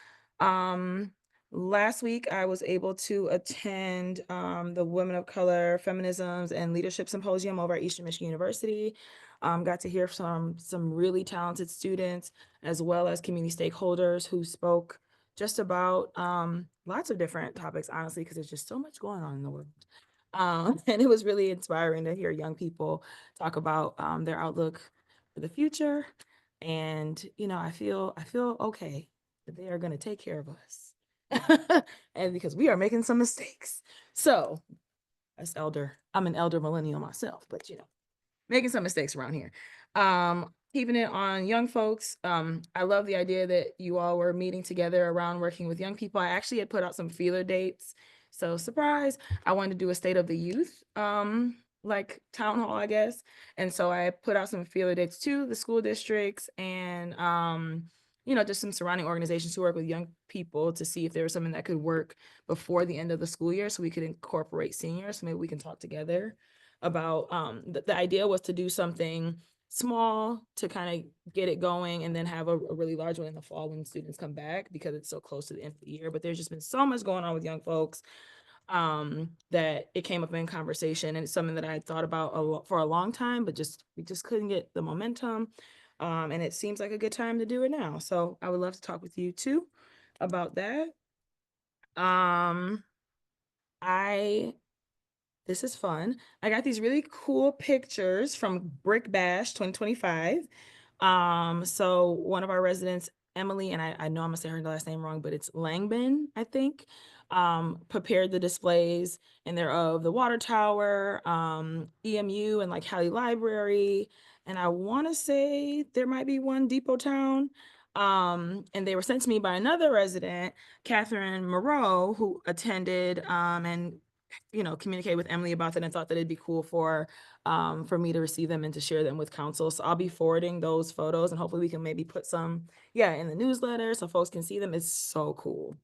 Last week I was able to attend the Women of Color Feminisms and Leadership Symposium over at Eastern Michigan University. Got to hear from some really talented students as well as community stakeholders who spoke just about lots of different topics, honestly, because there's just so much going on in the world. And it was really inspiring to hear young people talk about their outlook for the future. And, you know, I feel okay that they are going to take care of us. And because we are making some mistakes. So I'm an elder millennial myself, but you know, making some mistakes around here. Keeping it on young folks. I love the idea that you all were meeting together around working with young people. I actually had put out some feeler dates. So surprise, I wanted to do a state of the youth, like town hall, I guess. And so I put out some feeler dates to the school districts and, you know, just some surrounding organizations who work with young people to see if there was something that could work before the end of the school year so we could incorporate seniors. So maybe we can talk together about, the idea was to do something small to kind of get it going and then have a really large one in the fall when students come back because it's so close to the end of the year. But there's just been so much going on with young folks that it came up in conversation, and it's something that I had thought about for a long time, but we just couldn't get the momentum. And it seems like a good time to do it now. So I would love to talk with you too about that. This is fun. I got these really cool pictures from Brick Bash 2025. So one of our residents, Emily, and I know I'm gonna say her last name wrong, but it's Langbin, I think, prepared the displays, and they're of the water tower, EMU, and like Hallie Library. And I want to say there might be one Depot Town. And they were sent to me by another resident, Catherine Moreau, who attended and you know, communicate with Emily about that and thought that it'd be cool for me to receive them and to share them with council. So I'll be forwarding those photos and hopefully we can maybe put some, in the newsletter so folks can see them. It's so cool.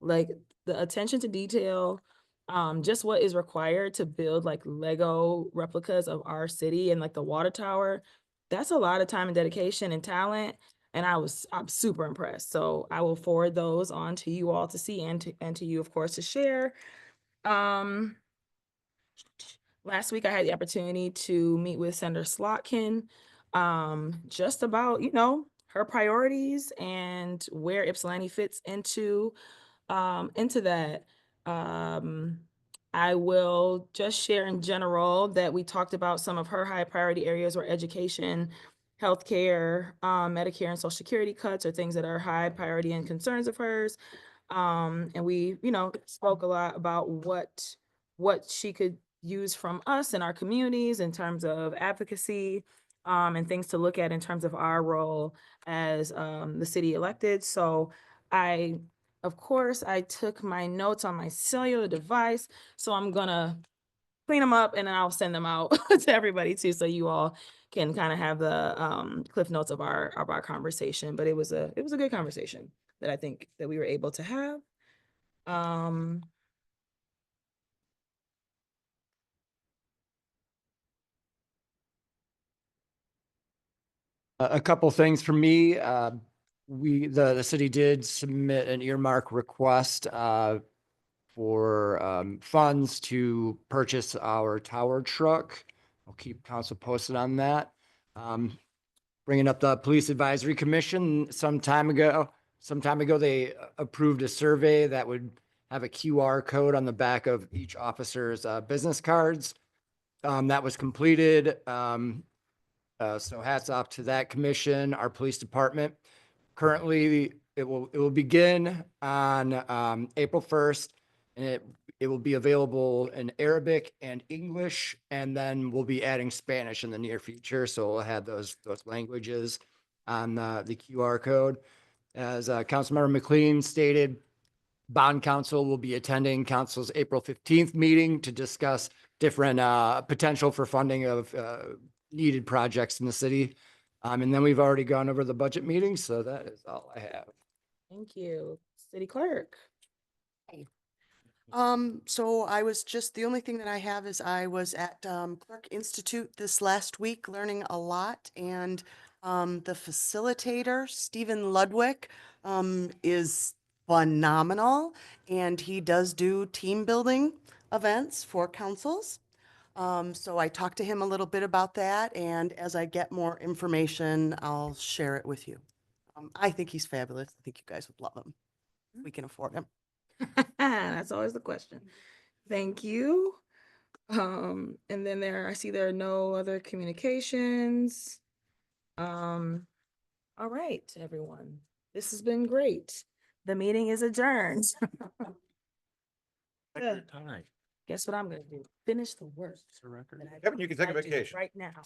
Like the attention to detail, just what is required to build like Lego replicas of our city and like the water tower. that's a lot of time and dedication and talent. And I'm super impressed. So I will forward those on to you all to see and to you, of course, to share. Last week I had the opportunity to meet with Senator Slotkin, just about, her priorities and where Ypsilanti fits into that. I will just share in general that we talked about some of her high priority areas where education, healthcare, Medicare and Social Security cuts are things that are high priority and concerns of hers. And we, spoke a lot about what she could use from us in our communities in terms of advocacy, and things to look at in terms of our role as the city elected. So of course, I took my notes on my cellular device, so I'm gonna clean them up and then I'll send them out to everybody too, so you all can kind of have the cliff notes of our conversation. But it was a good conversation that I think that we were able to have. A couple things for me. The city did submit an earmark request for funds to purchase our tower truck. I'll keep council posted on that. Bringing up the Police Advisory Commission, some time ago, they approved a survey that would have a QR code on the back of each officer's business cards. That was completed. So hats off to that commission, our police department. Currently, it will begin on April 1st, and it will be available in Arabic and English, and then we'll be adding Spanish in the near future. So we'll have those languages on the QR code. As Councilmember McLean stated, Bond Council will be attending council's April 15th meeting to discuss different potential for funding of needed projects in the city. And then we've already gone over the budget meeting, so that is all I have. Thank you. City Clerk. So the only thing that I have is I was at Clerk Institute this last week learning a lot, and the facilitator, Stephen Ludwig, is phenomenal, and he does do team building events for councils. So I talked to him a little bit about that, and as I get more information, I'll share it with you. I think he's fabulous. I think you guys would love him. We can afford him. That's always the question. Thank you. And then I see there are no other communications. All right, everyone. This has been great. The meeting is adjourned. Guess what I'm gonna do? Finish the work. that I Kevin, you can take a gotta do vacation. right now.